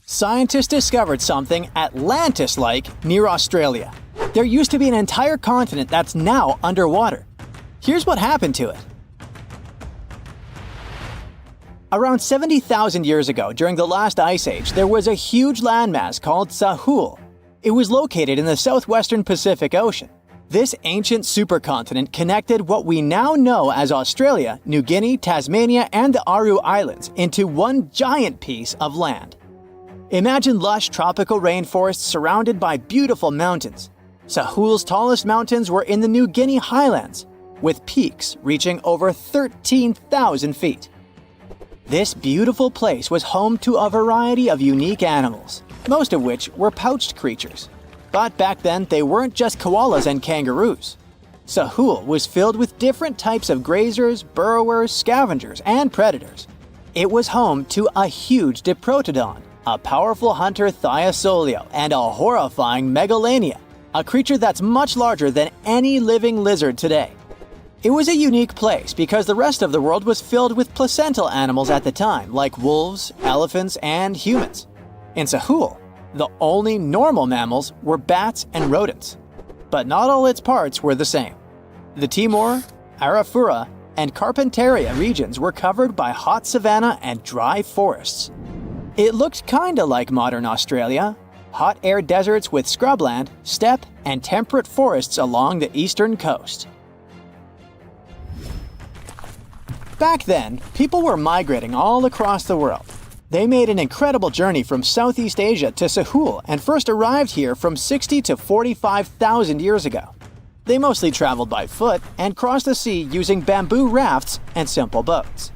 Scientists discovered something Atlantis-like near Australia. There used to be an entire continent that's now underwater. Here's what happened to it. Around 70,000 years ago, during the last ice age, there was a huge landmass called Sahul. It was located in the southwestern Pacific Ocean. This ancient supercontinent connected what we now know as Australia, New Guinea, Tasmania, and the Aru Islands into one giant piece of land. Imagine lush tropical rainforests surrounded by beautiful mountains. Sahul's tallest mountains were in the New Guinea highlands, with peaks reaching over 13,000 feet. This beautiful place was home to a variety of unique animals, most of which were pouched creatures. But back then, they weren't just koalas and kangaroos. Sahul was filled with different types of grazers, burrowers, scavengers, and predators. It was home to a huge diprotodon, a powerful hunter Thiosolio, and a horrifying Megalania, a creature that's much larger than any living lizard today. It was a unique place because the rest of the world was filled with placental animals at the time, like wolves, elephants, and humans. In Sahul, the only normal mammals were bats and rodents. But not all its parts were the same. The Timor, Arafura, and Carpentaria regions were covered by hot savanna and dry forests. It looked kinda like modern Australia, hot air deserts with scrubland, steppe, and temperate forests along the eastern coast. Back then, people were migrating all across the world. They made an incredible journey from Southeast Asia to Sahul and first arrived here from 60 to 45,000 years ago. They mostly traveled by foot and crossed the sea using bamboo rafts and simple boats.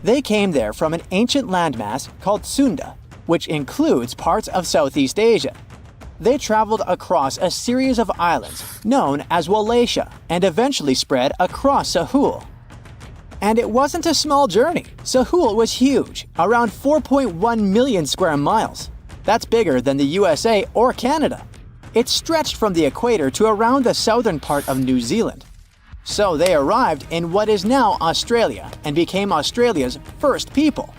They came there from an ancient landmass called Sunda, which includes parts of Southeast Asia. They traveled across a series of islands known as Wallachia and eventually spread across Sahul. And it wasn't a small journey. Sahul was huge, around 4.1 million square miles. That's bigger than the USA or Canada. It stretched from the equator to around the southern part of New Zealand. So they arrived in what is now Australia and became Australia's first people.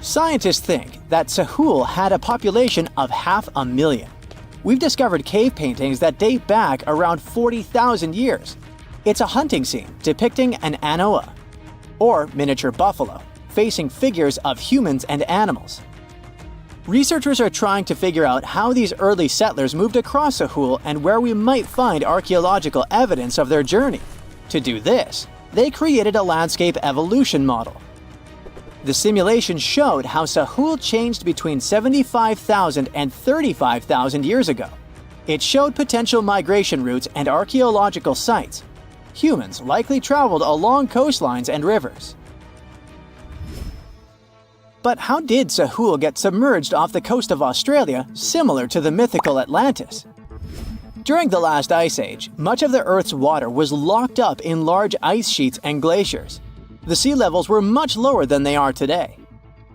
Scientists think that Sahul had a population of 500,000. We've discovered cave paintings that date back around 40,000 years. It's a hunting scene depicting an anoa, or miniature buffalo, facing figures of humans and animals. Researchers are trying to figure out how these early settlers moved across Sahul and where we might find archaeological evidence of their journey. To do this, they created a landscape evolution model. The simulation showed how Sahul changed between 75,000 and 35,000 years ago. It showed potential migration routes and archaeological sites. Humans likely traveled along coastlines and rivers. But how did Sahul get submerged off the coast of Australia, similar to the mythical Atlantis? During the last ice age, much of the Earth's water was locked up in large ice sheets and glaciers. The sea levels were much lower than they are today.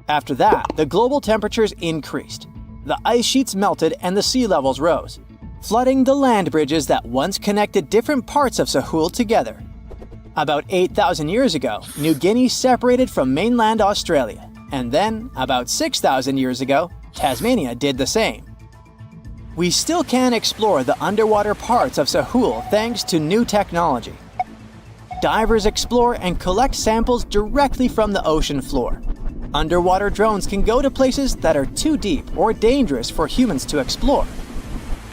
After that, the global temperatures increased. The ice sheets melted and the sea levels rose, flooding the land bridges that once connected different parts of Sahul together. About 8,000 years ago, New Guinea separated from mainland Australia, and then, about 6,000 years ago, Tasmania did the same. We still can explore the underwater parts of Sahul thanks to new technology. Divers explore and collect samples directly from the ocean floor. Underwater drones can go to places that are too deep or dangerous for humans to explore.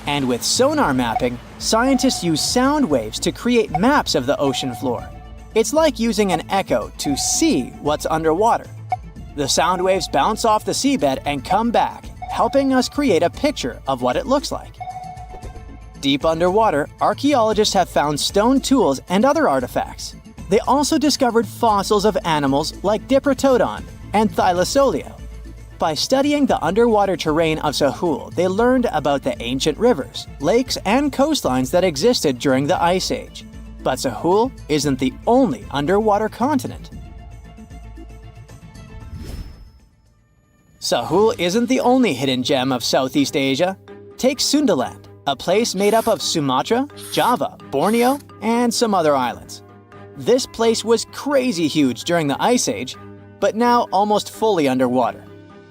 And with sonar mapping, scientists use sound waves to create maps of the ocean floor. It's like using an echo to see what's underwater. The sound waves bounce off the seabed and come back, helping us create a picture of what it looks like. Deep underwater, archaeologists have found stone tools and other artifacts. They also discovered fossils of animals like Diprotodon and Thylasolio. By studying the underwater terrain of Sahul, they learned about the ancient rivers, lakes, and coastlines that existed during the Ice Age. But Sahul isn't the only underwater continent. Sahul isn't the only hidden gem of Southeast Asia. Take Sundaland, a place made up of Sumatra, Java, Borneo, and some other islands. This place was crazy huge during the Ice Age, but now almost fully underwater.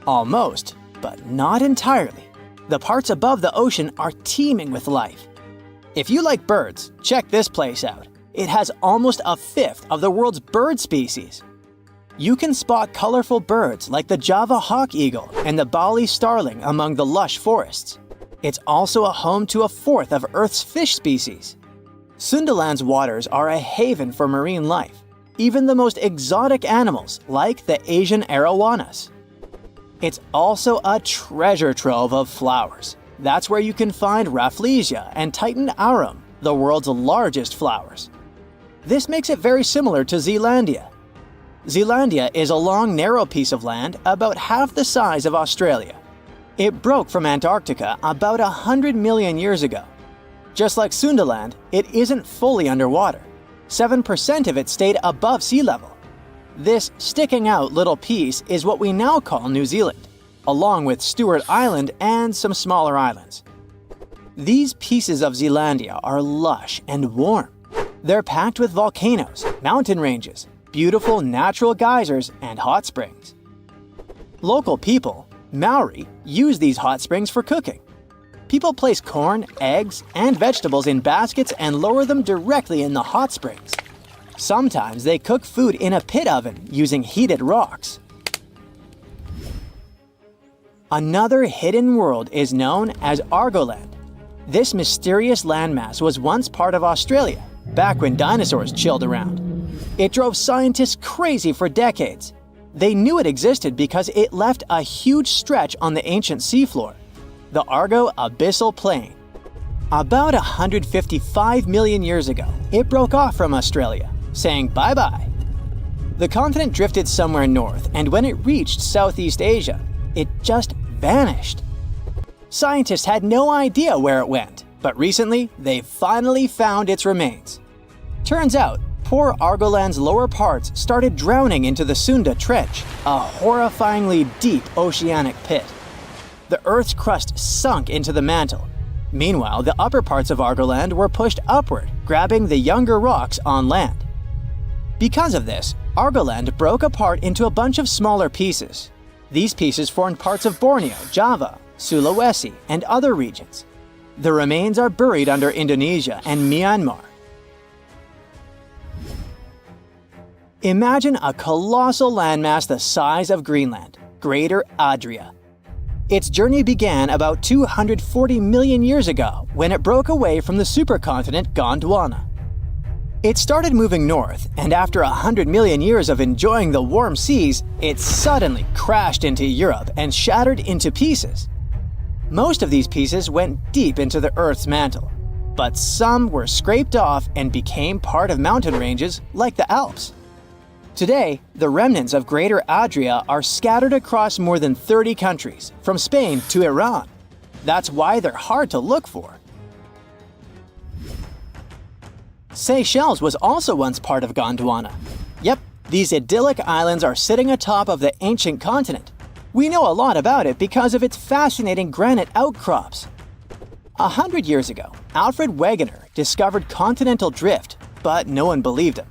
Almost, but not entirely. The parts above the ocean are teeming with life. If you like birds, check this place out. It has almost a fifth of the world's bird species. You can spot colorful birds like the Java hawk eagle and the Bali starling among the lush forests. It's also a home to a fourth of Earth's fish species. Sundaland's waters are a haven for marine life, even the most exotic animals like the Asian arowanas. It's also a treasure trove of flowers. That's where you can find Rafflesia and Titan arum, the world's largest flowers. This makes it very similar to Zealandia. Zealandia is a long, narrow piece of land about half the size of Australia. It broke from Antarctica about 100 million years ago. Just like Sundaland, it isn't fully underwater. 7% of it stayed above sea level. This sticking out little piece is what we now call New Zealand, along with Stewart Island and some smaller islands. These pieces of Zealandia are lush and warm. They're packed with volcanoes, mountain ranges, beautiful natural geysers, and hot springs. Local people, Maori, use these hot springs for cooking. People place corn, eggs, and vegetables in baskets and lower them directly in the hot springs. Sometimes they cook food in a pit oven using heated rocks. Another hidden world is known as Argoland. This mysterious landmass was once part of Australia, back when dinosaurs chilled around. It drove scientists crazy for decades. They knew it existed because it left a huge stretch on the ancient seafloor, the Argo Abyssal Plain. About 155 million years ago, it broke off from Australia, saying bye-bye. The continent drifted somewhere north, and when it reached Southeast Asia, it just vanished. Scientists had no idea where it went, but recently they finally found its remains. Turns out, poor Argoland's lower parts started drowning into the Sunda Trench, a horrifyingly deep oceanic pit. The Earth's crust sunk into the mantle. Meanwhile, the upper parts of Argoland were pushed upward, grabbing the younger rocks on land. Because of this, Argoland broke apart into a bunch of smaller pieces. These pieces formed parts of Borneo, Java, Sulawesi, and other regions. The remains are buried under Indonesia and Myanmar. Imagine a colossal landmass the size of Greenland, Greater Adria. Its journey began about 240 million years ago when it broke away from the supercontinent Gondwana. It started moving north, and after 100 million years of enjoying the warm seas, it suddenly crashed into Europe and shattered into pieces. Most of these pieces went deep into the Earth's mantle, but some were scraped off and became part of mountain ranges like the Alps. Today, the remnants of Greater Adria are scattered across more than 30 countries, from Spain to Iran. That's why they're hard to look for. Seychelles was also once part of Gondwana. Yep, these idyllic islands are sitting atop of the ancient continent. We know a lot about it because of its fascinating granite outcrops. 100 years ago, Alfred Wegener discovered continental drift, but no one believed him.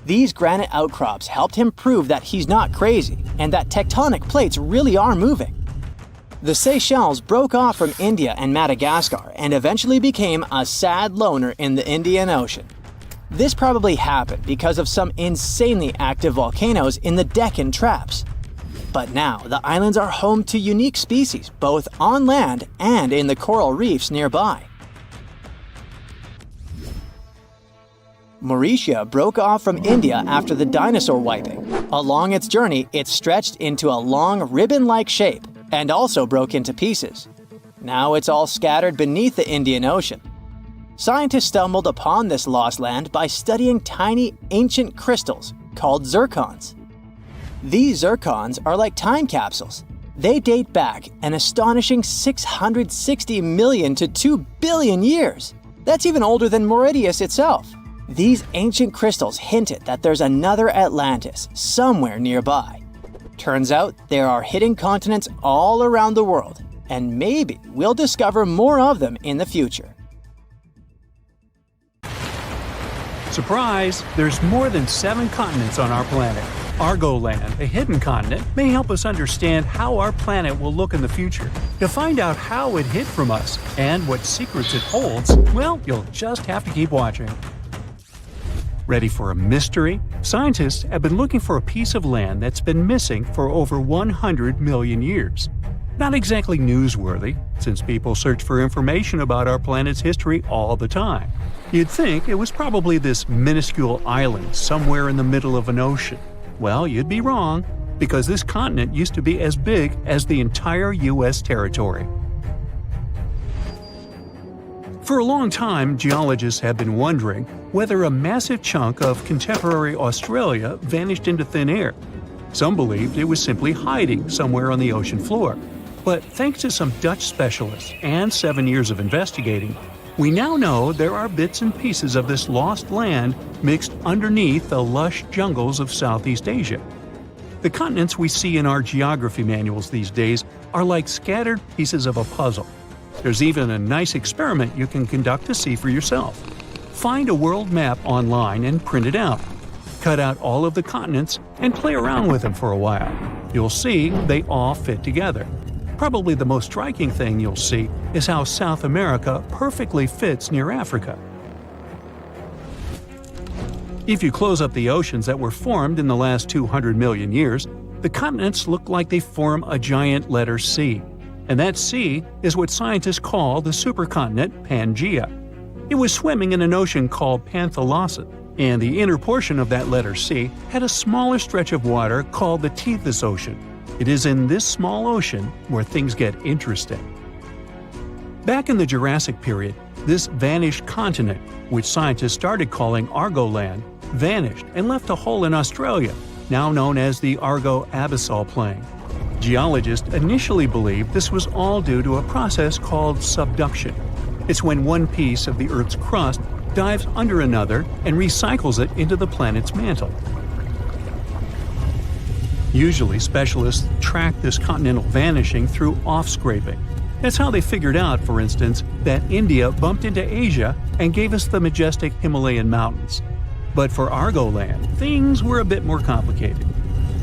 These granite outcrops helped him prove that he's not crazy and that tectonic plates really are moving. The Seychelles broke off from India and Madagascar and eventually became a sad loner in the Indian Ocean. This probably happened because of some insanely active volcanoes in the Deccan Traps. But now, the islands are home to unique species both on land and in the coral reefs nearby. Mauritia broke off from India after the dinosaur wiping. Along its journey, it stretched into a long ribbon-like shape and also broke into pieces. Now it's all scattered beneath the Indian Ocean. Scientists stumbled upon this lost land by studying tiny ancient crystals called zircons. These zircons are like time capsules. They date back an astonishing 660 million to 2 billion years. That's even older than Mauritius itself. These ancient crystals hinted that there's another Atlantis somewhere nearby. Turns out there are hidden continents all around the world, and maybe we'll discover more of them in the future. Surprise! There's more than 7 continents on our planet. Argoland, a hidden continent, may help us understand how our planet will look in the future. To find out how it hid from us and what secrets it holds, well, you'll just have to keep watching. Ready for a mystery? Scientists have been looking for a piece of land that's been missing for over 100 million years. Not exactly newsworthy, since people search for information about our planet's history all the time. You'd think it was probably this minuscule island somewhere in the middle of an ocean. Well, you'd be wrong, because this continent used to be as big as the entire U.S. territory. For a long time, geologists have been wondering whether a massive chunk of contemporary Australia vanished into thin air. Some believed it was simply hiding somewhere on the ocean floor. But thanks to some Dutch specialists and 7 years of investigating, we now know there are bits and pieces of this lost land mixed underneath the lush jungles of Southeast Asia. The continents we see in our geography manuals these days are like scattered pieces of a puzzle. There's even a nice experiment you can conduct to see for yourself. Find a world map online and print it out. Cut out all of the continents and play around with them for a while. You'll see they all fit together. Probably the most striking thing you'll see is how South America perfectly fits near Africa. If you close up the oceans that were formed in the last 200 million years, the continents look like they form a giant letter C. And that C is what scientists call the supercontinent Pangea. It was swimming in an ocean called Panthalassa, and the inner portion of that letter C had a smaller stretch of water called the Tethys Ocean. It is in this small ocean where things get interesting. Back in the Jurassic period, this vanished continent, which scientists started calling Argoland, vanished and left a hole in Australia, now known as the Argo-Abyssal Plain. Geologists initially believed this was all due to a process called subduction. It's when one piece of the Earth's crust dives under another and recycles it into the planet's mantle. Usually, specialists track this continental vanishing through off-scraping. That's how they figured out, for instance, that India bumped into Asia and gave us the majestic Himalayan mountains. But for Argoland, things were a bit more complicated.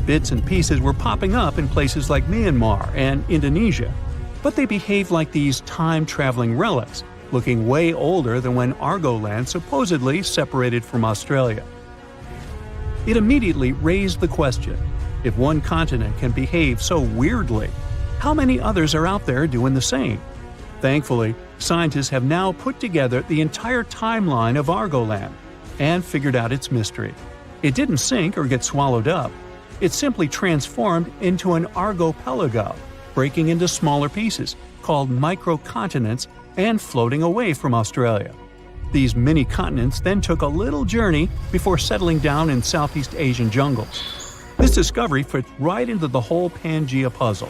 Bits and pieces were popping up in places like Myanmar and Indonesia, but they behaved like these time-traveling relics, looking way older than when Argoland supposedly separated from Australia. It immediately raised the question, if one continent can behave so weirdly, how many others are out there doing the same? Thankfully, scientists have now put together the entire timeline of Argoland and figured out its mystery. It didn't sink or get swallowed up. It simply transformed into an archipelago, breaking into smaller pieces, called microcontinents, and floating away from Australia. These mini-continents then took a little journey before settling down in Southeast Asian jungles. This discovery fits right into the whole Pangea puzzle.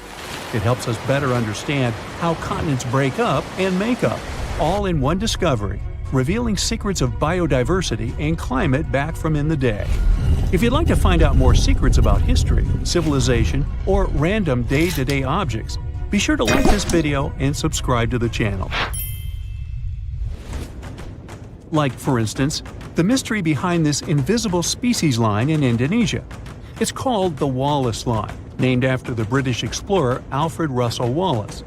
It helps us better understand how continents break up and make up, all in one discovery, revealing secrets of biodiversity and climate back from in the day. If you'd like to find out more secrets about history, civilization, or random day-to-day objects, be sure to like this video and subscribe to the channel. Like, for instance, the mystery behind this invisible species line in Indonesia. It's called the Wallace Line, named after the British explorer Alfred Russel Wallace.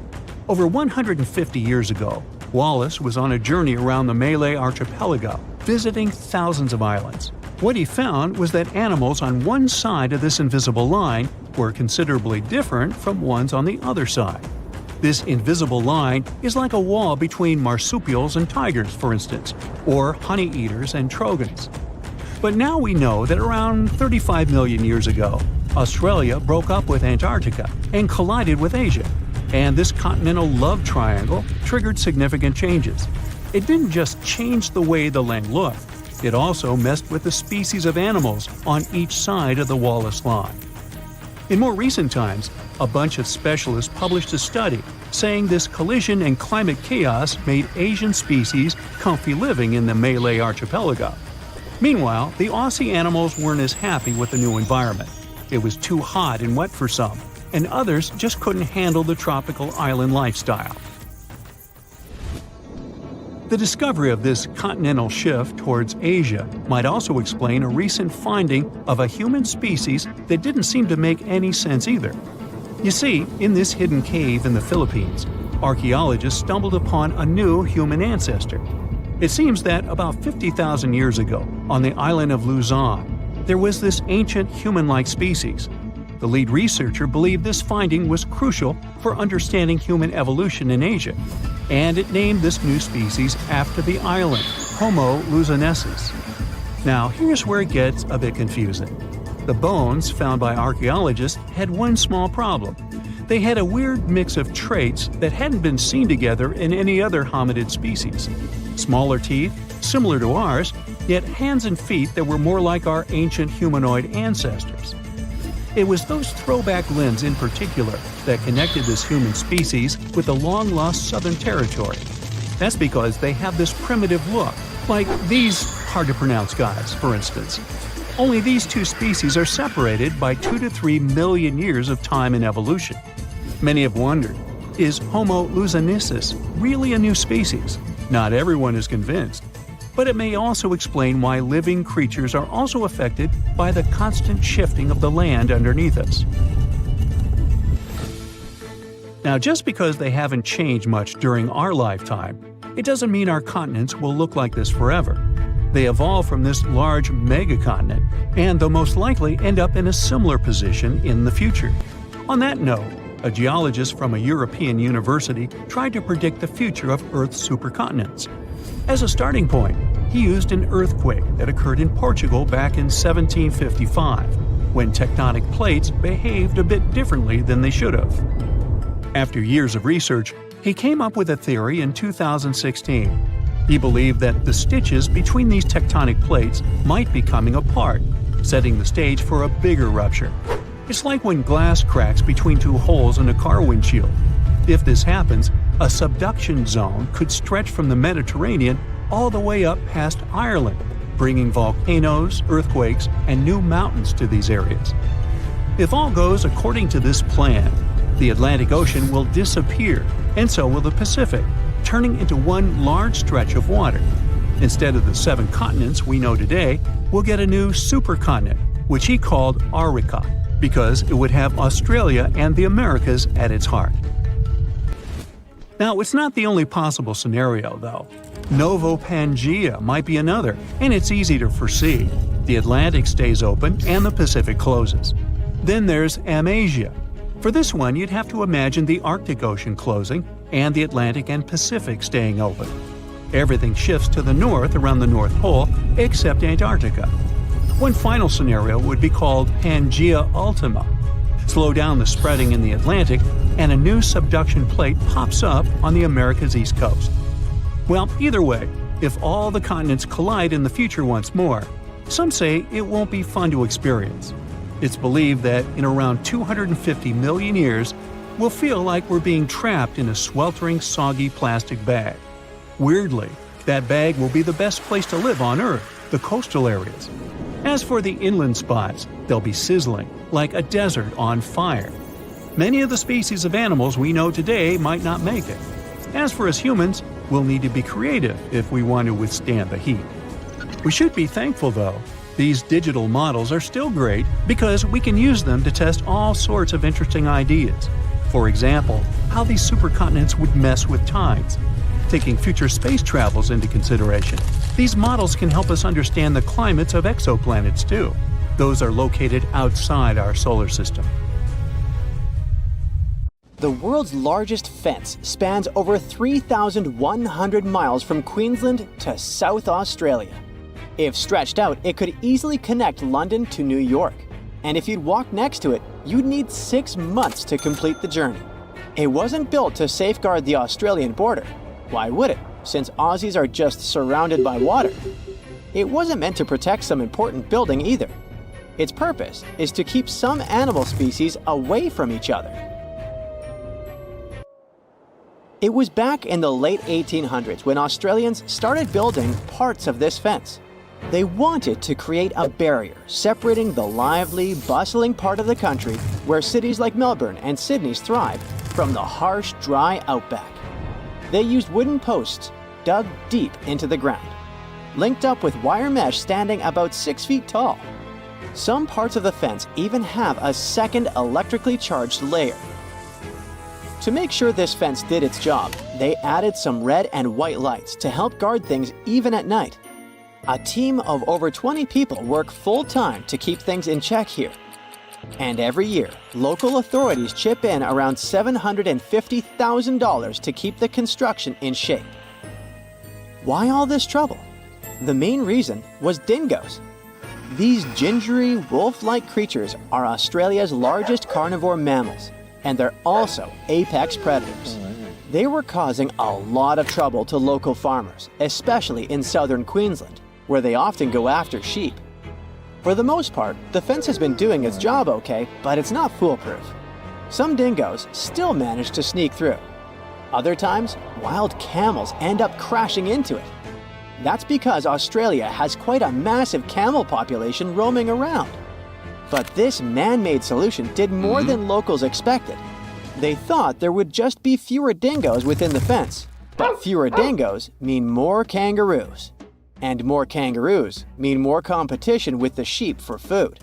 Over 150 years ago, Wallace was on a journey around the Malay archipelago, visiting thousands of islands. What he found was that animals on one side of this invisible line were considerably different from ones on the other side. This invisible line is like a wall between marsupials and tigers, for instance, or honey-eaters and trogons. But now we know that around 35 million years ago, Australia broke up with Antarctica and collided with Asia, and this continental love triangle triggered significant changes. It didn't just change the way the land looked, it also messed with the species of animals on each side of the Wallace Line. In more recent times, a bunch of specialists published a study saying this collision and climate chaos made Asian species comfy living in the Malay archipelago. Meanwhile, the Aussie animals weren't as happy with the new environment. It was too hot and wet for some, and others just couldn't handle the tropical island lifestyle. The discovery of this continental shift towards Asia might also explain a recent finding of a human species that didn't seem to make any sense either. You see, in this hidden cave in the Philippines, archaeologists stumbled upon a new human ancestor. It seems that about 50,000 years ago, on the island of Luzon, there was this ancient human-like species. The lead researcher believed this finding was crucial for understanding human evolution in Asia, and it named this new species after the island, Homo luzonensis. Now, here's where it gets a bit confusing. The bones found by archaeologists had one small problem. They had a weird mix of traits that hadn't been seen together in any other hominid species. Smaller teeth, similar to ours, yet hands and feet that were more like our ancient humanoid ancestors. It was those throwback limbs in particular that connected this human species with the long-lost Southern Territory. That's because they have this primitive look, like these hard-to-pronounce guys, for instance. Only these two species are separated by 2 to 3 million years of time in evolution. Many have wondered, is Homo luzonensis really a new species? Not everyone is convinced. But it may also explain why living creatures are also affected by the constant shifting of the land underneath us. Now, just because they haven't changed much during our lifetime, it doesn't mean our continents will look like this forever. They evolved from this large megacontinent, and they'll most likely end up in a similar position in the future. On that note, a geologist from a European university tried to predict the future of Earth's supercontinents. As a starting point, he used an earthquake that occurred in Portugal back in 1755, when tectonic plates behaved a bit differently than they should have. After years of research, he came up with a theory in 2016. He believed that the stitches between these tectonic plates might be coming apart, setting the stage for a bigger rupture. It's like when glass cracks between two holes in a car windshield. If this happens, a subduction zone could stretch from the Mediterranean all the way up past Ireland, bringing volcanoes, earthquakes, and new mountains to these areas. If all goes according to this plan, the Atlantic Ocean will disappear, and so will the Pacific, turning into one large stretch of water. Instead of the 7 continents we know today, we'll get a new supercontinent, which he called Arica, because it would have Australia and the Americas at its heart. Now, it's not the only possible scenario, though. Novo Pangea might be another, and it's easy to foresee. The Atlantic stays open and the Pacific closes. Then there's Amasia. For this one, you'd have to imagine the Arctic Ocean closing and the Atlantic and Pacific staying open. Everything shifts to the north around the North Pole, except Antarctica. One final scenario would be called Pangea Ultima. Slow down the spreading in the Atlantic, and a new subduction plate pops up on the America's east coast. Well, either way, if all the continents collide in the future once more, some say it won't be fun to experience. It's believed that in around 250 million years, we'll feel like we're being trapped in a sweltering, soggy plastic bag. Weirdly, that bag will be the best place to live on Earth, the coastal areas. As for the inland spots, they'll be sizzling, like a desert on fire. Many of the species of animals we know today might not make it. As for us humans, we'll need to be creative if we want to withstand the heat. We should be thankful, though. These digital models are still great because we can use them to test all sorts of interesting ideas. For example, how these supercontinents would mess with tides. Taking future space travels into consideration, these models can help us understand the climates of exoplanets too. Those are located outside our solar system. The world's largest fence spans over 3,100 miles from Queensland to South Australia. If stretched out, it could easily connect London to New York. And if you'd walk next to it, you'd need 6 months to complete the journey. It wasn't built to safeguard the Australian border. Why would it, since Aussies are just surrounded by water? It wasn't meant to protect some important building either. Its purpose is to keep some animal species away from each other. It was back in the late 1800s when Australians started building parts of this fence. They wanted to create a barrier separating the lively, bustling part of the country where cities like Melbourne and Sydney thrive from the harsh, dry outback. They used wooden posts, dug deep into the ground, linked up with wire mesh standing about 6 feet tall. Some parts of the fence even have a second electrically charged layer. To make sure this fence did its job, they added some red and white lights to help guard things even at night. A team of over 20 people work full-time to keep things in check here. And every year, local authorities chip in around $750,000 to keep the construction in shape. Why all this trouble? The main reason was dingoes. These gingery, wolf-like creatures are Australia's largest carnivore mammals, and they're also apex predators. They were causing a lot of trouble to local farmers, especially in southern Queensland, where they often go after sheep. For the most part, the fence has been doing its job okay, but it's not foolproof. Some dingoes still manage to sneak through. Other times, wild camels end up crashing into it. That's because Australia has quite a massive camel population roaming around. But this man-made solution did more than locals expected. They thought there would just be fewer dingoes within the fence, but fewer dingoes mean more kangaroos. And more kangaroos mean more competition with the sheep for food.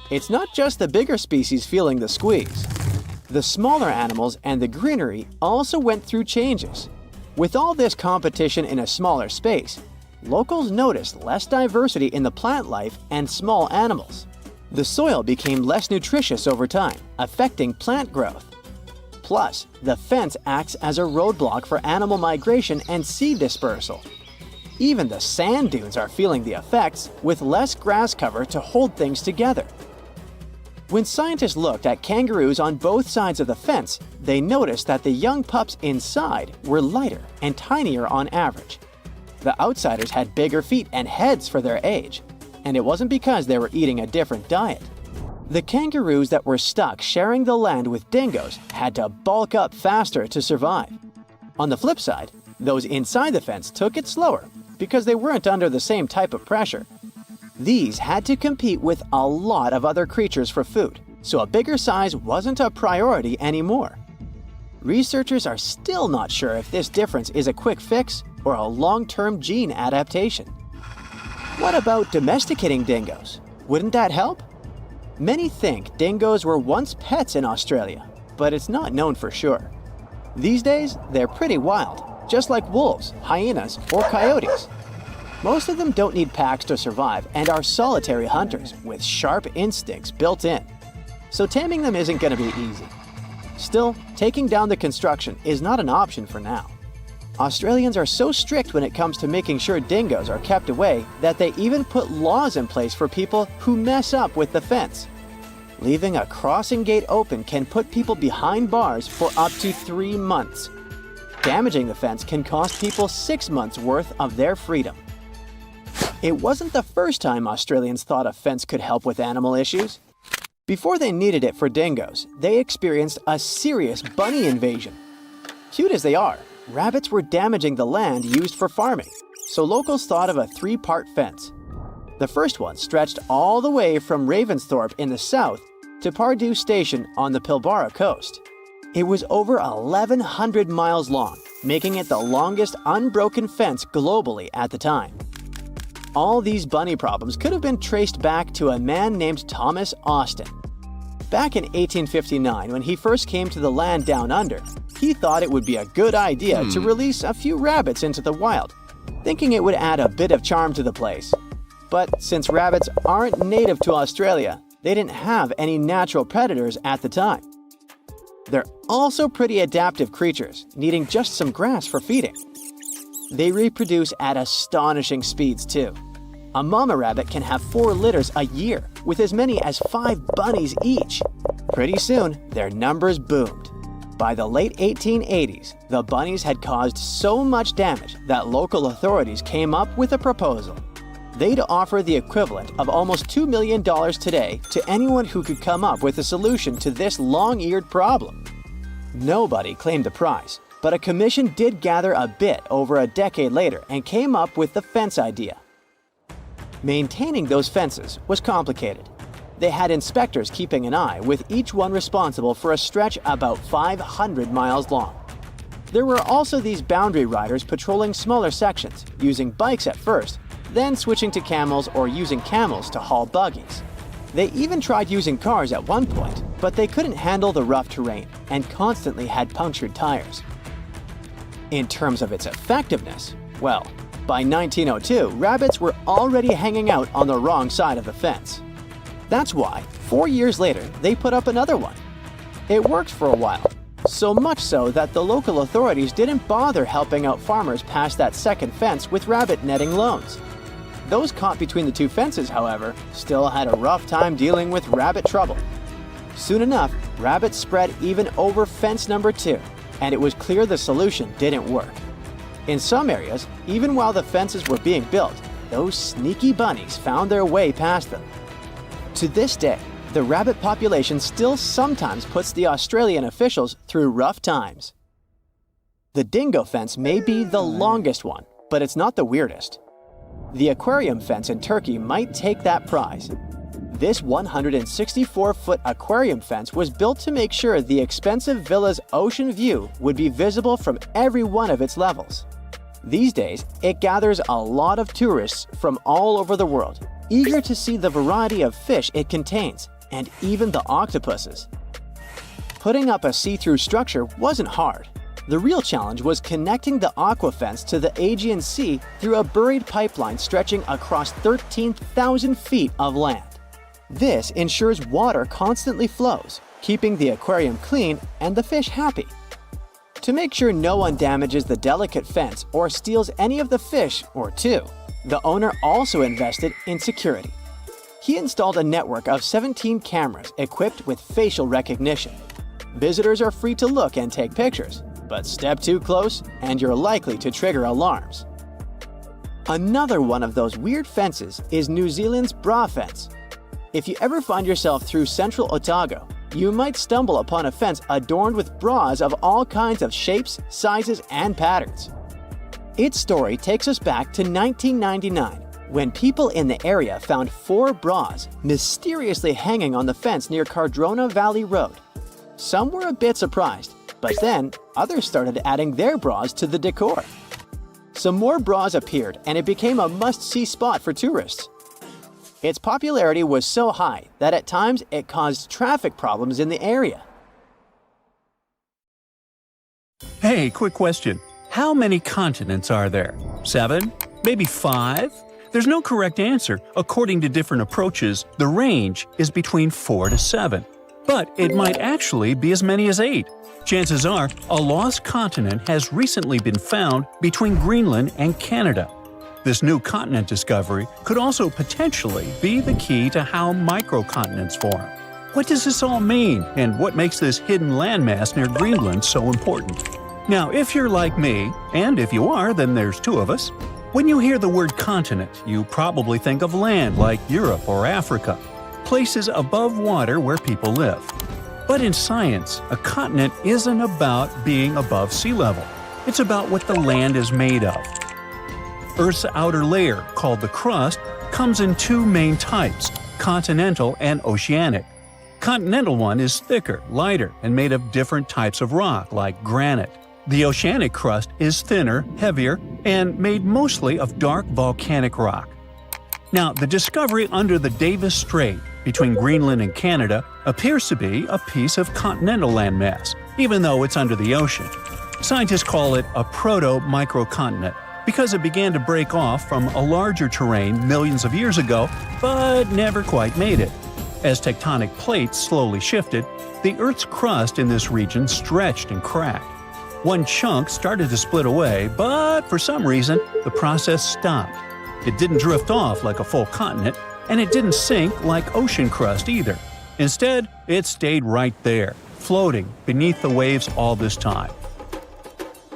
It's not just the bigger species feeling the squeeze. The smaller animals and the greenery also went through changes. With all this competition in a smaller space, locals noticed less diversity in the plant life and small animals. The soil became less nutritious over time, affecting plant growth. Plus, the fence acts as a roadblock for animal migration and seed dispersal. Even the sand dunes are feeling the effects, with less grass cover to hold things together. When scientists looked at kangaroos on both sides of the fence, they noticed that the young pups inside were lighter and tinier on average. The outsiders had bigger feet and heads for their age, and it wasn't because they were eating a different diet. The kangaroos that were stuck sharing the land with dingoes had to bulk up faster to survive. On the flip side, those inside the fence took it slower because they weren't under the same type of pressure. These had to compete with a lot of other creatures for food, so a bigger size wasn't a priority anymore. Researchers are still not sure if this difference is a quick fix or a long-term gene adaptation. What about domesticating dingoes? Wouldn't that help? Many think dingoes were once pets in Australia, but it's not known for sure. These days, they're pretty wild, just like wolves, hyenas, or coyotes. Most of them don't need packs to survive and are solitary hunters with sharp instincts built in. So taming them isn't going to be easy. Still, taking down the construction is not an option for now. Australians are so strict when it comes to making sure dingoes are kept away that they even put laws in place for people who mess up with the fence. Leaving a crossing gate open can put people behind bars for up to 3 months. Damaging the fence can cost people 6 months' worth of their freedom. It wasn't the first time Australians thought a fence could help with animal issues. Before they needed it for dingoes, they experienced a serious bunny invasion. Cute as they are, rabbits were damaging the land used for farming, so locals thought of a 3-part fence. The first one stretched all the way from Ravensthorpe in the south to Pardue Station on the Pilbara coast. It was over 1,100 miles long, making it the longest unbroken fence globally at the time. All these bunny problems could have been traced back to a man named Thomas Austin. Back in 1859, when he first came to the land down under, he thought it would be a good idea to release a few rabbits into the wild, thinking it would add a bit of charm to the place. But since rabbits aren't native to Australia, they didn't have any natural predators at the time. They're also pretty adaptive creatures, needing just some grass for feeding. They reproduce at astonishing speeds too. A mama rabbit can have 4 litters a year, with as many as 5 bunnies each. Pretty soon, their numbers boomed. By the late 1880s, the bunnies had caused so much damage that local authorities came up with a proposal. They'd offer the equivalent of almost $2 million today to anyone who could come up with a solution to this long-eared problem. Nobody claimed the prize, but a commission did gather a bit over a decade later and came up with the fence idea. Maintaining those fences was complicated. They had inspectors keeping an eye, with each one responsible for a stretch about 500 miles long. There were also these boundary riders patrolling smaller sections, using bikes at first, then switching to camels or using camels to haul buggies. They even tried using cars at one point, but they couldn't handle the rough terrain and constantly had punctured tires. In terms of its effectiveness, well, by 1902, rabbits were already hanging out on the wrong side of the fence. That's why, 4 years later, they put up another one. It worked for a while, so much so that the local authorities didn't bother helping out farmers past that second fence with rabbit netting loans. Those caught between the two fences, however, still had a rough time dealing with rabbit trouble. Soon enough, rabbits spread even over fence number 2, and it was clear the solution didn't work. In some areas, even while the fences were being built, those sneaky bunnies found their way past them. To this day, the rabbit population still sometimes puts the Australian officials through rough times. The dingo fence may be the longest one, but it's not the weirdest. The aquarium fence in Turkey might take that prize. This 164-foot aquarium fence was built to make sure the expensive villa's ocean view would be visible from every one of its levels. These days, it gathers a lot of tourists from all over the world, eager to see the variety of fish it contains, and even the octopuses. Putting up a see-through structure wasn't hard. The real challenge was connecting the aqua fence to the Aegean Sea through a buried pipeline stretching across 13,000 feet of land. This ensures water constantly flows, keeping the aquarium clean and the fish happy. To make sure no one damages the delicate fence or steals any of the fish or two, the owner also invested in security. He installed a network of 17 cameras equipped with facial recognition. Visitors are free to look and take pictures, but step too close and you're likely to trigger alarms. Another one of those weird fences is New Zealand's bra fence. If you ever find yourself through central Otago, you might stumble upon a fence adorned with bras of all kinds of shapes, sizes, and patterns. Its story takes us back to 1999, when people in the area found 4 bras mysteriously hanging on the fence near Cardrona Valley Road. Some were a bit surprised, but then others started adding their bras to the decor. Some more bras appeared and it became a must-see spot for tourists. Its popularity was so high that at times it caused traffic problems in the area. Hey, quick question. How many continents are there? 7? Maybe 5? There's no correct answer. According to different approaches, the range is between 4 to 7. But it might actually be as many as 8. Chances are, a lost continent has recently been found between Greenland and Canada. This new continent discovery could also potentially be the key to how microcontinents form. What does this all mean, and what makes this hidden landmass near Greenland so important? Now, if you're like me, and if you are, then there's 2 of us, when you hear the word continent, you probably think of land like Europe or Africa, places above water where people live. But in science, a continent isn't about being above sea level. It's about what the land is made of. Earth's outer layer, called the crust, comes in 2 main types, continental and oceanic. Continental one is thicker, lighter, and made of different types of rock, like granite. The oceanic crust is thinner, heavier, and made mostly of dark volcanic rock. Now, the discovery under the Davis Strait between Greenland and Canada appears to be a piece of continental landmass, even though it's under the ocean. Scientists call it a proto-microcontinent because it began to break off from a larger terrain millions of years ago, but never quite made it. As tectonic plates slowly shifted, the Earth's crust in this region stretched and cracked. One chunk started to split away, but for some reason, the process stopped. It didn't drift off like a full continent, and it didn't sink like ocean crust either. Instead, it stayed right there, floating beneath the waves all this time.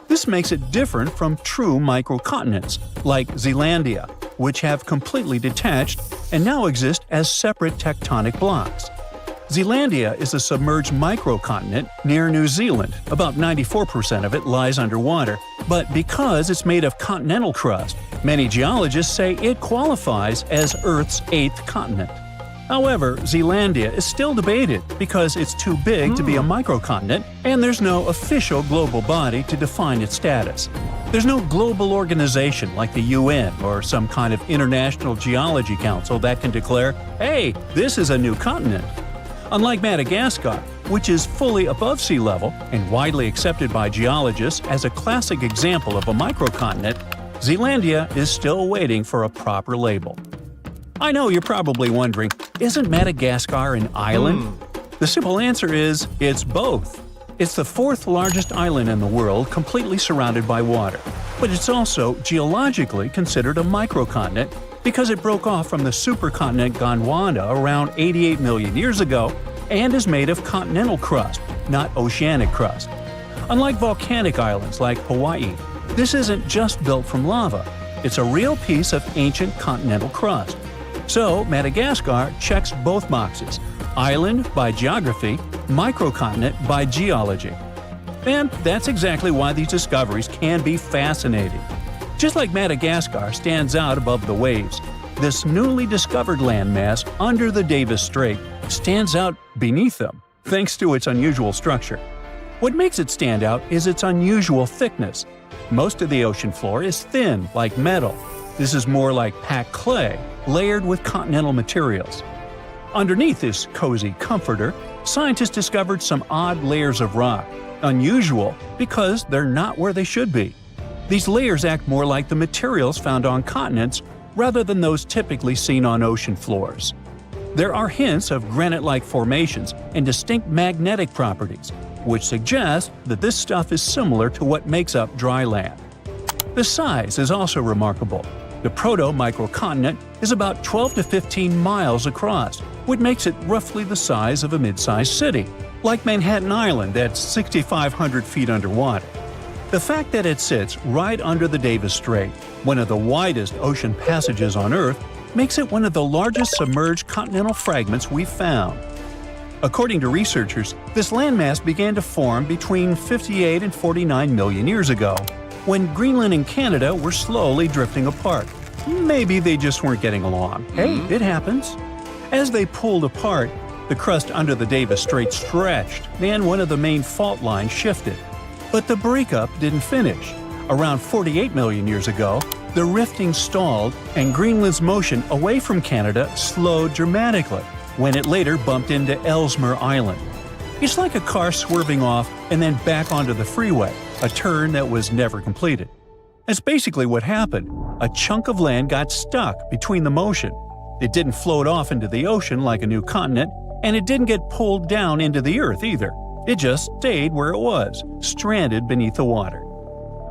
This makes it different from true microcontinents, like Zealandia, which have completely detached and now exist as separate tectonic blocks. Zealandia is a submerged microcontinent near New Zealand. About 94% of it lies underwater, but because it's made of continental crust, many geologists say it qualifies as Earth's 8th continent. However, Zealandia is still debated because it's too big to be a microcontinent, and there's no official global body to define its status. There's no global organization like the UN or some kind of international geology council that can declare, hey, this is a new continent. Unlike Madagascar, which is fully above sea level and widely accepted by geologists as a classic example of a microcontinent, Zealandia is still waiting for a proper label. I know you're probably wondering, isn't Madagascar an island? The simple answer is, it's both. It's the fourth largest island in the world, completely surrounded by water. But it's also geologically considered a microcontinent because it broke off from the supercontinent Gondwana around 88 million years ago and is made of continental crust, not oceanic crust. Unlike volcanic islands like Hawaii, this isn't just built from lava. It's a real piece of ancient continental crust. So, Madagascar checks both boxes: island by geography, microcontinent by geology. And that's exactly why these discoveries can be fascinating. Just like Madagascar stands out above the waves, this newly discovered landmass under the Davis Strait stands out beneath them, thanks to its unusual structure. What makes it stand out is its unusual thickness. Most of the ocean floor is thin, like metal. This is more like packed clay, layered with continental materials. Underneath this cozy comforter, scientists discovered some odd layers of rock, unusual because they're not where they should be. These layers act more like the materials found on continents rather than those typically seen on ocean floors. There are hints of granite-like formations and distinct magnetic properties, which suggest that this stuff is similar to what makes up dry land. The size is also remarkable. The proto-microcontinent is about 12 to 15 miles across, which makes it roughly the size of a mid-sized city, like Manhattan Island that's 6,500 feet underwater. The fact that it sits right under the Davis Strait, one of the widest ocean passages on Earth, makes it one of the largest submerged continental fragments we've found. According to researchers, this landmass began to form between 58 and 49 million years ago, when Greenland and Canada were slowly drifting apart. Maybe they just weren't getting along. Hey, it happens. As they pulled apart, the crust under the Davis Strait stretched, and one of the main fault lines shifted. But the breakup didn't finish. Around 48 million years ago, the rifting stalled, and Greenland's motion away from Canada slowed dramatically when it later bumped into Ellesmere Island. It's like a car swerving off and then back onto the freeway, a turn that was never completed. That's basically what happened. A chunk of land got stuck between the motion. It didn't float off into the ocean like a new continent, and it didn't get pulled down into the earth either. It just stayed where it was, stranded beneath the water.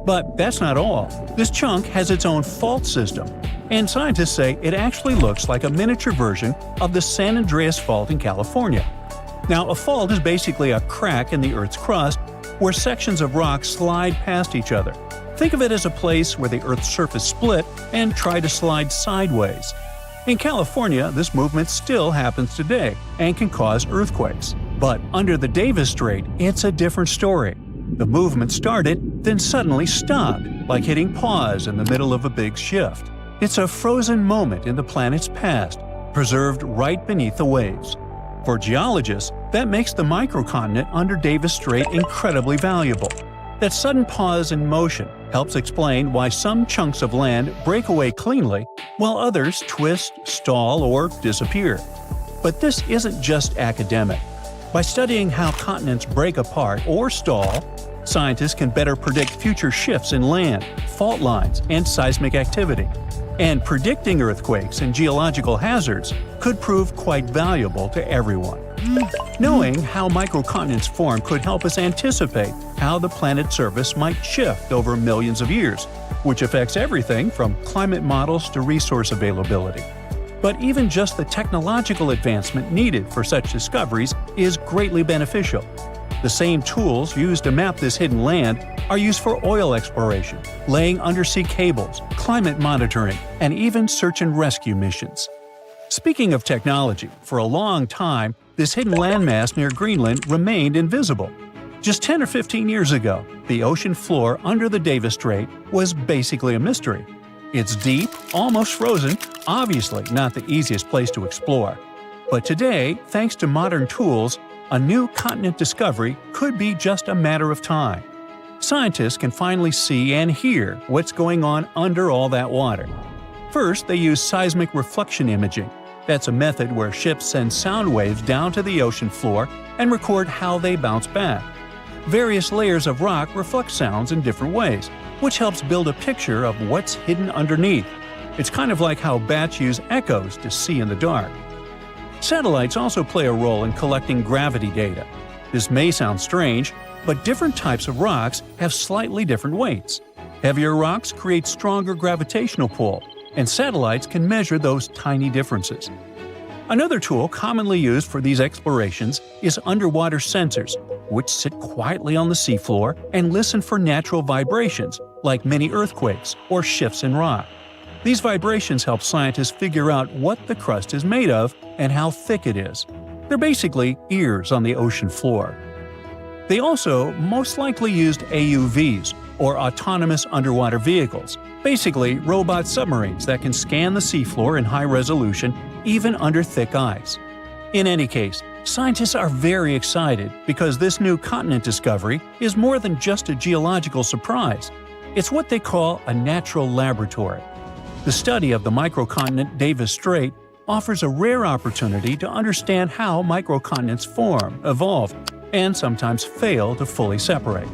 But that's not all. This chunk has its own fault system, and scientists say it actually looks like a miniature version of the San Andreas Fault in California. Now, a fault is basically a crack in the Earth's crust where sections of rock slide past each other. Think of it as a place where the Earth's surface split and tried to slide sideways. In California, this movement still happens today and can cause earthquakes. But under the Davis Strait, it's a different story. The movement started, then suddenly stopped, like hitting pause in the middle of a big shift. It's a frozen moment in the planet's past, preserved right beneath the waves. For geologists, that makes the microcontinent under Davis Strait incredibly valuable. That sudden pause in motion helps explain why some chunks of land break away cleanly, while others twist, stall, or disappear. But this isn't just academic. By studying how continents break apart or stall, scientists can better predict future shifts in land, fault lines, and seismic activity. And predicting earthquakes and geological hazards could prove quite valuable to everyone. Knowing how microcontinents form could help us anticipate how the planet's surface might shift over millions of years, which affects everything from climate models to resource availability. But even just the technological advancement needed for such discoveries is greatly beneficial. The same tools used to map this hidden land are used for oil exploration, laying undersea cables, climate monitoring, and even search and rescue missions. Speaking of technology, for a long time, this hidden landmass near Greenland remained invisible. Just 10 or 15 years ago, the ocean floor under the Davis Strait was basically a mystery. It's deep, almost frozen, obviously not the easiest place to explore. But today, thanks to modern tools, a new continent discovery could be just a matter of time. Scientists can finally see and hear what's going on under all that water. First, they use seismic reflection imaging. That's a method where ships send sound waves down to the ocean floor and record how they bounce back. Various layers of rock reflect sounds in different ways, which helps build a picture of what's hidden underneath. It's kind of like how bats use echoes to see in the dark. Satellites also play a role in collecting gravity data. This may sound strange, but different types of rocks have slightly different weights. Heavier rocks create stronger gravitational pull, and satellites can measure those tiny differences. Another tool commonly used for these explorations is underwater sensors, which sit quietly on the seafloor and listen for natural vibrations, like mini earthquakes or shifts in rock. These vibrations help scientists figure out what the crust is made of and how thick it is. They're basically ears on the ocean floor. They also most likely used AUVs, or autonomous underwater vehicles, basically robot submarines that can scan the seafloor in high resolution, even under thick ice. In any case, scientists are very excited because this new continent discovery is more than just a geological surprise. It's what they call a natural laboratory. The study of the microcontinent Davis Strait offers a rare opportunity to understand how microcontinents form, evolve, and sometimes fail to fully separate.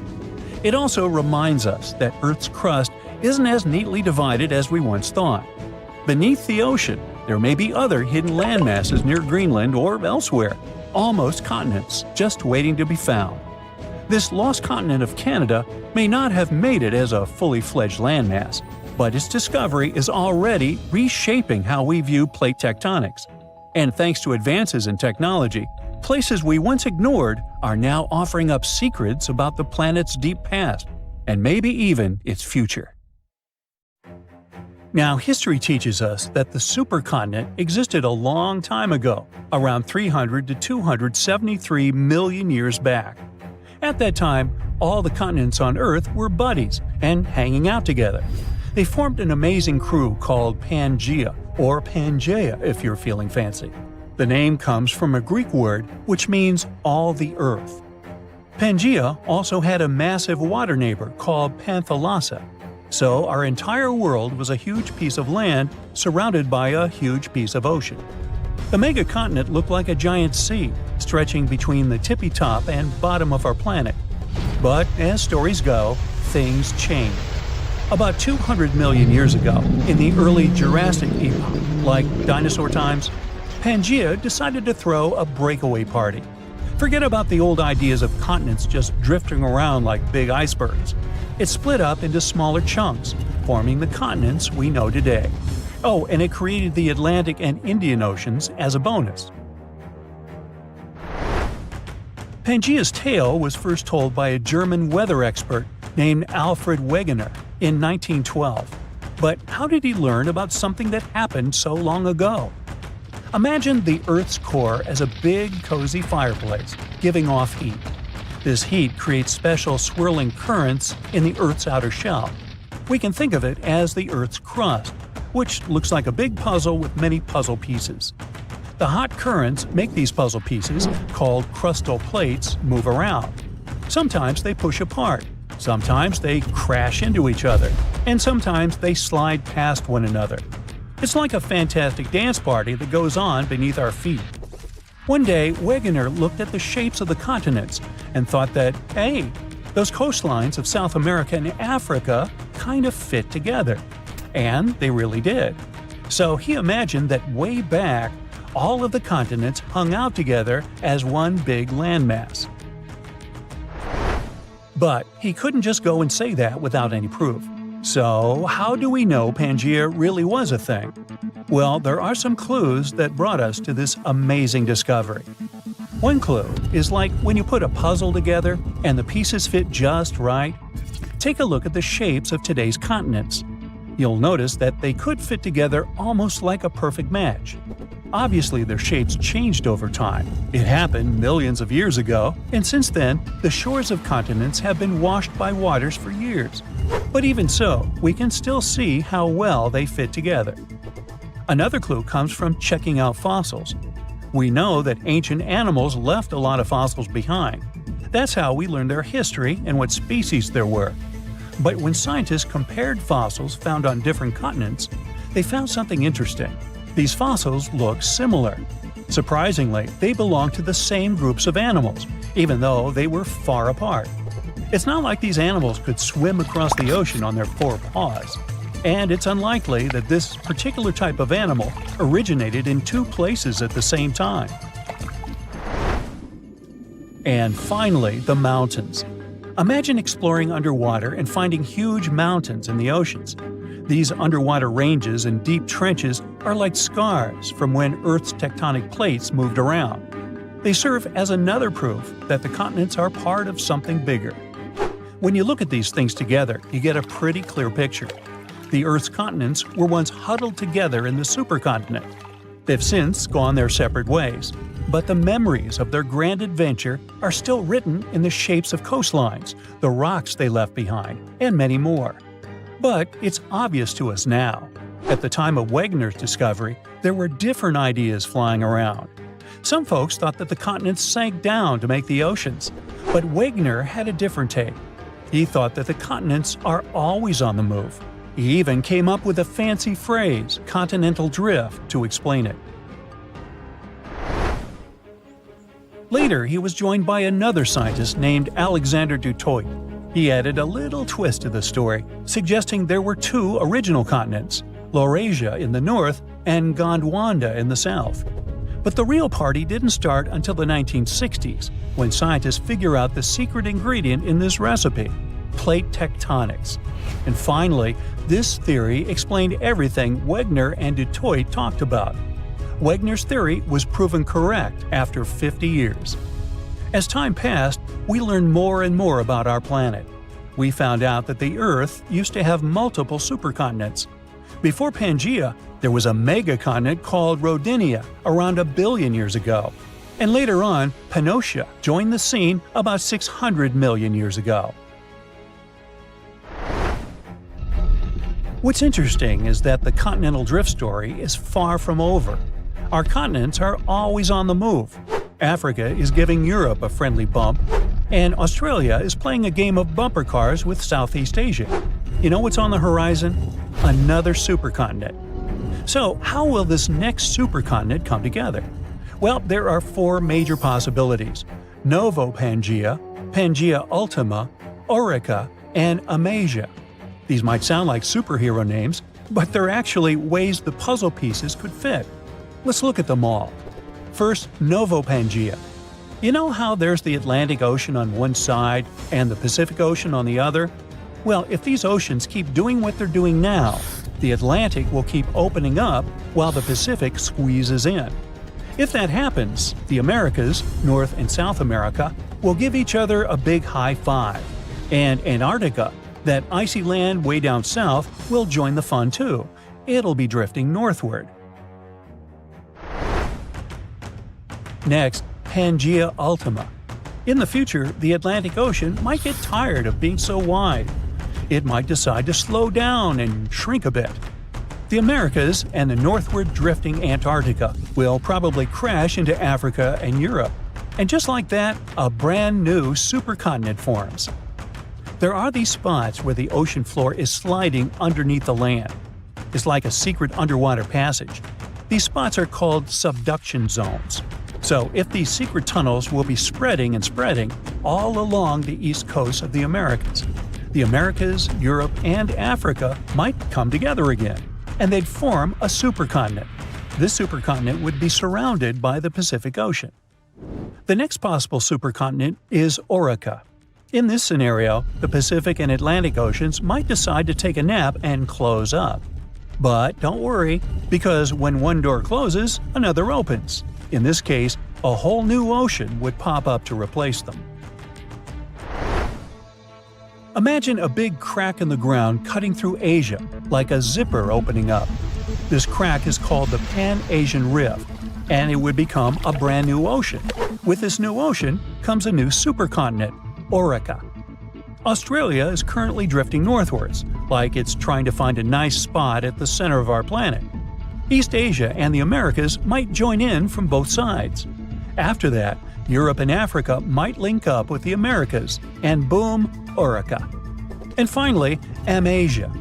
It also reminds us that Earth's crust isn't as neatly divided as we once thought. Beneath the ocean, there may be other hidden landmasses near Greenland or elsewhere, almost continents just waiting to be found. This lost continent of Canada may not have made it as a fully fledged landmass, but its discovery is already reshaping how we view plate tectonics. And thanks to advances in technology, places we once ignored are now offering up secrets about the planet's deep past, and maybe even its future. Now, history teaches us that the supercontinent existed a long time ago, around 300 to 273 million years back. At that time, all the continents on Earth were buddies and hanging out together. They formed an amazing crew called Pangea, or Pangea if you're feeling fancy. The name comes from a Greek word which means all the earth. Pangea also had a massive water neighbor called Panthalassa. So our entire world was a huge piece of land surrounded by a huge piece of ocean. The megacontinent looked like a giant sea, stretching between the tippy top and bottom of our planet. But as stories go, things changed. About 200 million years ago, in the early Jurassic epoch, like dinosaur times, Pangea decided to throw a breakaway party. Forget about the old ideas of continents just drifting around like big icebergs. It split up into smaller chunks, forming the continents we know today. Oh, and it created the Atlantic and Indian Oceans as a bonus. Pangea's tale was first told by a German weather expert named Alfred Wegener in 1912. But how did he learn about something that happened so long ago? Imagine the Earth's core as a big, cozy fireplace, giving off heat. This heat creates special swirling currents in the Earth's outer shell. We can think of it as the Earth's crust, which looks like a big puzzle with many puzzle pieces. The hot currents make these puzzle pieces, called crustal plates, move around. Sometimes they push apart, sometimes they crash into each other, and sometimes they slide past one another. It's like a fantastic dance party that goes on beneath our feet. One day, Wegener looked at the shapes of the continents and thought that, hey, those coastlines of South America and Africa kind of fit together. And they really did. So he imagined that way back, all of the continents hung out together as one big landmass. But he couldn't just go and say that without any proof. So, how do we know Pangea really was a thing? Well, there are some clues that brought us to this amazing discovery. One clue is like when you put a puzzle together and the pieces fit just right. Take a look at the shapes of today's continents. You'll notice that they could fit together almost like a perfect match. Obviously, their shapes changed over time. It happened millions of years ago, and since then, the shores of continents have been washed by waters for years. But even so, we can still see how well they fit together. Another clue comes from checking out fossils. We know that ancient animals left a lot of fossils behind. That's how we learned their history and what species there were. But when scientists compared fossils found on different continents, they found something interesting. These fossils look similar. Surprisingly, they belong to the same groups of animals, even though they were far apart. It's not like these animals could swim across the ocean on their four paws. And it's unlikely that this particular type of animal originated in two places at the same time. And finally, the mountains. Imagine exploring underwater and finding huge mountains in the oceans. These underwater ranges and deep trenches are like scars from when Earth's tectonic plates moved around. They serve as another proof that the continents are part of something bigger. When you look at these things together, you get a pretty clear picture. The Earth's continents were once huddled together in the supercontinent. They've since gone their separate ways, but the memories of their grand adventure are still written in the shapes of coastlines, the rocks they left behind, and many more. But it's obvious to us now. At the time of Wegener's discovery, there were different ideas flying around. Some folks thought that the continents sank down to make the oceans, but Wegener had a different take. He thought that the continents are always on the move. He even came up with a fancy phrase, continental drift, to explain it. Later, he was joined by another scientist named Alexander du Toit. He added a little twist to the story, suggesting there were two original continents, Laurasia in the north and Gondwana in the south. But the real party didn't start until the 1960s, when scientists figure out the secret ingredient in this recipe, plate tectonics. And finally, this theory explained everything Wegener and du Toit talked about. Wegener's theory was proven correct after 50 years. As time passed, we learned more and more about our planet. We found out that the Earth used to have multiple supercontinents. Before Pangea, there was a megacontinent called Rodinia around 1 billion years ago. And later on, Pannotia joined the scene about 600 million years ago. What's interesting is that the continental drift story is far from over. Our continents are always on the move. Africa is giving Europe a friendly bump, and Australia is playing a game of bumper cars with Southeast Asia. You know what's on the horizon? Another supercontinent. So, how will this next supercontinent come together? Well, there are 4 major possibilities: Novo Pangea, Pangea Ultima, Orica, and Amasia. These might sound like superhero names, but they're actually ways the puzzle pieces could fit. Let's look at them all. First, Novo Pangea. You know how there's the Atlantic Ocean on one side and the Pacific Ocean on the other? Well, if these oceans keep doing what they're doing now, the Atlantic will keep opening up while the Pacific squeezes in. If that happens, the Americas, North and South America, will give each other a big high five. And Antarctica, that icy land way down south, will join the fun too. It'll be drifting northward. Next, Pangea Ultima. In the future, the Atlantic Ocean might get tired of being so wide. It might decide to slow down and shrink a bit. The Americas and the northward drifting Antarctica will probably crash into Africa and Europe. And just like that, a brand new supercontinent forms. There are these spots where the ocean floor is sliding underneath the land. It's like a secret underwater passage. These spots are called subduction zones. So if these secret tunnels will be spreading and spreading all along the east coast of the Americas. The Americas, Europe, and Africa might come together again, and they'd form a supercontinent. This supercontinent would be surrounded by the Pacific Ocean. The next possible supercontinent is Orica. In this scenario, the Pacific and Atlantic Oceans might decide to take a nap and close up. But don't worry, because when one door closes, another opens. In this case, a whole new ocean would pop up to replace them. Imagine a big crack in the ground cutting through Asia, like a zipper opening up. This crack is called the Pan-Asian Rift, and it would become a brand new ocean. With this new ocean comes a new supercontinent, Orica. Australia is currently drifting northwards, like it's trying to find a nice spot at the center of our planet. East Asia and the Americas might join in from both sides. After that, Europe and Africa might link up with the Americas, and boom, Orica. And finally, Amasia.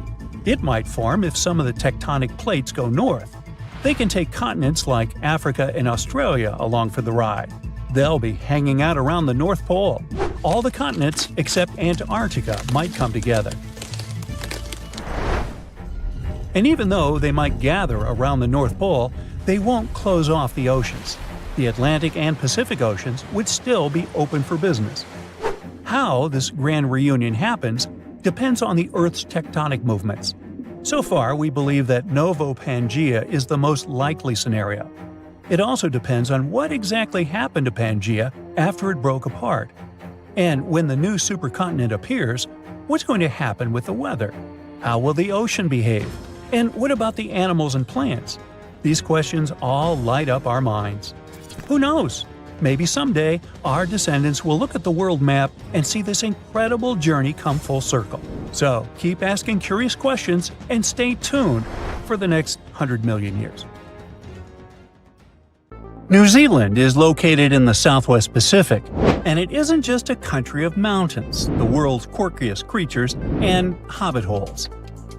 It might form if some of the tectonic plates go north. They can take continents like Africa and Australia along for the ride. They'll be hanging out around the North Pole. All the continents except Antarctica might come together. And even though they might gather around the North Pole, they won't close off the oceans. The Atlantic and Pacific Oceans would still be open for business. How this grand reunion happens depends on the Earth's tectonic movements. So far, we believe that Novo Pangea is the most likely scenario. It also depends on what exactly happened to Pangea after it broke apart. And when the new supercontinent appears, what's going to happen with the weather? How will the ocean behave? And what about the animals and plants? These questions all light up our minds. Who knows? Maybe someday our descendants will look at the world map and see this incredible journey come full circle. So keep asking curious questions and stay tuned for the next 100 million years. New Zealand is located in the southwest Pacific, and it isn't just a country of mountains, the world's quirkiest creatures, and hobbit holes.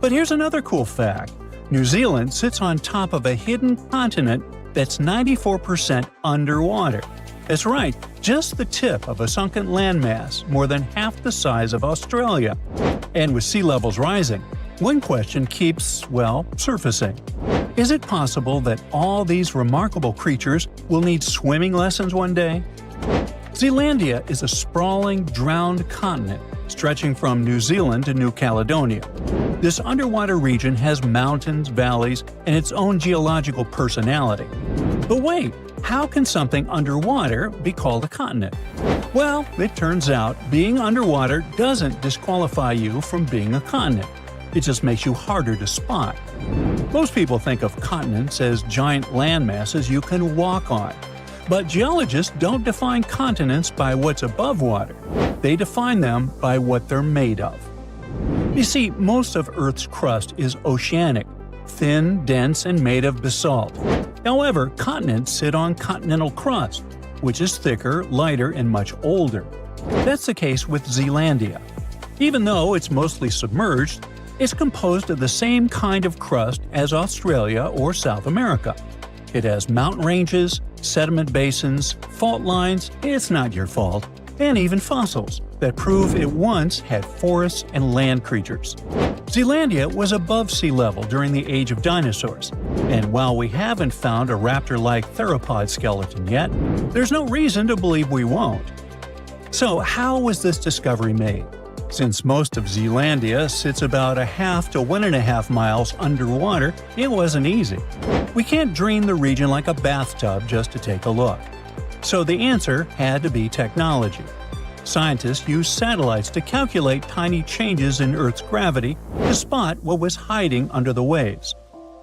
But here's another cool fact. New Zealand sits on top of a hidden continent that's 94% underwater. That's right, just the tip of a sunken landmass more than half the size of Australia. And with sea levels rising, one question keeps, surfacing. Is it possible that all these remarkable creatures will need swimming lessons one day? Zealandia is a sprawling, drowned continent stretching from New Zealand to New Caledonia. This underwater region has mountains, valleys, and its own geological personality. But wait, how can something underwater be called a continent? Well, it turns out being underwater doesn't disqualify you from being a continent. It just makes you harder to spot. Most people think of continents as giant land masses you can walk on. But geologists don't define continents by what's above water. They define them by what they're made of. You see, most of Earth's crust is oceanic, thin, dense, and made of basalt. However, continents sit on continental crust, which is thicker, lighter, and much older. That's the case with Zealandia. Even though it's mostly submerged, it's composed of the same kind of crust as Australia or South America. It has mountain ranges, sediment basins, fault lines, it's not your fault, and even fossils that prove it once had forests and land creatures. Zealandia was above sea level during the age of dinosaurs, and while we haven't found a raptor-like theropod skeleton yet, there's no reason to believe we won't. So how was this discovery made? Since most of Zealandia sits about 1/2 to 1.5 miles underwater, it wasn't easy. We can't drain the region like a bathtub just to take a look. So the answer had to be technology. Scientists used satellites to calculate tiny changes in Earth's gravity to spot what was hiding under the waves.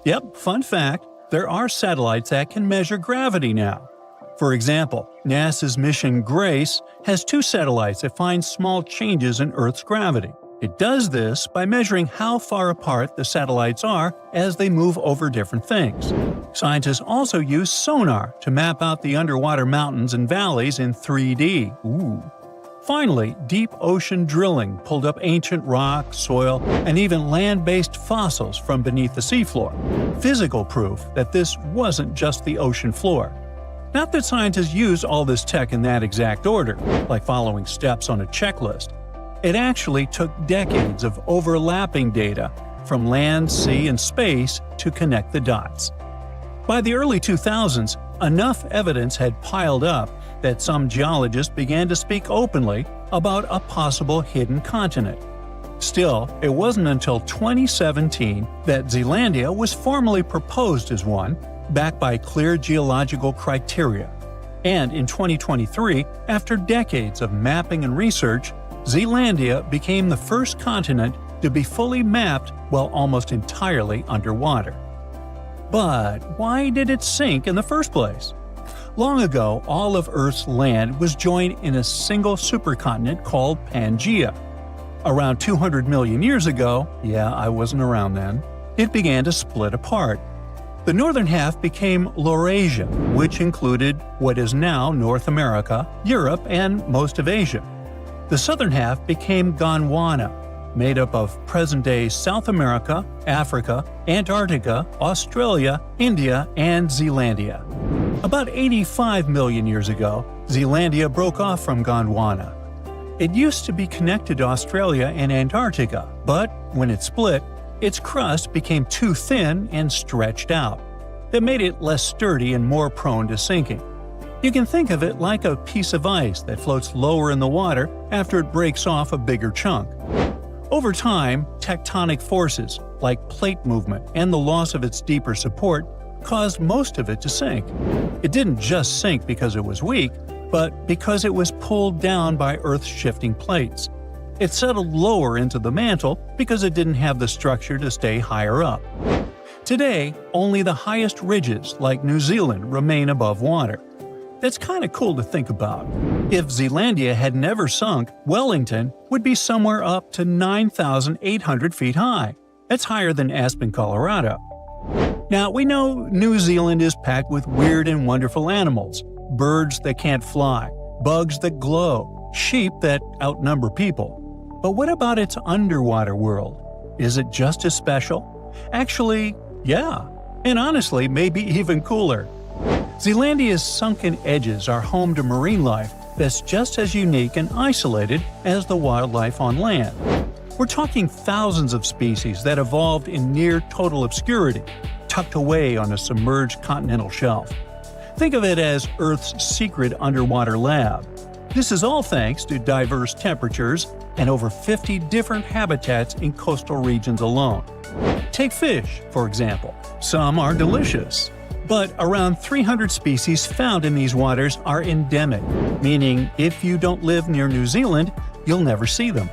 Yep, fun fact, there are satellites that can measure gravity now. For example, NASA's mission GRACE has 2 satellites that find small changes in Earth's gravity. It does this by measuring how far apart the satellites are as they move over different things. Scientists also use sonar to map out the underwater mountains and valleys in 3D. Finally, deep ocean drilling pulled up ancient rock, soil, and even land-based fossils from beneath the seafloor. Physical proof that this wasn't just the ocean floor. Not that scientists use all this tech in that exact order, like following steps on a checklist. It actually took decades of overlapping data from land, sea, and space to connect the dots. By the early 2000s, enough evidence had piled up that some geologists began to speak openly about a possible hidden continent. Still, it wasn't until 2017 that Zealandia was formally proposed as one, backed by clear geological criteria. And in 2023, after decades of mapping and research, Zealandia became the first continent to be fully mapped while almost entirely underwater. But why did it sink in the first place? Long ago, all of Earth's land was joined in a single supercontinent called Pangea. Around 200 million years ago, yeah, I wasn't around then, it began to split apart. The northern half became Laurasia, which included what is now North America, Europe, and most of Asia. The southern half became Gondwana, made up of present-day South America, Africa, Antarctica, Australia, India, and Zealandia. About 85 million years ago, Zealandia broke off from Gondwana. It used to be connected to Australia and Antarctica, but when it split, its crust became too thin and stretched out. That made it less sturdy and more prone to sinking. You can think of it like a piece of ice that floats lower in the water after it breaks off a bigger chunk. Over time, tectonic forces, like plate movement and the loss of its deeper support, caused most of it to sink. It didn't just sink because it was weak, but because it was pulled down by Earth's shifting plates. It settled lower into the mantle because it didn't have the structure to stay higher up. Today, only the highest ridges, like New Zealand, remain above water. That's kind of cool to think about. If Zealandia had never sunk, Wellington would be somewhere up to 9,800 feet high. That's higher than Aspen, Colorado. Now, we know New Zealand is packed with weird and wonderful animals. Birds that can't fly, bugs that glow, sheep that outnumber people. But what about its underwater world? Is it just as special? Actually, yeah. And honestly, maybe even cooler. Zealandia's sunken edges are home to marine life that's just as unique and isolated as the wildlife on land. We're talking thousands of species that evolved in near total obscurity, tucked away on a submerged continental shelf. Think of it as Earth's secret underwater lab. This is all thanks to diverse temperatures and over 50 different habitats in coastal regions alone. Take fish, for example. Some are delicious. But around 300 species found in these waters are endemic, meaning if you don't live near New Zealand, you'll never see them.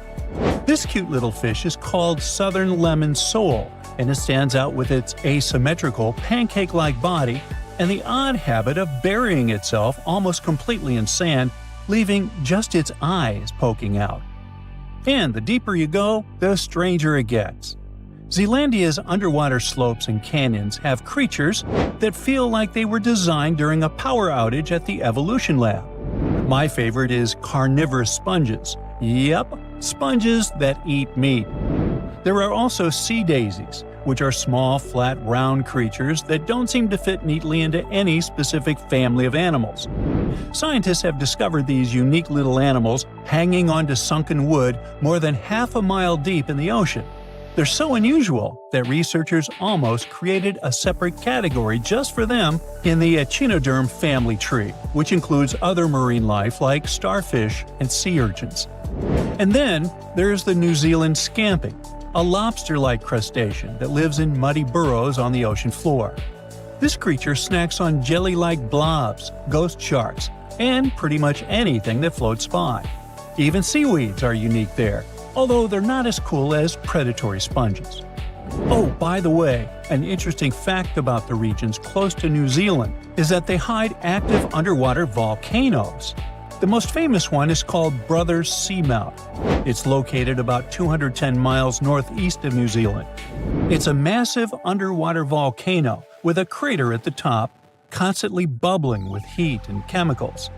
This cute little fish is called southern lemon sole, and it stands out with its asymmetrical, pancake-like body and the odd habit of burying itself almost completely in sand, leaving just its eyes poking out. And the deeper you go, the stranger it gets. Zealandia's underwater slopes and canyons have creatures that feel like they were designed during a power outage at the Evolution Lab. My favorite is carnivorous sponges. Yep, sponges that eat meat. There are also sea daisies, which are small, flat, round creatures that don't seem to fit neatly into any specific family of animals. Scientists have discovered these unique little animals hanging onto sunken wood more than half a mile deep in the ocean. They're so unusual that researchers almost created a separate category just for them in the Echinoderm family tree, which includes other marine life like starfish and sea urchins. And then there's the New Zealand scamping, a lobster-like crustacean that lives in muddy burrows on the ocean floor. This creature snacks on jelly-like blobs, ghost sharks, and pretty much anything that floats by. Even seaweeds are unique there, although they're not as cool as predatory sponges. Oh, by the way, an interesting fact about the regions close to New Zealand is that they hide active underwater volcanoes. The most famous one is called Brothers Seamount. It's located about 210 miles northeast of New Zealand. It's a massive underwater volcano with a crater at the top, constantly bubbling with heat and chemicals.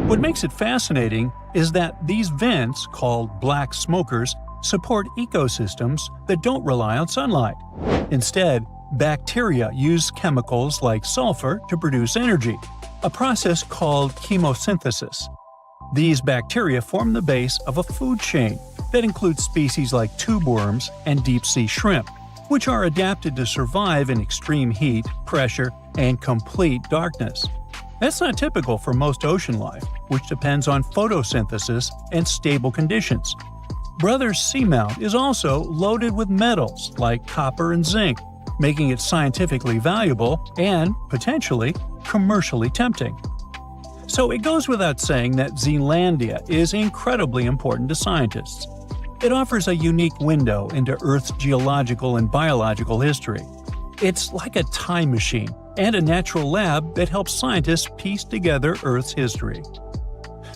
What makes it fascinating is that these vents, called black smokers, support ecosystems that don't rely on sunlight. Instead, bacteria use chemicals like sulfur to produce energy, a process called chemosynthesis. These bacteria form the base of a food chain that includes species like tube worms and deep-sea shrimp, which are adapted to survive in extreme heat, pressure, and complete darkness. That's not typical for most ocean life, which depends on photosynthesis and stable conditions. Brothers Seamount is also loaded with metals like copper and zinc, making it scientifically valuable and, potentially, commercially tempting. So it goes without saying that Zealandia is incredibly important to scientists. It offers a unique window into Earth's geological and biological history. It's like a time machine and a natural lab that helps scientists piece together Earth's history.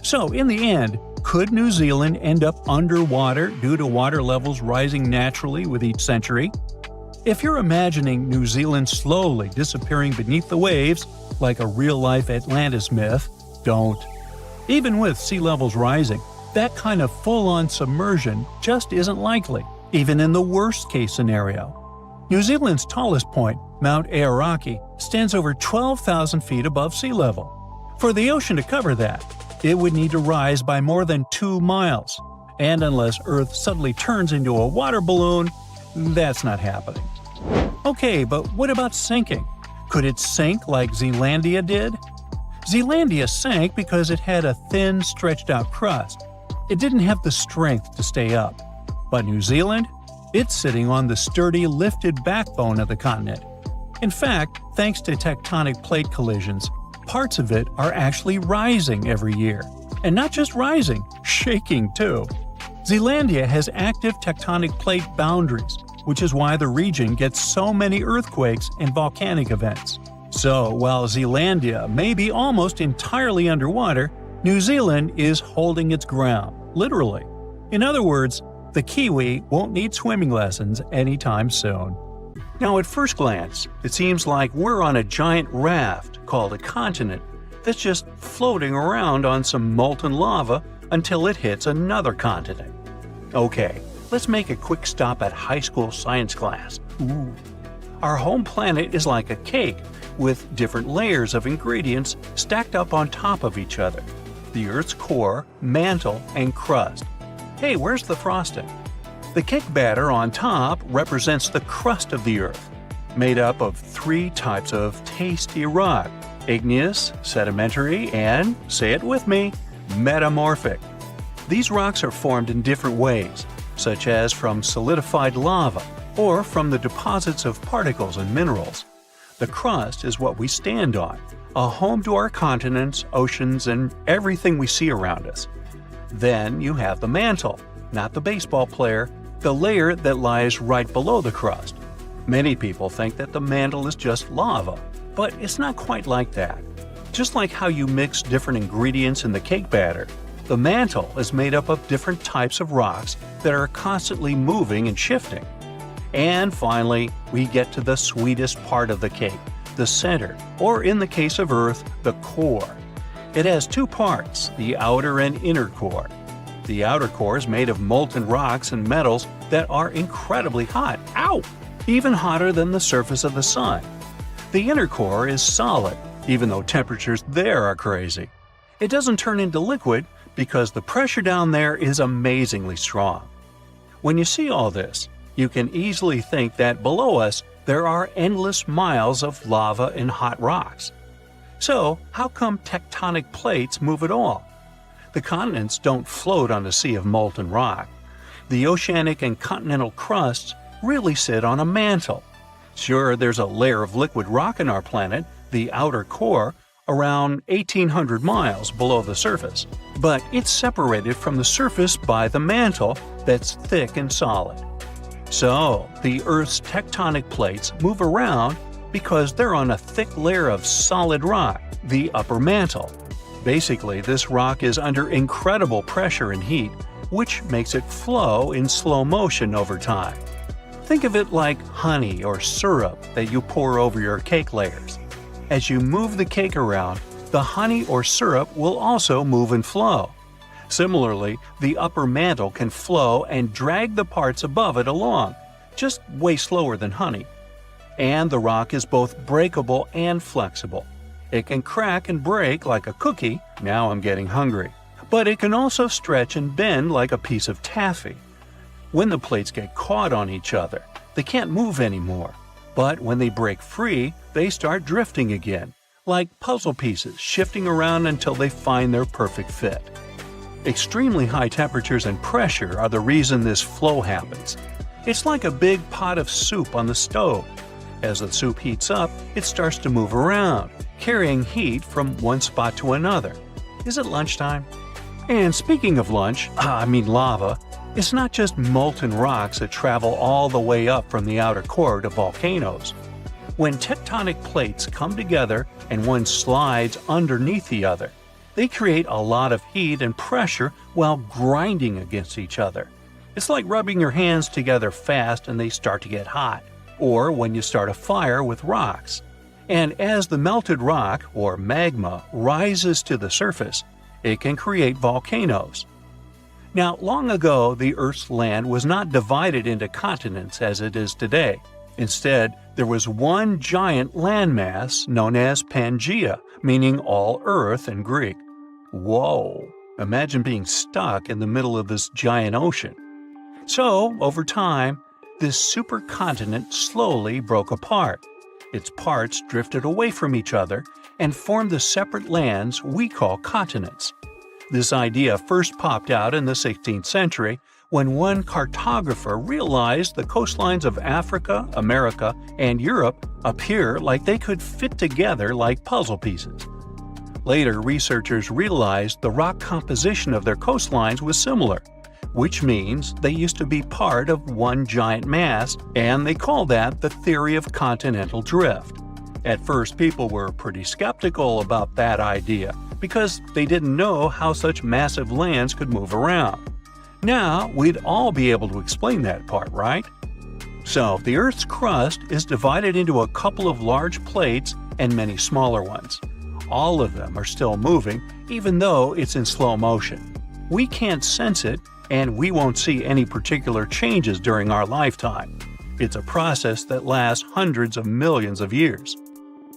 So, in the end, could New Zealand end up underwater due to water levels rising naturally with each century? If you're imagining New Zealand slowly disappearing beneath the waves, like a real-life Atlantis myth, don't. Even with sea levels rising, that kind of full-on submersion just isn't likely, even in the worst-case scenario. New Zealand's tallest point, Mount Aoraki, stands over 12,000 feet above sea level. For the ocean to cover that, it would need to rise by more than 2 miles. And unless Earth suddenly turns into a water balloon, that's not happening. Okay, but what about sinking? Could it sink like Zealandia did? Zealandia sank because it had a thin, stretched-out crust. It didn't have the strength to stay up. But New Zealand? It's sitting on the sturdy, lifted backbone of the continent. In fact, thanks to tectonic plate collisions, parts of it are actually rising every year. And not just rising, shaking too. Zealandia has active tectonic plate boundaries, which is why the region gets so many earthquakes and volcanic events. So, while Zealandia may be almost entirely underwater, New Zealand is holding its ground, literally. In other words, the Kiwi won't need swimming lessons anytime soon. Now, at first glance, it seems like we're on a giant raft called a continent that's just floating around on some molten lava until it hits another continent. Okay, let's make a quick stop at high school science class. Our home planet is like a cake with different layers of ingredients stacked up on top of each other. The Earth's core, mantle, and crust. Hey, where's the frosting? The cake batter on top represents the crust of the Earth, made up of 3 types of tasty rock: igneous, sedimentary, and, say it with me, metamorphic. These rocks are formed in different ways, such as from solidified lava or from the deposits of particles and minerals. The crust is what we stand on, a home to our continents, oceans, and everything we see around us. Then you have the mantle, not the baseball player, the layer that lies right below the crust. Many people think that the mantle is just lava, but it's not quite like that. Just like how you mix different ingredients in the cake batter, the mantle is made up of different types of rocks that are constantly moving and shifting. And finally, we get to the sweetest part of the cake, the center, or in the case of Earth, the core. It has 2 parts, the outer and inner core. The outer core is made of molten rocks and metals that are incredibly hot. Ow! Even hotter than the surface of the sun. The inner core is solid, even though temperatures there are crazy. It doesn't turn into liquid because the pressure down there is amazingly strong. When you see all this, you can easily think that below us there are endless miles of lava and hot rocks. So, how come tectonic plates move at all? The continents don't float on a sea of molten rock. The oceanic and continental crusts really sit on a mantle. Sure, there's a layer of liquid rock in our planet, the outer core, around 1,800 miles below the surface, but it's separated from the surface by the mantle that's thick and solid. So, the Earth's tectonic plates move around because they're on a thick layer of solid rock, the upper mantle. Basically, this rock is under incredible pressure and heat, which makes it flow in slow motion over time. Think of it like honey or syrup that you pour over your cake layers. As you move the cake around, the honey or syrup will also move and flow. Similarly, the upper mantle can flow and drag the parts above it along, just way slower than honey. And the rock is both breakable and flexible. It can crack and break like a cookie, now I'm getting hungry, but it can also stretch and bend like a piece of taffy. When the plates get caught on each other, they can't move anymore. But when they break free, they start drifting again, like puzzle pieces shifting around until they find their perfect fit. Extremely high temperatures and pressure are the reason this flow happens. It's like a big pot of soup on the stove. As the soup heats up, it starts to move around, carrying heat from one spot to another. Is it lunchtime? And speaking of lunch, lava, it's not just molten rocks that travel all the way up from the outer core to volcanoes. When tectonic plates come together and one slides underneath the other, they create a lot of heat and pressure while grinding against each other. It's like rubbing your hands together fast and they start to get hot. or when you start a fire with rocks. And as the melted rock, or magma, rises to the surface, it can create volcanoes. Now, long ago, the Earth's land was not divided into continents as it is today. Instead, there was one giant landmass known as Pangea, meaning all Earth in Greek. Whoa! Imagine being stuck in the middle of this giant ocean. So, over time, this supercontinent slowly broke apart. Its parts drifted away from each other and formed the separate lands we call continents. This idea first popped out in the 16th century when one cartographer realized the coastlines of Africa, America, and Europe appear like they could fit together like puzzle pieces. Later, researchers realized the rock composition of their coastlines was similar, which means they used to be part of one giant mass, and they called that the theory of continental drift. At first, people were pretty skeptical about that idea because they didn't know how such massive lands could move around. Now, we'd all be able to explain that part, right? So, the Earth's crust is divided into a couple of large plates and many smaller ones. All of them are still moving, even though it's in slow motion. We can't sense it, and we won't see any particular changes during our lifetime. It's a process that lasts hundreds of millions of years.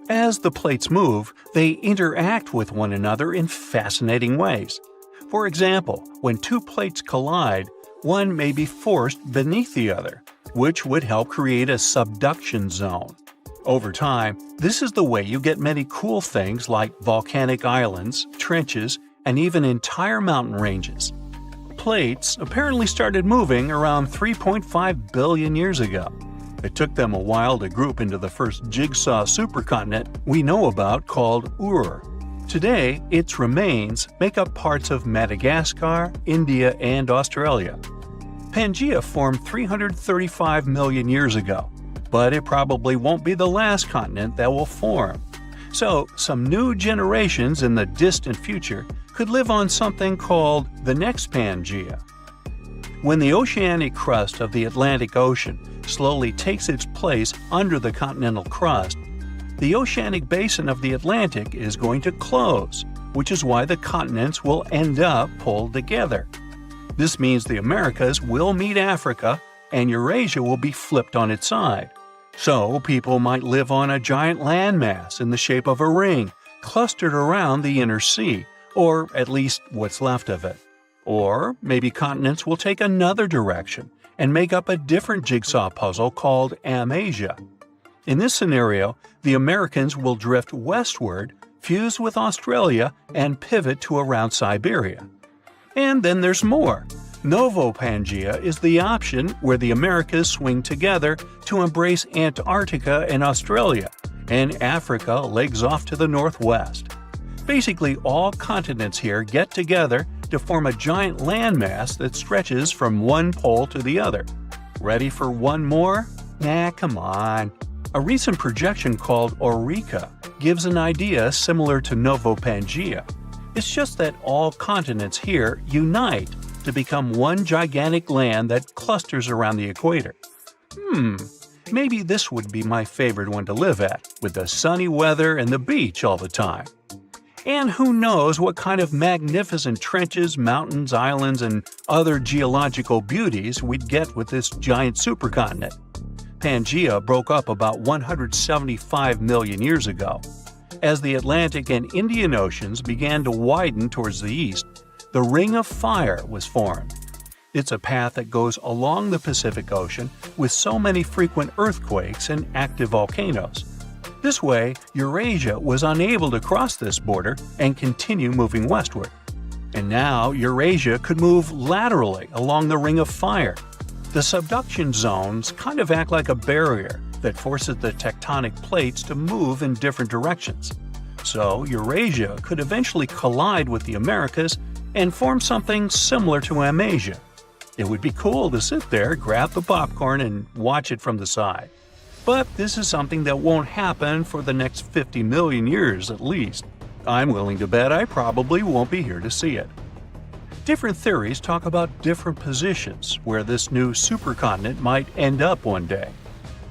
As the plates move, they interact with one another in fascinating ways. For example, when two plates collide, one may be forced beneath the other, which would help create a subduction zone. Over time, this is the way you get many cool things like volcanic islands, trenches, and even entire mountain ranges. Plates apparently started moving around 3.5 billion years ago. It took them a while to group into the first jigsaw supercontinent we know about called Ur. Today, its remains make up parts of Madagascar, India, and Australia. Pangea formed 335 million years ago, but it probably won't be the last continent that will form. So, some new generations in the distant future could live on something called the next Pangea. When the oceanic crust of the Atlantic Ocean slowly takes its place under the continental crust, the oceanic basin of the Atlantic is going to close, which is why the continents will end up pulled together. This means the Americas will meet Africa, and Eurasia will be flipped on its side. So people might live on a giant landmass in the shape of a ring, clustered around the inner sea, or at least what's left of it. Or maybe continents will take another direction and make up a different jigsaw puzzle called Amasia. In this scenario, the Americans will drift westward, fuse with Australia, and pivot to around Siberia. And then there's more. Novo-Pangea is the option where the Americas swing together to embrace Antarctica and Australia, and Africa legs off to the northwest. Basically, all continents here get together to form a giant landmass that stretches from one pole to the other. Ready for one more? Nah, come on. A recent projection called Eureka gives an idea similar to Novo-Pangea. It's just that all continents here unite to become one gigantic land that clusters around the equator. Maybe this would be my favorite one to live at, with the sunny weather and the beach all the time. And who knows what kind of magnificent trenches, mountains, islands, and other geological beauties we'd get with this giant supercontinent. Pangea broke up about 175 million years ago. As the Atlantic and Indian Oceans began to widen towards the east, the Ring of Fire was formed. It's a path that goes along the Pacific Ocean with so many frequent earthquakes and active volcanoes. This way, Eurasia was unable to cross this border and continue moving westward. And now Eurasia could move laterally along the Ring of Fire. The subduction zones kind of act like a barrier that forces the tectonic plates to move in different directions. So Eurasia could eventually collide with the Americas and form something similar to Amasia. It would be cool to sit there, grab the popcorn, and watch it from the side. But this is something that won't happen for the next 50 million years at least. I'm willing to bet I probably won't be here to see it. Different theories talk about different positions where this new supercontinent might end up one day.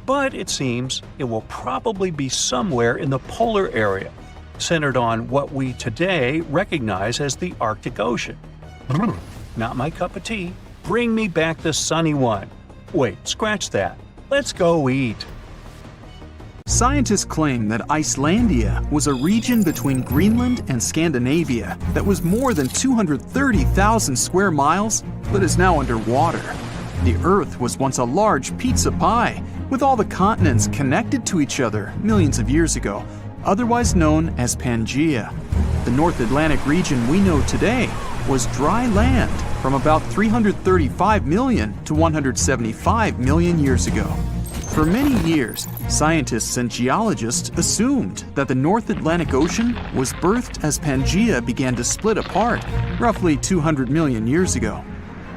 But it seems it will probably be somewhere in the polar area, centered on what we today recognize as the Arctic Ocean. Not my cup of tea. Bring me back the sunny one. Wait, scratch that. Let's go eat. Scientists claim that Icelandia was a region between Greenland and Scandinavia that was more than 230,000 square miles, but is now underwater. The Earth was once a large pizza pie, with all the continents connected to each other millions of years ago, otherwise known as Pangea. The North Atlantic region we know today was dry land from about 335 million to 175 million years ago. For many years, scientists and geologists assumed that the North Atlantic Ocean was birthed as Pangea began to split apart roughly 200 million years ago.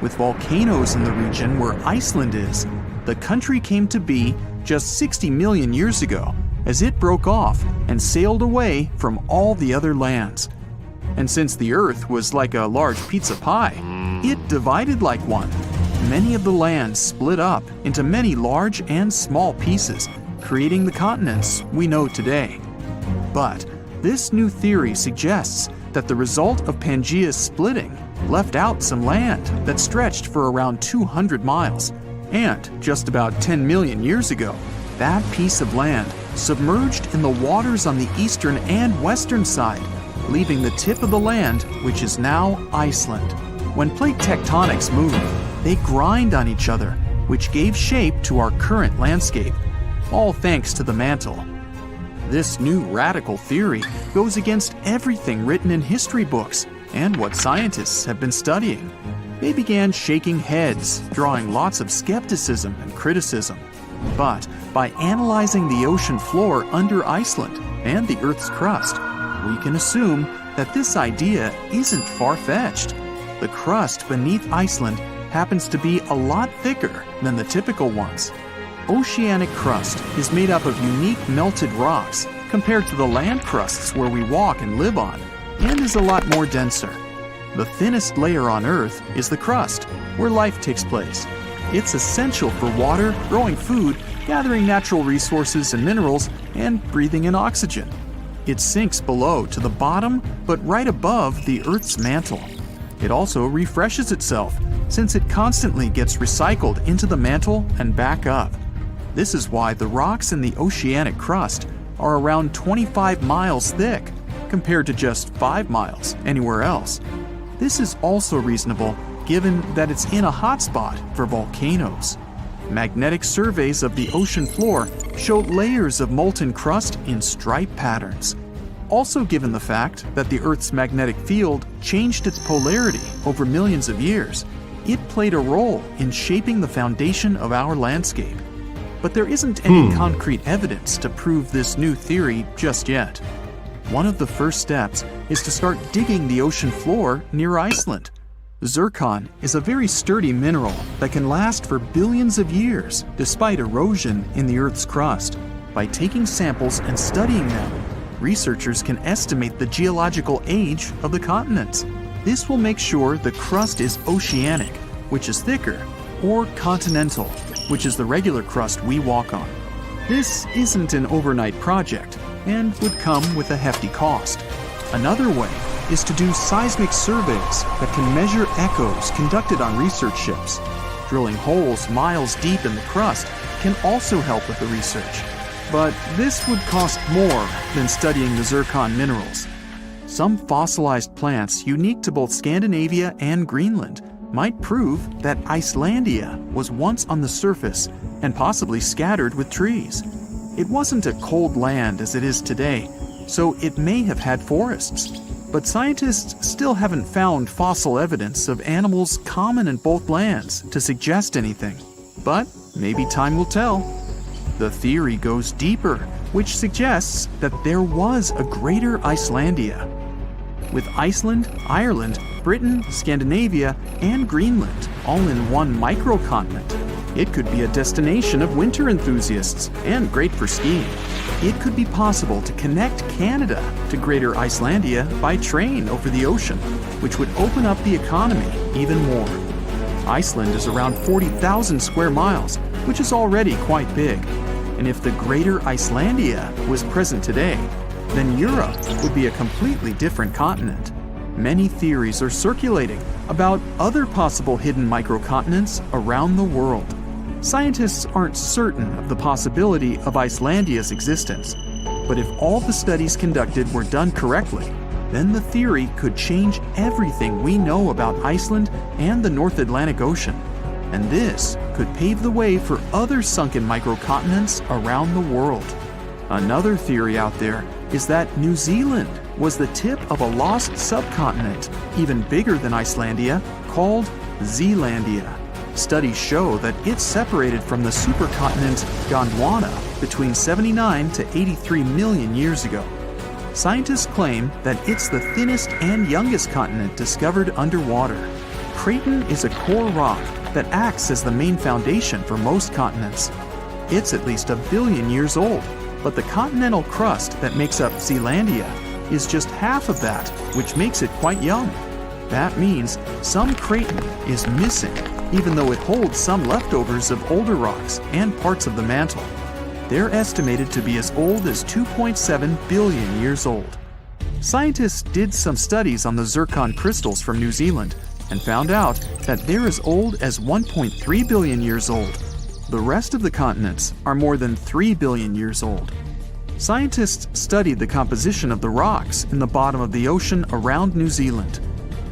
With volcanoes in the region where Iceland is, the country came to be just 60 million years ago as it broke off and sailed away from all the other lands. And since the Earth was like a large pizza pie, it divided like one. Many of the lands split up into many large and small pieces, creating the continents we know today. But this new theory suggests that the result of Pangea's splitting left out some land that stretched for around 200 miles. And just about 10 million years ago, that piece of land submerged in the waters on the eastern and western side, leaving the tip of the land, which is now Iceland. When plate tectonics move, they grind on each other, which gave shape to our current landscape, all thanks to the mantle. This new radical theory goes against everything written in history books and what scientists have been studying. They began shaking heads, drawing lots of skepticism and criticism. But by analyzing the ocean floor under Iceland and the Earth's crust, we can assume that this idea isn't far-fetched. The crust beneath Iceland happens to be a lot thicker than the typical ones. Oceanic crust is made up of unique melted rocks compared to the land crusts where we walk and live on, and is a lot more denser. The thinnest layer on Earth is the crust, where life takes place. It's essential for water, growing food, gathering natural resources and minerals, and breathing in oxygen. It sinks below to the bottom, but right above the Earth's mantle. It also refreshes itself, since it constantly gets recycled into the mantle and back up. This is why the rocks in the oceanic crust are around 25 miles thick, compared to just 5 miles anywhere else. This is also reasonable given that it's in a hotspot for volcanoes. Magnetic surveys of the ocean floor show layers of molten crust in stripe patterns. Also, given the fact that the Earth's magnetic field changed its polarity over millions of years, it played a role in shaping the foundation of our landscape. But there isn't any concrete evidence to prove this new theory just yet. One of the first steps is to start digging the ocean floor near Iceland. Zircon is a very sturdy mineral that can last for billions of years despite erosion in the Earth's crust. By taking samples and studying them, researchers can estimate the geological age of the continents. This will make sure the crust is oceanic, which is thicker, or continental, which is the regular crust we walk on. This isn't an overnight project and would come with a hefty cost. Another way is to do seismic surveys that can measure echoes conducted on research ships. Drilling holes miles deep in the crust can also help with the research. But this would cost more than studying the zircon minerals. Some fossilized plants unique to both Scandinavia and Greenland might prove that Icelandia was once on the surface and possibly scattered with trees. It wasn't a cold land as it is today, so it may have had forests. But scientists still haven't found fossil evidence of animals common in both lands to suggest anything. But maybe time will tell. The theory goes deeper, which suggests that there was a greater Icelandia. With Iceland, Ireland, Britain, Scandinavia, and Greenland all in one microcontinent, it could be a destination of winter enthusiasts and great for skiing. It could be possible to connect Canada to Greater Icelandia by train over the ocean, which would open up the economy even more. Iceland is around 40,000 square miles, which is already quite big. And if the Greater Icelandia was present today, then Europe would be a completely different continent. Many theories are circulating about other possible hidden microcontinents around the world. Scientists aren't certain of the possibility of Icelandia's existence, but if all the studies conducted were done correctly, then the theory could change everything we know about Iceland and the North Atlantic Ocean. And this could pave the way for other sunken microcontinents around the world. Another theory out there is that New Zealand was the tip of a lost subcontinent, even bigger than Icelandia, called Zealandia. Studies show that it's separated from the supercontinent Gondwana between 79 to 83 million years ago. Scientists claim that it's the thinnest and youngest continent discovered underwater. Craton is a core rock that acts as the main foundation for most continents. It's at least 1 billion years old, but the continental crust that makes up Zealandia is just half of that, which makes it quite young. That means some craton is missing, even though it holds some leftovers of older rocks and parts of the mantle. They're estimated to be as old as 2.7 billion years old. Scientists did some studies on the zircon crystals from New Zealand and found out that they're as old as 1.3 billion years old. The rest of the continents are more than 3 billion years old. Scientists studied the composition of the rocks in the bottom of the ocean around New Zealand.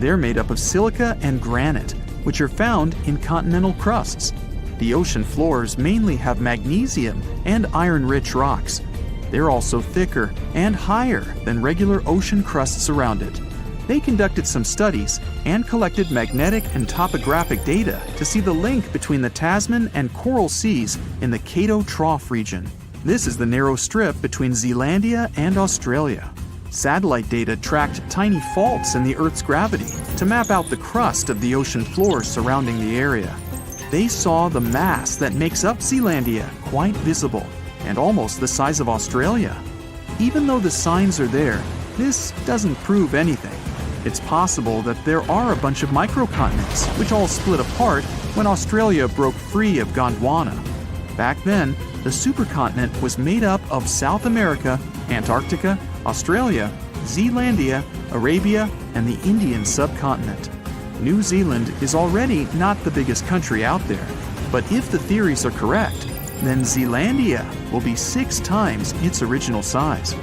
They're made up of silica and granite, which are found in continental crusts. The ocean floors mainly have magnesium and iron-rich rocks. They're also thicker and higher than regular ocean crusts around it. They conducted some studies and collected magnetic and topographic data to see the link between the Tasman and Coral Seas in the Cato Trough region. This is the narrow strip between Zealandia and Australia. Satellite data tracked tiny faults in the Earth's gravity to map out the crust of the ocean floor surrounding the area. They saw the mass that makes up Zealandia quite visible and almost the size of Australia. Even though the signs are there, this doesn't prove anything. It's possible that there are a bunch of microcontinents which all split apart when Australia broke free of Gondwana. Back then, the supercontinent was made up of South America, Antarctica, Australia, Zealandia, Arabia, and the Indian subcontinent. New Zealand is already not the biggest country out there, but if the theories are correct, then Zealandia will be 6 times its original size.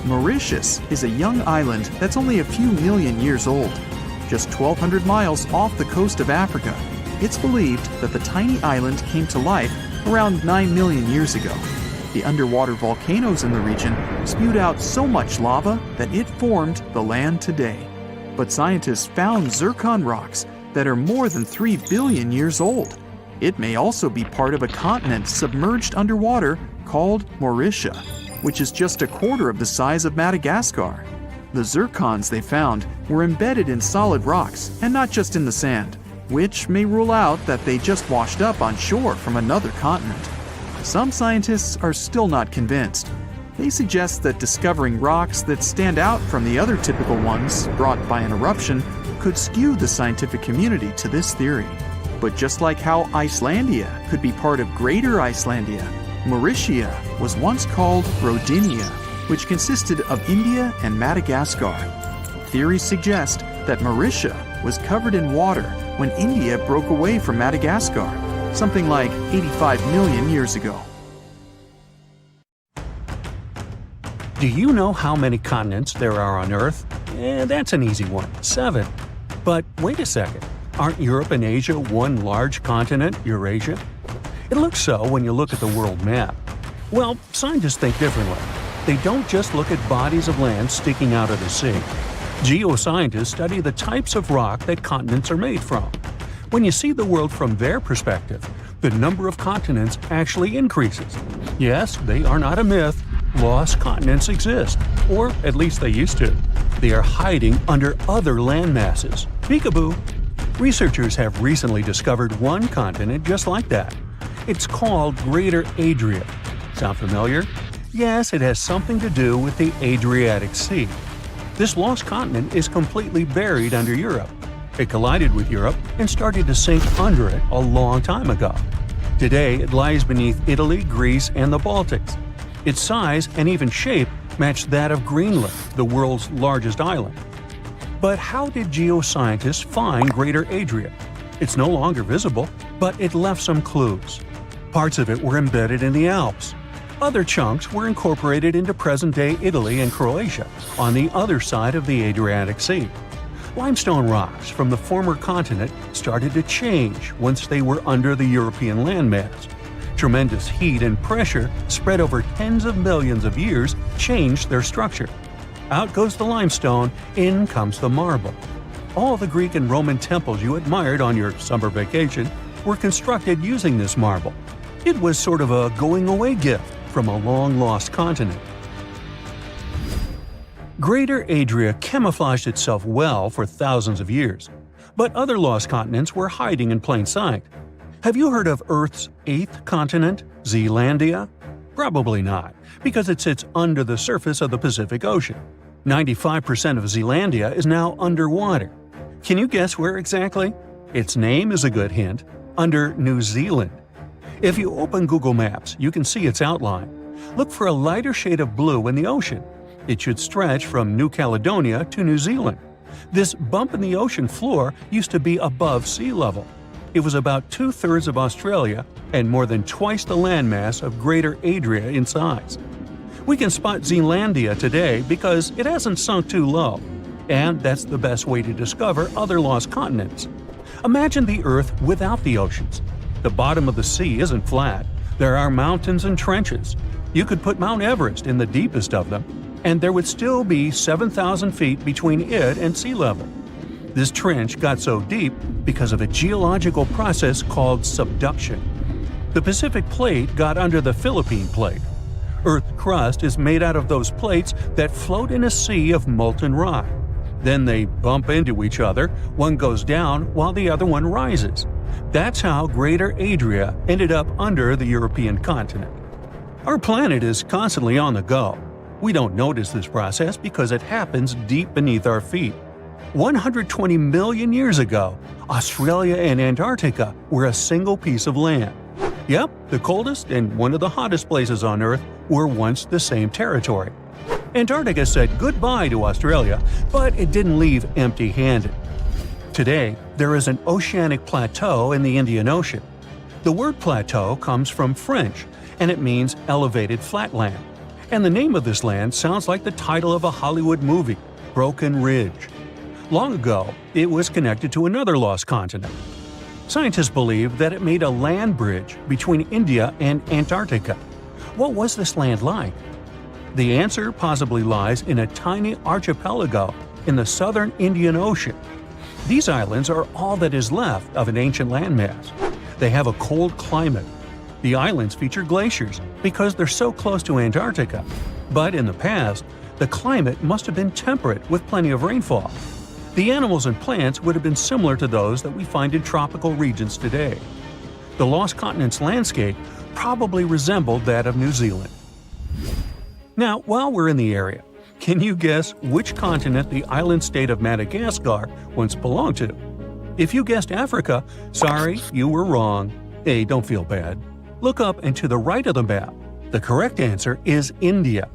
Mauritius is a young island that's only a few million years old. Just 1,200 miles off the coast of Africa, it's believed that the tiny island came to life around 9 million years ago. The underwater volcanoes in the region spewed out so much lava that it formed the land today. But scientists found zircon rocks that are more than 3 billion years old. It may also be part of a continent submerged underwater called Mauritia, which is just a quarter of the size of Madagascar. The zircons they found were embedded in solid rocks and not just in the sand, which may rule out that they just washed up on shore from another continent. Some scientists are still not convinced. They suggest that discovering rocks that stand out from the other typical ones brought by an eruption could skew the scientific community to this theory. But just like how Icelandia could be part of Greater Icelandia, Mauritia was once called Rodinia, which consisted of India and Madagascar. Theories suggest that Mauritia was covered in water when India broke away from Madagascar, something like 85 million years ago. Do you know how many continents there are on Earth? That's an easy one, 7. But wait a second, aren't Europe and Asia one large continent, Eurasia? It looks so when you look at the world map. Well, scientists think differently. They don't just look at bodies of land sticking out of the sea. Geoscientists study the types of rock that continents are made from. When you see the world from their perspective, the number of continents actually increases. Yes, they are not a myth. Lost continents exist, or at least they used to. They are hiding under other land masses. Peekaboo! Researchers have recently discovered one continent just like that. It's called Greater Adria. Sound familiar? Yes, it has something to do with the Adriatic Sea. This lost continent is completely buried under Europe. It collided with Europe and started to sink under it a long time ago. Today, it lies beneath Italy, Greece, and the Baltics. Its size and even shape match that of Greenland, the world's largest island. But how did geoscientists find Greater Adria? It's no longer visible, but it left some clues. Parts of it were embedded in the Alps. Other chunks were incorporated into present-day Italy and Croatia, on the other side of the Adriatic Sea. Limestone rocks from the former continent started to change once they were under the European landmass. Tremendous heat and pressure spread over tens of millions of years changed their structure. Out goes the limestone, in comes the marble. All the Greek and Roman temples you admired on your summer vacation were constructed using this marble. It was sort of a going-away gift from a long-lost continent. Greater Adria camouflaged itself well for thousands of years, but other lost continents were hiding in plain sight. Have you heard of Earth's eighth continent, Zealandia? Probably not, because it sits under the surface of the Pacific Ocean. 95% of Zealandia is now underwater. Can you guess where exactly? Its name is a good hint – under New Zealand. If you open Google Maps, you can see its outline. Look for a lighter shade of blue in the ocean. It should stretch from New Caledonia to New Zealand. This bump in the ocean floor used to be above sea level. It was about 2/3 of Australia and more than twice the landmass of Greater Adria in size. We can spot Zealandia today because it hasn't sunk too low, and that's the best way to discover other lost continents. Imagine the Earth without the oceans. The bottom of the sea isn't flat. There are mountains and trenches. You could put Mount Everest in the deepest of them, and there would still be 7,000 feet between it and sea level. This trench got so deep because of a geological process called subduction. The Pacific Plate got under the Philippine Plate. Earth's crust is made out of those plates that float in a sea of molten rock. Then they bump into each other, one goes down while the other one rises. That's how Greater Adria ended up under the European continent. Our planet is constantly on the go. We don't notice this process because it happens deep beneath our feet. 120 million years ago, Australia and Antarctica were a single piece of land. Yep, the coldest and one of the hottest places on Earth were once the same territory. Antarctica said goodbye to Australia, but it didn't leave empty-handed. Today, there is an oceanic plateau in the Indian Ocean. The word plateau comes from French, and it means elevated flatland. And the name of this land sounds like the title of a Hollywood movie, Broken Ridge. Long ago, it was connected to another lost continent. Scientists believe that it made a land bridge between India and Antarctica. What was this land like? The answer possibly lies in a tiny archipelago in the southern Indian Ocean. These islands are all that is left of an ancient landmass. They have a cold climate. The islands feature glaciers because they're so close to Antarctica. But in the past, the climate must have been temperate with plenty of rainfall. The animals and plants would have been similar to those that we find in tropical regions today. The lost continent's landscape probably resembled that of New Zealand. Now, while we're in the area, can you guess which continent the island state of Madagascar once belonged to? If you guessed Africa, sorry, you were wrong. Hey, don't feel bad. Look up and to the right of the map. The correct answer is India.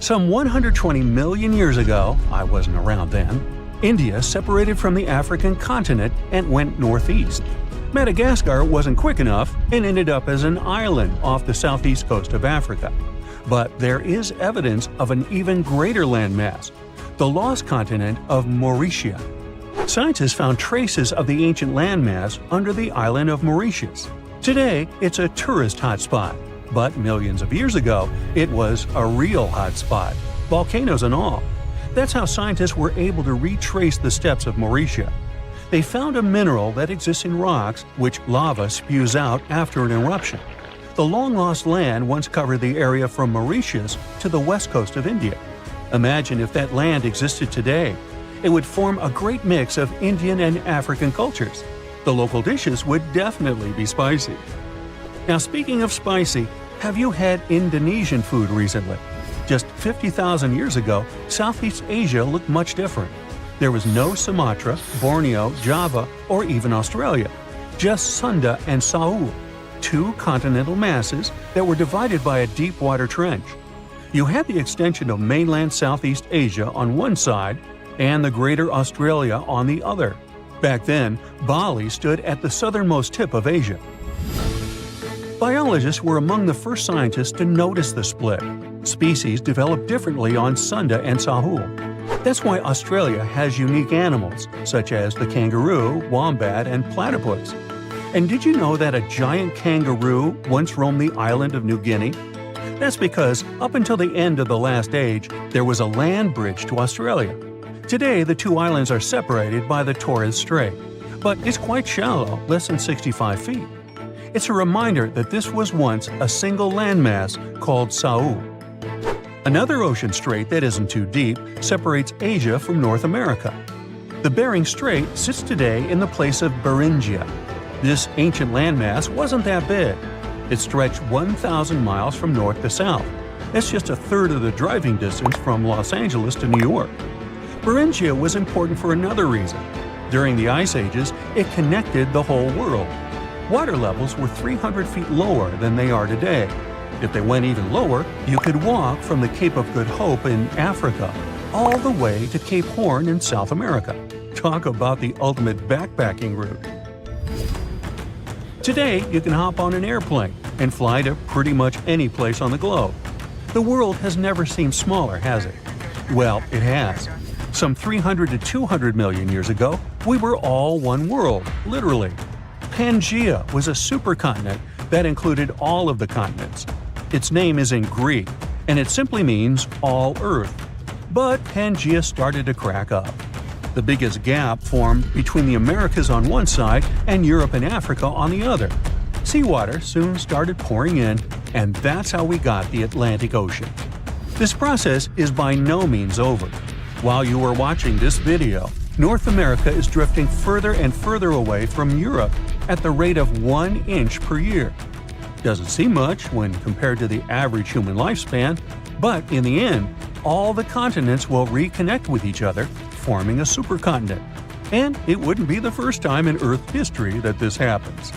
Some 120 million years ago, I wasn't around then, India separated from the African continent and went northeast. Madagascar wasn't quick enough and ended up as an island off the southeast coast of Africa. But there is evidence of an even greater landmass, the lost continent of Mauritia. Scientists found traces of the ancient landmass under the island of Mauritius. Today, it's a tourist hotspot, but millions of years ago, it was a real hotspot, volcanoes and all. That's how scientists were able to retrace the steps of Mauritia. They found a mineral that exists in rocks which lava spews out after an eruption. The long-lost land once covered the area from Mauritius to the west coast of India. Imagine if that land existed today. It would form a great mix of Indian and African cultures. The local dishes would definitely be spicy. Now, speaking of spicy, have you had Indonesian food recently? Just 50,000 years ago, Southeast Asia looked much different. There was no Sumatra, Borneo, Java, or even Australia. Just Sunda and Sahul. two continental masses that were divided by a deep water trench. You had the extension of mainland Southeast Asia on one side and the Greater Australia on the other. Back then, Bali stood at the southernmost tip of Asia. Biologists were among the first scientists to notice the split. Species developed differently on Sunda and Sahul. That's why Australia has unique animals, such as the kangaroo, wombat, and platypus. And did you know that a giant kangaroo once roamed the island of New Guinea? That's because, up until the end of the last age, there was a land bridge to Australia. Today, the two islands are separated by the Torres Strait, but it's quite shallow, less than 65 feet. It's a reminder that this was once a single landmass called Sahul. Another ocean strait that isn't too deep separates Asia from North America. The Bering Strait sits today in the place of Beringia. This ancient landmass wasn't that big. It stretched 1,000 miles from north to south. That's just a third of the driving distance from Los Angeles to New York. Beringia was important for another reason. During the Ice Ages, it connected the whole world. Water levels were 300 feet lower than they are today. If they went even lower, you could walk from the Cape of Good Hope in Africa all the way to Cape Horn in South America. Talk about the ultimate backpacking route. Today, you can hop on an airplane and fly to pretty much any place on the globe. The world has never seemed smaller, has it? Well, it has. Some 300 to 200 million years ago, we were all one world, literally. Pangea was a supercontinent that included all of the continents. Its name is in Greek, and it simply means all Earth. But Pangea started to crack up. The biggest gap formed between the Americas on one side and Europe and Africa on the other. Seawater soon started pouring in, and that's how we got the Atlantic Ocean. This process is by no means over. While you are watching this video, North America is drifting further and further away from Europe at the rate of 1 inch per year. Doesn't seem much when compared to the average human lifespan, but in the end, all the continents will reconnect with each other, forming a supercontinent. And it wouldn't be the first time in Earth history that this happens.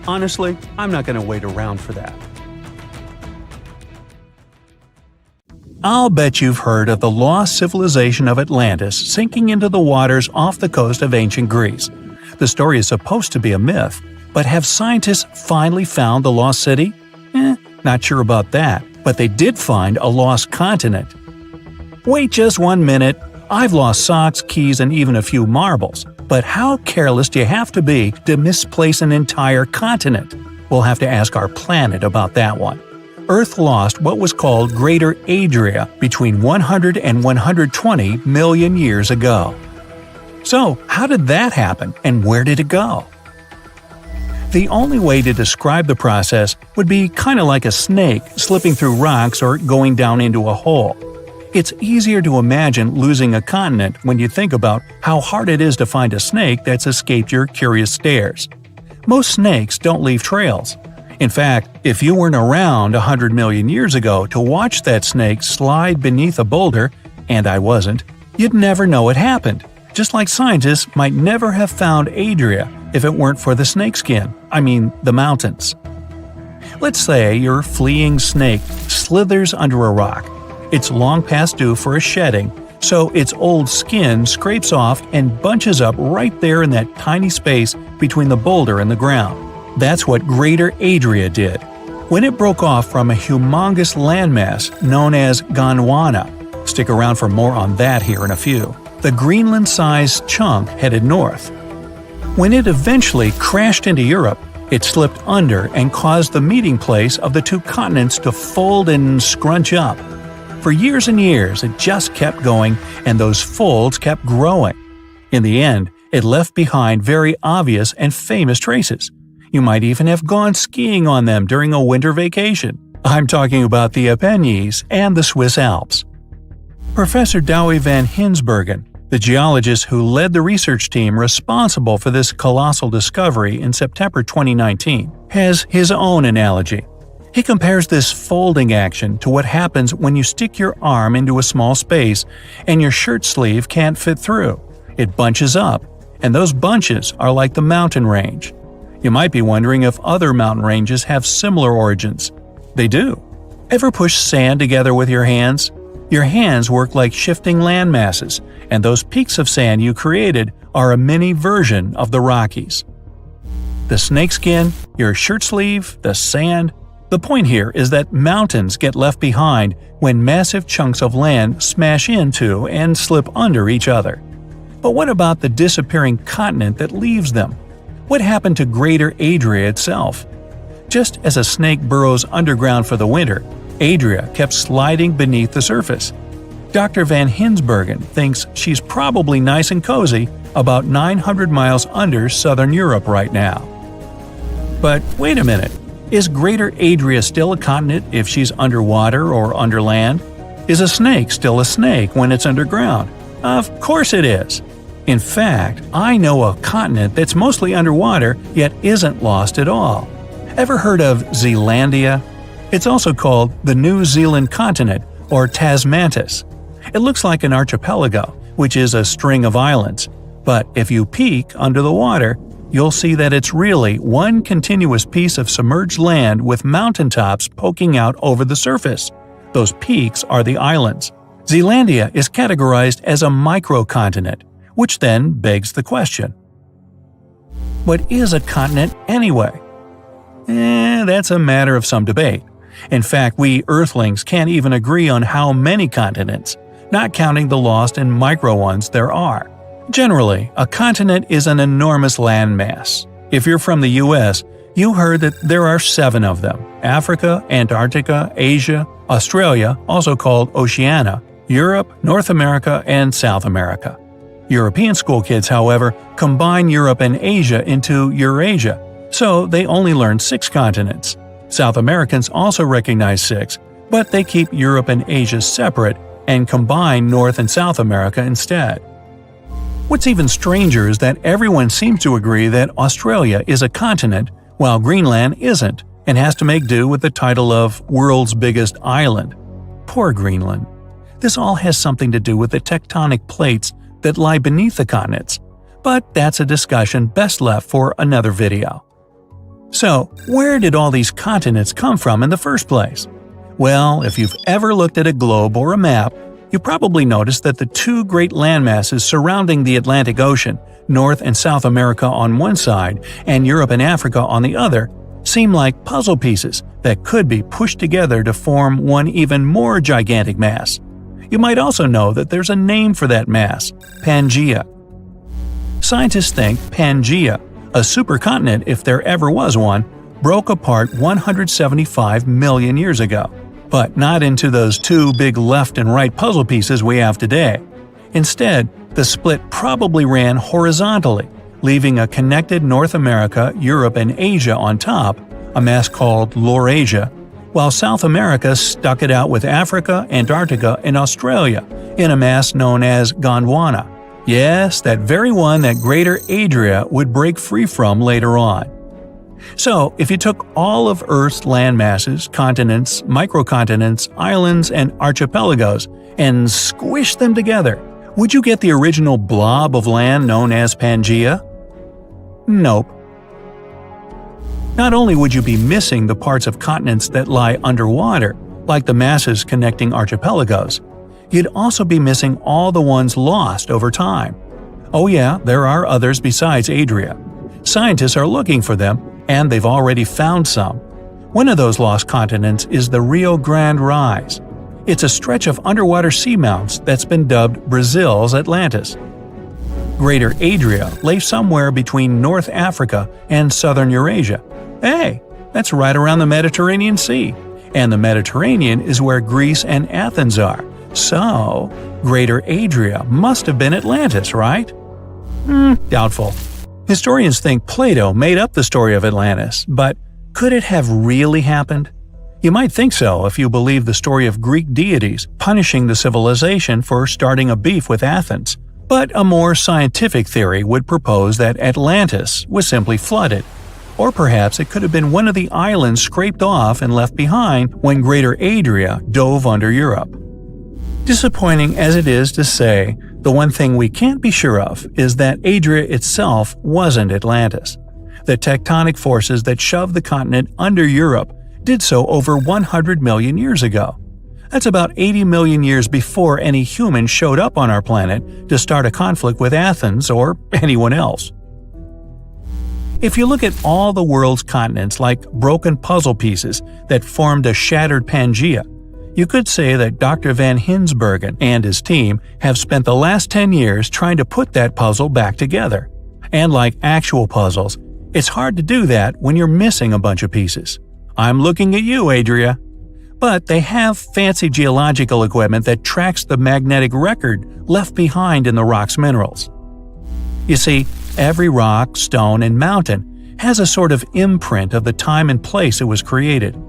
Honestly, I'm not going to wait around for that. I'll bet you've heard of the lost civilization of Atlantis sinking into the waters off the coast of ancient Greece. The story is supposed to be a myth, but have scientists finally found the lost city? Not sure about that, but they did find a lost continent. Wait just 1 minute. I've lost socks, keys, and even a few marbles. But how careless do you have to be to misplace an entire continent? We'll have to ask our planet about that one. Earth lost what was called Greater Adria between 100 and 120 million years ago. So, how did that happen, and where did it go? The only way to describe the process would be kind of like a snake slipping through rocks or going down into a hole. It's easier to imagine losing a continent when you think about how hard it is to find a snake that's escaped your curious stares. Most snakes don't leave trails. In fact, if you weren't around 100 million years ago to watch that snake slide beneath a boulder, and I wasn't, you'd never know it happened. Just like scientists might never have found Adria if it weren't for the snakeskin, the mountains. Let's say your fleeing snake slithers under a rock. It's long past due for a shedding, so its old skin scrapes off and bunches up right there in that tiny space between the boulder and the ground. That's what Greater Adria did. When it broke off from a humongous landmass known as Gondwana, stick around for more on that here in a few, the Greenland-sized chunk headed north. When it eventually crashed into Europe, it slipped under and caused the meeting place of the two continents to fold and scrunch up. For years and years, it just kept going, and those folds kept growing. In the end, it left behind very obvious and famous traces. You might even have gone skiing on them during a winter vacation. I'm talking about the Apennines and the Swiss Alps. Professor Douwe van Hinsbergen, the geologist who led the research team responsible for this colossal discovery in September 2019, has his own analogy. He compares this folding action to what happens when you stick your arm into a small space and your shirt sleeve can't fit through. It bunches up, and those bunches are like the mountain range. You might be wondering if other mountain ranges have similar origins. They do. Ever push sand together with your hands? Your hands work like shifting land masses, and those peaks of sand you created are a mini version of the Rockies. The snakeskin, your shirt sleeve, the sand. The point here is that mountains get left behind when massive chunks of land smash into and slip under each other. But what about the disappearing continent that leaves them? What happened to Greater Adria itself? Just as a snake burrows underground for the winter, Adria kept sliding beneath the surface. Dr. Van Hinsbergen thinks she's probably nice and cozy about 900 miles under southern Europe right now. But wait a minute, is Greater Adria still a continent if she's underwater or under land? Is a snake still a snake when it's underground? Of course it is. In fact, I know a continent that's mostly underwater yet isn't lost at all. Ever heard of Zealandia? It's also called the New Zealand continent or Tasmantis. It looks like an archipelago, which is a string of islands. But if you peek under the water, you'll see that it's really one continuous piece of submerged land with mountaintops poking out over the surface. Those peaks are the islands. Zealandia is categorized as a microcontinent, which then begs the question: what is a continent anyway? That's a matter of some debate. In fact, we Earthlings can't even agree on how many continents, not counting the lost and micro ones there are. Generally, a continent is an enormous landmass. If you're from the US, you heard that there are 7 of them: Africa, Antarctica, Asia, Australia, also called Oceania, Europe, North America, and South America. European school kids, however, combine Europe and Asia into Eurasia, so they only learn 6 continents. South Americans also recognize 6, but they keep Europe and Asia separate and combine North and South America instead. What's even stranger is that everyone seems to agree that Australia is a continent, while Greenland isn't, and has to make do with the title of world's biggest island. Poor Greenland. This all has something to do with the tectonic plates that lie beneath the continents, but that's a discussion best left for another video. So, where did all these continents come from in the first place? Well, if you've ever looked at a globe or a map, you probably noticed that the 2 great landmasses surrounding the Atlantic Ocean, North and South America on one side and Europe and Africa on the other, seem like puzzle pieces that could be pushed together to form one even more gigantic mass. You might also know that there's a name for that mass: Pangea. Scientists think Pangea, a supercontinent if there ever was one, broke apart 175 million years ago, but not into those 2 big left and right puzzle pieces we have today. Instead, the split probably ran horizontally, leaving a connected North America, Europe, and Asia on top, a mass called Laurasia, while South America stuck it out with Africa, Antarctica, and Australia in a mass known as Gondwana. Yes, that very one that Greater Adria would break free from later on. So, if you took all of Earth's land masses, continents, microcontinents, islands, and archipelagos, and squished them together, would you get the original blob of land known as Pangea? Nope. Not only would you be missing the parts of continents that lie underwater, like the masses connecting archipelagos, you'd also be missing all the ones lost over time. Oh yeah, there are others besides Adria. Scientists are looking for them, and they've already found some. One of those lost continents is the Rio Grande Rise. It's a stretch of underwater seamounts that's been dubbed Brazil's Atlantis. Greater Adria lay somewhere between North Africa and southern Eurasia. Hey, that's right around the Mediterranean Sea, and the Mediterranean is where Greece and Athens are. So, Greater Adria must have been Atlantis, right? Doubtful. Historians think Plato made up the story of Atlantis, but could it have really happened? You might think so if you believe the story of Greek deities punishing the civilization for starting a beef with Athens. But a more scientific theory would propose that Atlantis was simply flooded. Or perhaps it could have been one of the islands scraped off and left behind when Greater Adria dove under Europe. Disappointing as it is to say, the one thing we can't be sure of is that Adria itself wasn't Atlantis. The tectonic forces that shoved the continent under Europe did so over 100 million years ago. That's about 80 million years before any human showed up on our planet to start a conflict with Athens or anyone else. If you look at all the world's continents like broken puzzle pieces that formed a shattered Pangea, you could say that Dr. van Hinsbergen and his team have spent the last 10 years trying to put that puzzle back together. And like actual puzzles, it's hard to do that when you're missing a bunch of pieces. I'm looking at you, Adria. But they have fancy geological equipment that tracks the magnetic record left behind in the rock's minerals. You see, every rock, stone, and mountain has a sort of imprint of the time and place it was created.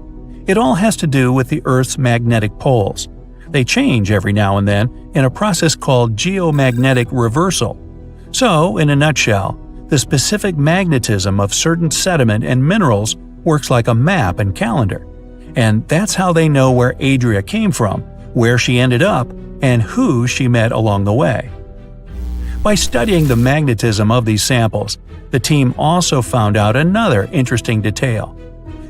It all has to do with the Earth's magnetic poles. They change every now and then in a process called geomagnetic reversal. So, in a nutshell, the specific magnetism of certain sediment and minerals works like a map and calendar. And that's how they know where Adria came from, where she ended up, and who she met along the way. By studying the magnetism of these samples, the team also found out another interesting detail.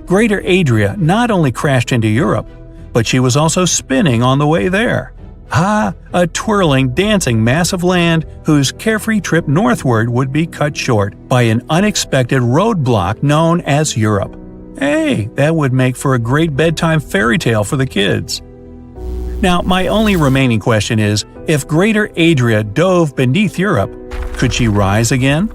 Greater Adria not only crashed into Europe, but she was also spinning on the way there. A twirling, dancing mass of land whose carefree trip northward would be cut short by an unexpected roadblock known as Europe. Hey, that would make for a great bedtime fairy tale for the kids. Now, my only remaining question is, if Greater Adria dove beneath Europe, could she rise again?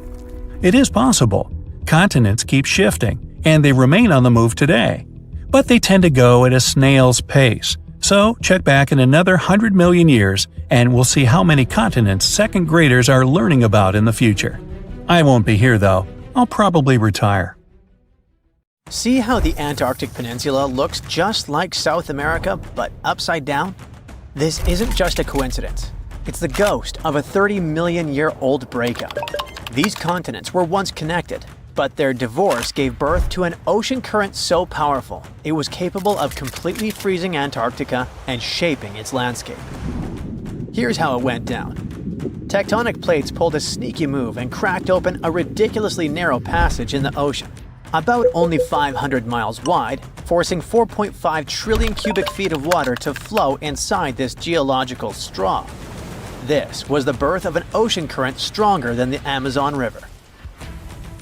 It is possible. Continents keep shifting, and they remain on the move today. But they tend to go at a snail's pace. So, check back in another 100 million years, and we'll see how many continents second graders are learning about in the future. I won't be here, though. I'll probably retire. See how the Antarctic Peninsula looks just like South America, but upside down? This isn't just a coincidence. It's the ghost of a 30-million-year-old breakup. These continents were once connected, but their divorce gave birth to an ocean current so powerful, it was capable of completely freezing Antarctica and shaping its landscape. Here's how it went down. Tectonic plates pulled a sneaky move and cracked open a ridiculously narrow passage in the ocean, about only 500 miles wide, forcing 4.5 trillion cubic feet of water to flow inside this geological straw. This was the birth of an ocean current stronger than the Amazon River.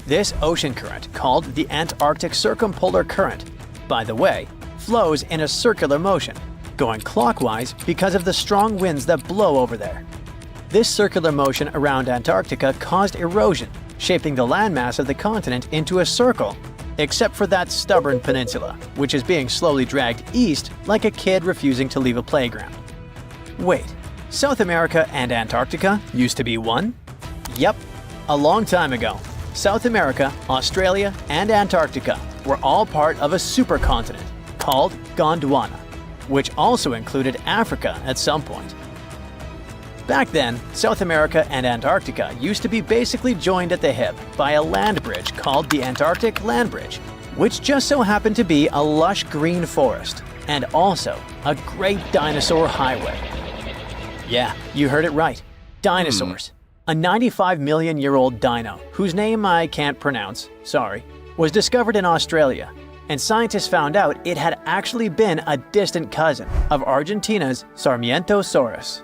This ocean current, called the Antarctic Circumpolar Current, by the way, flows in a circular motion, going clockwise because of the strong winds that blow over there. This circular motion around Antarctica caused erosion, shaping the landmass of the continent into a circle, except for that stubborn peninsula, which is being slowly dragged east like a kid refusing to leave a playground. Wait, South America and Antarctica used to be one? Yep, a long time ago. South America, Australia, and Antarctica were all part of a supercontinent called Gondwana, which also included Africa at some point. Back then, South America and Antarctica used to be basically joined at the hip by a land bridge called the Antarctic Land Bridge, which just so happened to be a lush green forest and also a great dinosaur highway. Yeah, you heard it right. Dinosaurs. A 95-million-year-old dino, whose name I can't pronounce, sorry, was discovered in Australia, and scientists found out it had actually been a distant cousin of Argentina's Sarmientosaurus.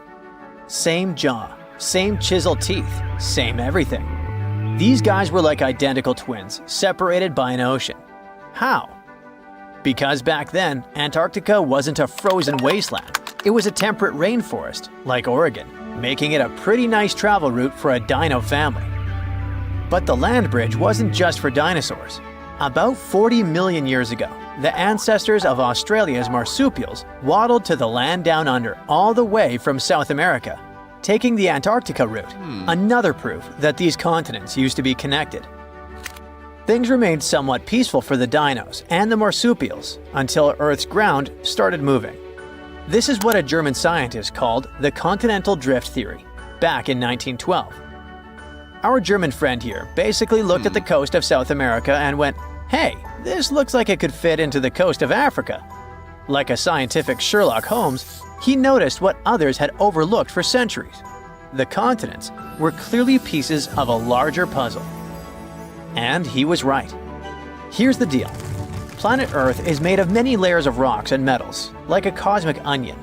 Same jaw, same chiseled teeth, same everything. These guys were like identical twins, separated by an ocean. How? Because back then, Antarctica wasn't a frozen wasteland. It was a temperate rainforest, like Oregon, making it a pretty nice travel route for a dino family. But the land bridge wasn't just for dinosaurs. About 40 million years ago, the ancestors of Australia's marsupials waddled to the land down under all the way from South America, taking the Antarctica route, another proof that these continents used to be connected. Things remained somewhat peaceful for the dinos and the marsupials until Earth's ground started moving. This is what a German scientist called the continental drift theory, back in 1912. Our German friend here basically looked at the coast of South America and went, "Hey, this looks like it could fit into the coast of Africa." Like a scientific Sherlock Holmes, he noticed what others had overlooked for centuries. The continents were clearly pieces of a larger puzzle. And he was right. Here's the deal. Planet Earth is made of many layers of rocks and metals, like a cosmic onion.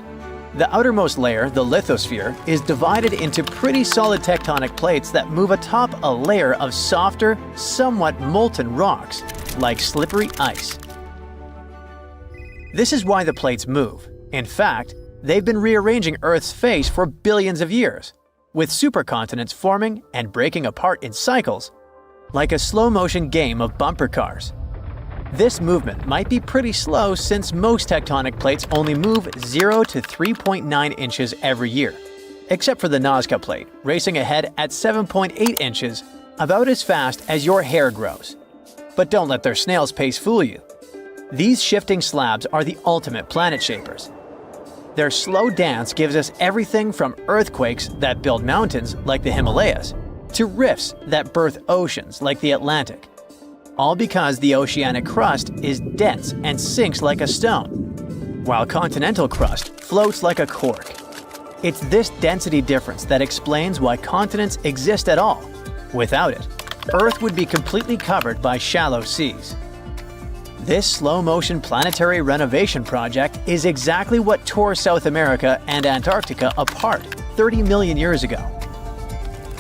The outermost layer, the lithosphere, is divided into pretty solid tectonic plates that move atop a layer of softer, somewhat molten rocks, like slippery ice. This is why the plates move. In fact, they've been rearranging Earth's face for billions of years, with supercontinents forming and breaking apart in cycles, like a slow-motion game of bumper cars. This movement might be pretty slow since most tectonic plates only move 0 to 3.9 inches every year, except for the Nazca Plate, racing ahead at 7.8 inches, about as fast as your hair grows. But don't let their snail's pace fool you. These shifting slabs are the ultimate planet shapers. Their slow dance gives us everything from earthquakes that build mountains, like the Himalayas, to rifts that birth oceans, like the Atlantic. All because the oceanic crust is dense and sinks like a stone, while continental crust floats like a cork. It's this density difference that explains why continents exist at all. Without it, Earth would be completely covered by shallow seas. This slow-motion planetary renovation project is exactly what tore South America and Antarctica apart 30 million years ago.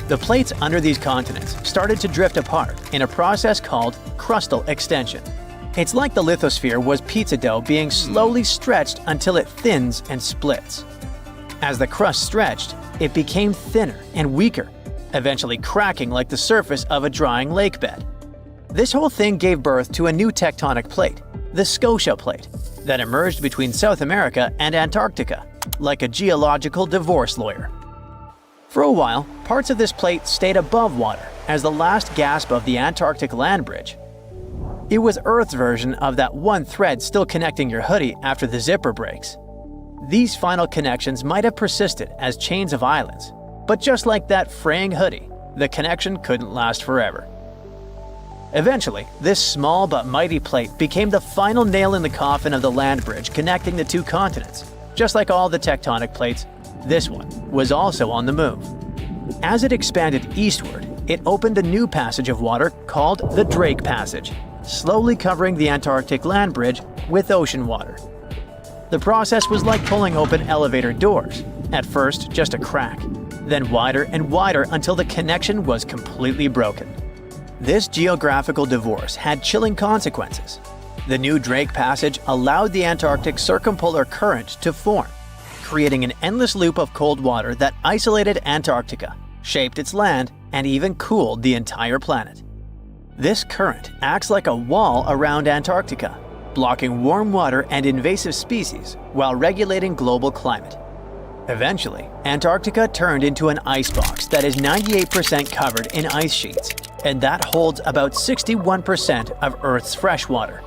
The plates under these continents started to drift apart in a process called crustal extension. It's like the lithosphere was pizza dough being slowly stretched until it thins and splits. As the crust stretched, it became thinner and weaker, eventually cracking like the surface of a drying lake bed. This whole thing gave birth to a new tectonic plate, the Scotia Plate, that emerged between South America and Antarctica, like a geological divorce lawyer. For a while, parts of this plate stayed above water as the last gasp of the Antarctic land bridge. It was Earth's version of that one thread still connecting your hoodie after the zipper breaks. These final connections might have persisted as chains of islands, but just like that fraying hoodie, the connection couldn't last forever. Eventually, this small but mighty plate became the final nail in the coffin of the land bridge connecting the two continents. Just like all the tectonic plates, this one was also on the move. As it expanded eastward, it opened a new passage of water called the Drake Passage, slowly covering the Antarctic land bridge with ocean water. The process was like pulling open elevator doors. At first, just a crack, then wider and wider until the connection was completely broken. This geographical divorce had chilling consequences. The new Drake Passage allowed the Antarctic circumpolar current to form, creating an endless loop of cold water that isolated Antarctica, shaped its land, and even cooled the entire planet. This current acts like a wall around Antarctica, blocking warm water and invasive species while regulating global climate. Eventually, Antarctica turned into an icebox that is 98% covered in ice sheets, and that holds about 61% of Earth's fresh water.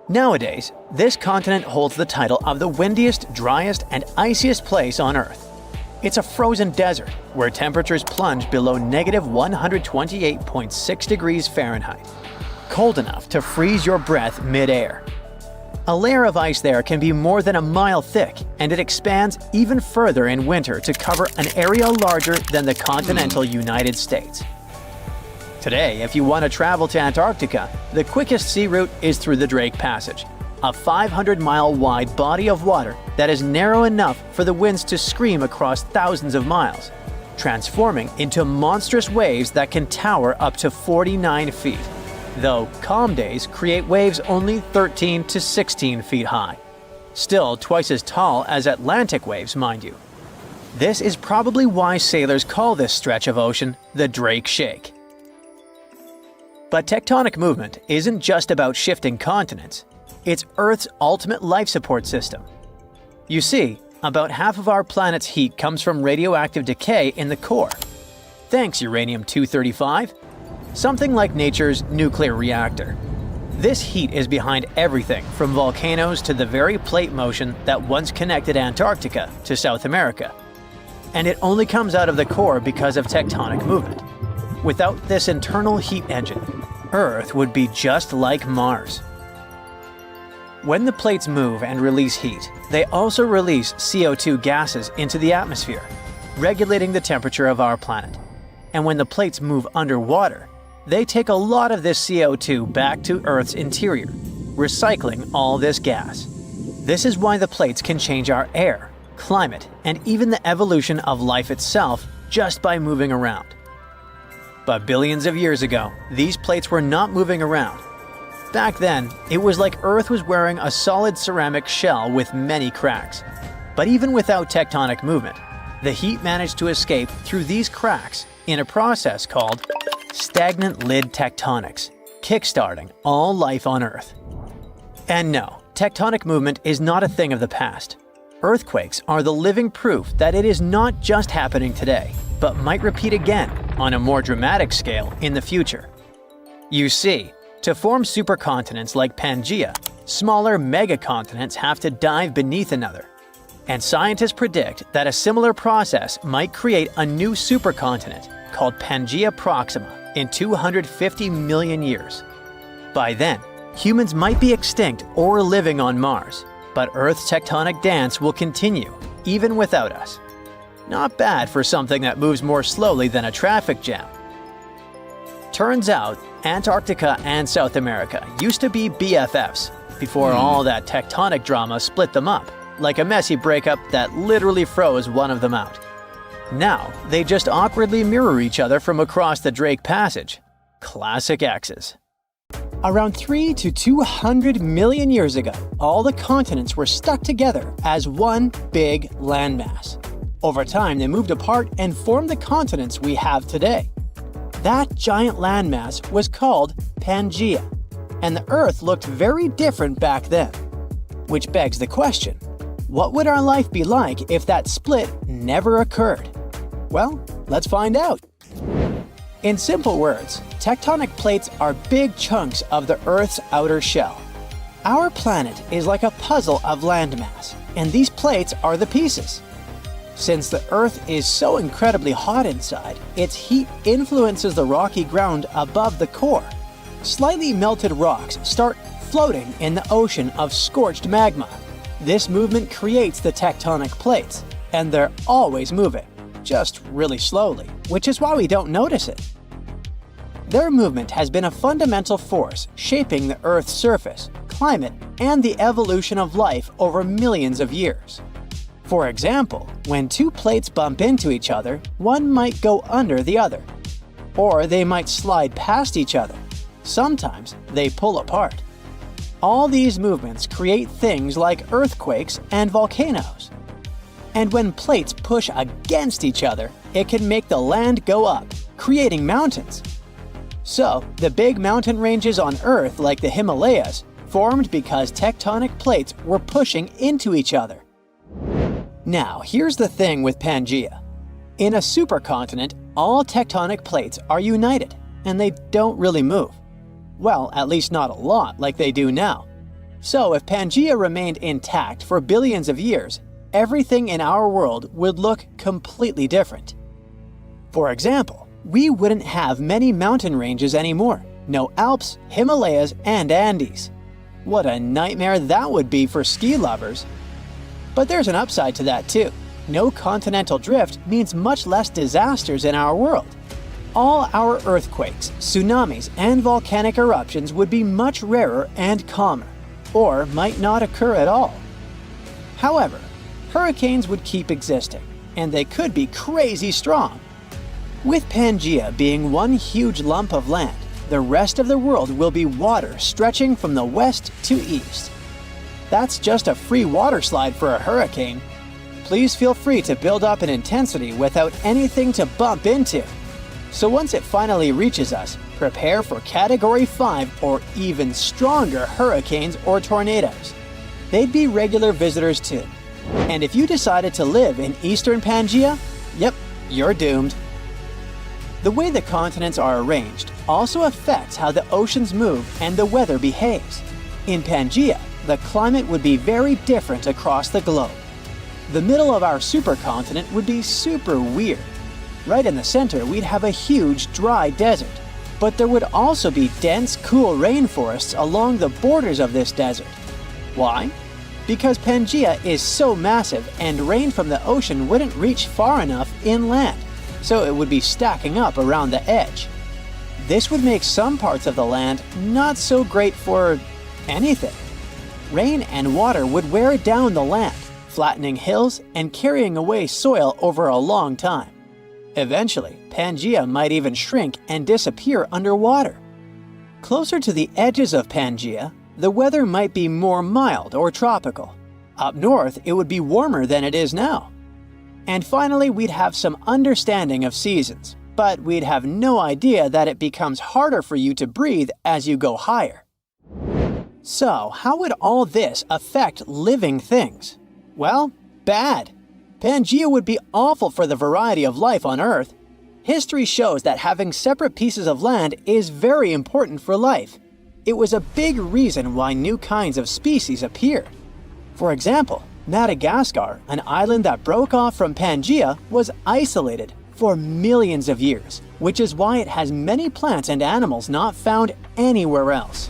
Nowadays, this continent holds the title of the windiest, driest, and iciest place on Earth. It's a frozen desert where temperatures plunge below -128.6 degrees Fahrenheit, cold enough to freeze your breath mid-air. A layer of ice there can be more than a mile thick, and it expands even further in winter to cover an area larger than the continental United States. Today, if you want to travel to Antarctica, the quickest sea route is through the Drake Passage, a 500-mile-wide body of water that is narrow enough for the winds to scream across thousands of miles, transforming into monstrous waves that can tower up to 49 feet, though calm days create waves only 13 to 16 feet high. Still twice as tall as Atlantic waves, mind you. This is probably why sailors call this stretch of ocean the Drake Shake. But tectonic movement isn't just about shifting continents. It's Earth's ultimate life support system. You see, about half of our planet's heat comes from radioactive decay in the core. Thanks, uranium-235. Something like nature's nuclear reactor. This heat is behind everything from volcanoes to the very plate motion that once connected Antarctica to South America. And it only comes out of the core because of tectonic movement. Without this internal heat engine, Earth would be just like Mars. When the plates move and release heat, they also release CO2 gases into the atmosphere, regulating the temperature of our planet. And when the plates move underwater, they take a lot of this CO2 back to Earth's interior, recycling all this gas. This is why the plates can change our air, climate, and even the evolution of life itself just by moving around. But billions of years ago, these plates were not moving around. Back then, it was like Earth was wearing a solid ceramic shell with many cracks. But even without tectonic movement, the heat managed to escape through these cracks in a process called stagnant lid tectonics, kickstarting all life on Earth. And no, tectonic movement is not a thing of the past. Earthquakes are the living proof that it is not just happening today, but might repeat again on a more dramatic scale in the future. You see, to form supercontinents like Pangea, smaller megacontinents have to dive beneath another. And scientists predict that a similar process might create a new supercontinent called Pangea Proxima in 250 million years. By then, humans might be extinct or living on Mars, but Earth's tectonic dance will continue, even without us. Not bad for something that moves more slowly than a traffic jam. Turns out, Antarctica and South America used to be BFFs before all that tectonic drama split them up, like a messy breakup that literally froze one of them out. Now, they just awkwardly mirror each other from across the Drake Passage. Classic exes. Around 3 to 200 million years ago, all the continents were stuck together as one big landmass. Over time, they moved apart and formed the continents we have today. That giant landmass was called Pangea, and the Earth looked very different back then. Which begs the question, what would our life be like if that split never occurred? Well, let's find out. In simple words, tectonic plates are big chunks of the Earth's outer shell. Our planet is like a puzzle of landmass, and these plates are the pieces. Since the Earth is so incredibly hot inside, its heat influences the rocky ground above the core. Slightly melted rocks start floating in the ocean of scorched magma. This movement creates the tectonic plates, and they're always moving, just really slowly, which is why we don't notice it. Their movement has been a fundamental force shaping the Earth's surface, climate, and the evolution of life over millions of years. For example, when two plates bump into each other, one might go under the other. Or they might slide past each other. Sometimes they pull apart. All these movements create things like earthquakes and volcanoes. And when plates push against each other, it can make the land go up, creating mountains. So, the big mountain ranges on Earth, like the Himalayas, formed because tectonic plates were pushing into each other. Now, here's the thing with Pangea. In a supercontinent, all tectonic plates are united, and they don't really move. Well, at least not a lot like they do now. So if Pangea remained intact for billions of years, everything in our world would look completely different. For example, we wouldn't have many mountain ranges anymore. No Alps, Himalayas, and Andes. What a nightmare that would be for ski lovers. But there's an upside to that too. No continental drift means much less disasters in our world. All our earthquakes, tsunamis, and volcanic eruptions would be much rarer and calmer, or might not occur at all. However, hurricanes would keep existing, and they could be crazy strong. With Pangea being one huge lump of land, the rest of the world will be water stretching from the west to east. That's just a free water slide for a hurricane. Please feel free to build up in intensity without anything to bump into. So once it finally reaches us, prepare for Category 5 or even stronger hurricanes or tornadoes. They'd be regular visitors too. And if you decided to live in eastern Pangea, yep, you're doomed. The way the continents are arranged also affects how the oceans move and the weather behaves. In Pangea, the climate would be very different across the globe. The middle of our supercontinent would be super weird. Right in the center, we'd have a huge dry desert. But there would also be dense, cool rainforests along the borders of this desert. Why? Because Pangea is so massive and rain from the ocean wouldn't reach far enough inland, so it would be stacking up around the edge. This would make some parts of the land not so great for anything. Rain and water would wear down the land, flattening hills and carrying away soil over a long time. Eventually, Pangea might even shrink and disappear underwater. Closer to the edges of Pangea, the weather might be more mild or tropical. Up north, it would be warmer than it is now. And finally, we'd have some understanding of seasons, but we'd have no idea that it becomes harder for you to breathe as you go higher. So, how would all this affect living things? Well, bad. Pangea would be awful for the variety of life on Earth. History shows that having separate pieces of land is very important for life. It was a big reason why new kinds of species appeared. For example, Madagascar, an island that broke off from Pangea, was isolated for millions of years, which is why it has many plants and animals not found anywhere else.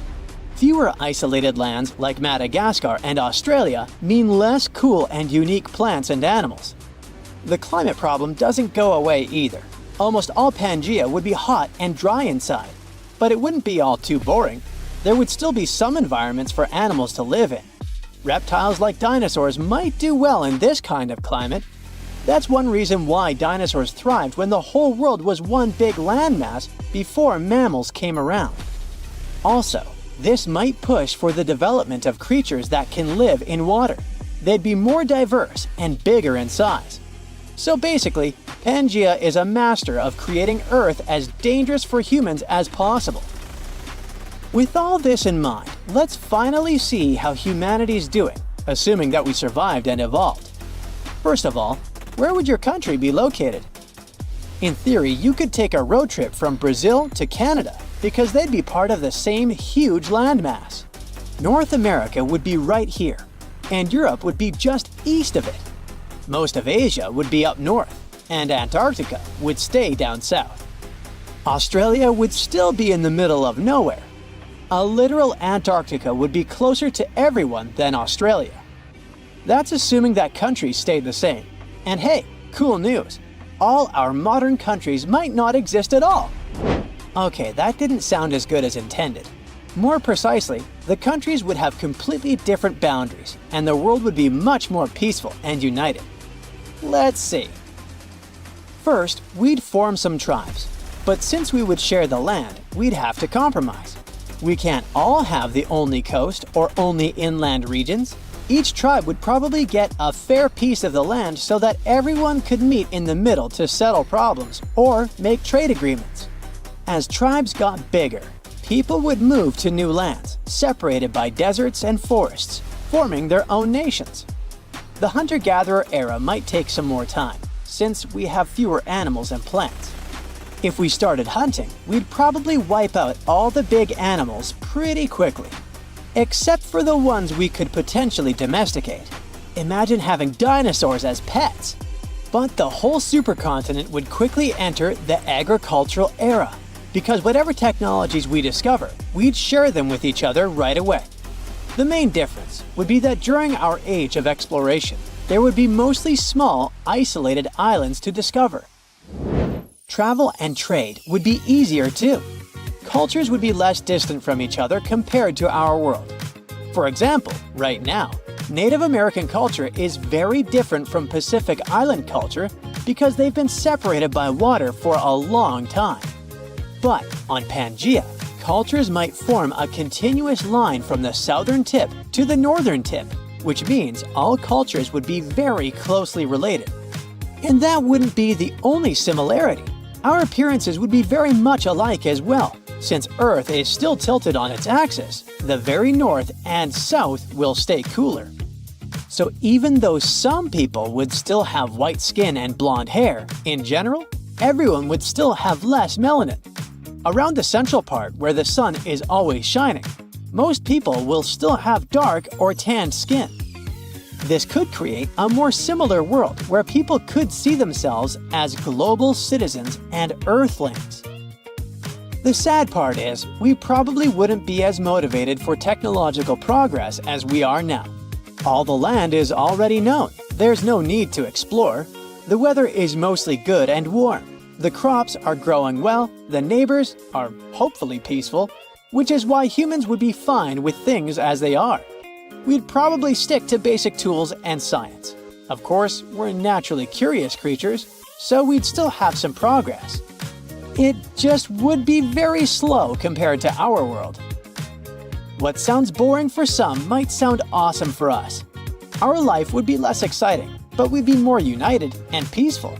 Fewer isolated lands like Madagascar and Australia mean less cool and unique plants and animals. The climate problem doesn't go away either. Almost all Pangea would be hot and dry inside, but it wouldn't be all too boring. There would still be some environments for animals to live in. Reptiles like dinosaurs might do well in this kind of climate. That's one reason why dinosaurs thrived when the whole world was one big landmass before mammals came around. Also, this might push for the development of creatures that can live in water. They'd be more diverse and bigger in size. So basically, Pangea is a master of creating Earth as dangerous for humans as possible. With all this in mind, let's finally see how humanity's doing, assuming that we survived and evolved. First of all, where would your country be located? In theory, you could take a road trip from Brazil to Canada, because they'd be part of the same huge landmass. North America would be right here, and Europe would be just east of it. Most of Asia would be up north, and Antarctica would stay down south. Australia would still be in the middle of nowhere. A literal Antarctica would be closer to everyone than Australia. That's assuming that countries stayed the same. And hey, cool news! All our modern countries might not exist at all. Okay, that didn't sound as good as intended. More precisely, the countries would have completely different boundaries, and the world would be much more peaceful and united. Let's see. First, we'd form some tribes, but since we would share the land, we'd have to compromise. We can't all have the only coast or only inland regions. Each tribe would probably get a fair piece of the land so that everyone could meet in the middle to settle problems or make trade agreements. As tribes got bigger, people would move to new lands, separated by deserts and forests, forming their own nations. The hunter-gatherer era might take some more time, since we have fewer animals and plants. If we started hunting, we'd probably wipe out all the big animals pretty quickly, except for the ones we could potentially domesticate. Imagine having dinosaurs as pets! But the whole supercontinent would quickly enter the agricultural era, because whatever technologies we discover, we'd share them with each other right away. The main difference would be that during our age of exploration, there would be mostly small, isolated islands to discover. Travel and trade would be easier too. Cultures would be less distant from each other compared to our world. For example, right now, Native American culture is very different from Pacific Island culture because they've been separated by water for a long time. But on Pangea, cultures might form a continuous line from the southern tip to the northern tip, which means all cultures would be very closely related. And that wouldn't be the only similarity. Our appearances would be very much alike as well, since Earth is still tilted on its axis. The very north and south will stay cooler. So even though some people would still have white skin and blonde hair, in general, everyone would still have less melanin. Around the central part, where the sun is always shining, most people will still have dark or tanned skin. This could create a more similar world where people could see themselves as global citizens and Earthlings. The sad part is, we probably wouldn't be as motivated for technological progress as we are now. All the land is already known. There's no need to explore. The weather is mostly good and warm. The crops are growing well, the neighbors are hopefully peaceful, which is why humans would be fine with things as they are. We'd probably stick to basic tools and science. Of course, we're naturally curious creatures, so we'd still have some progress. It just would be very slow compared to our world. What sounds boring for some might sound awesome for us. Our life would be less exciting, but we'd be more united and peaceful.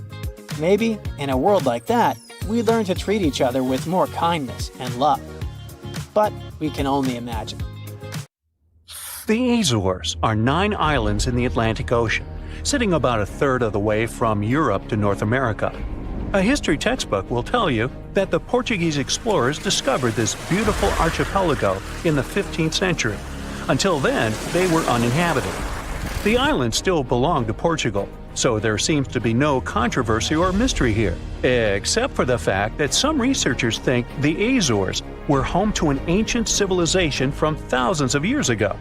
Maybe, in a world like that, we'd learn to treat each other with more kindness and love. But we can only imagine. The Azores are 9 islands in the Atlantic Ocean, sitting about a third of the way from Europe to North America. A history textbook will tell you that the Portuguese explorers discovered this beautiful archipelago in the 15th century. Until then, they were uninhabited. The islands still belong to Portugal, so there seems to be no controversy or mystery here, except for the fact that some researchers think the Azores were home to an ancient civilization from thousands of years ago.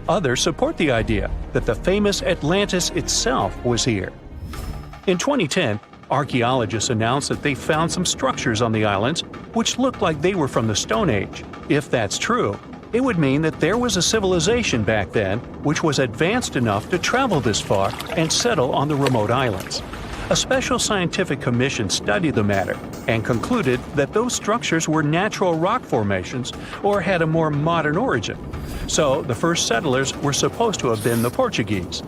Others support the idea that the famous Atlantis itself was here. In 2010, archaeologists announced that they found some structures on the islands which looked like they were from the Stone Age. If that's true, it would mean that there was a civilization back then which was advanced enough to travel this far and settle on the remote islands. A special scientific commission studied the matter and concluded that those structures were natural rock formations or had a more modern origin. So the first settlers were supposed to have been the Portuguese.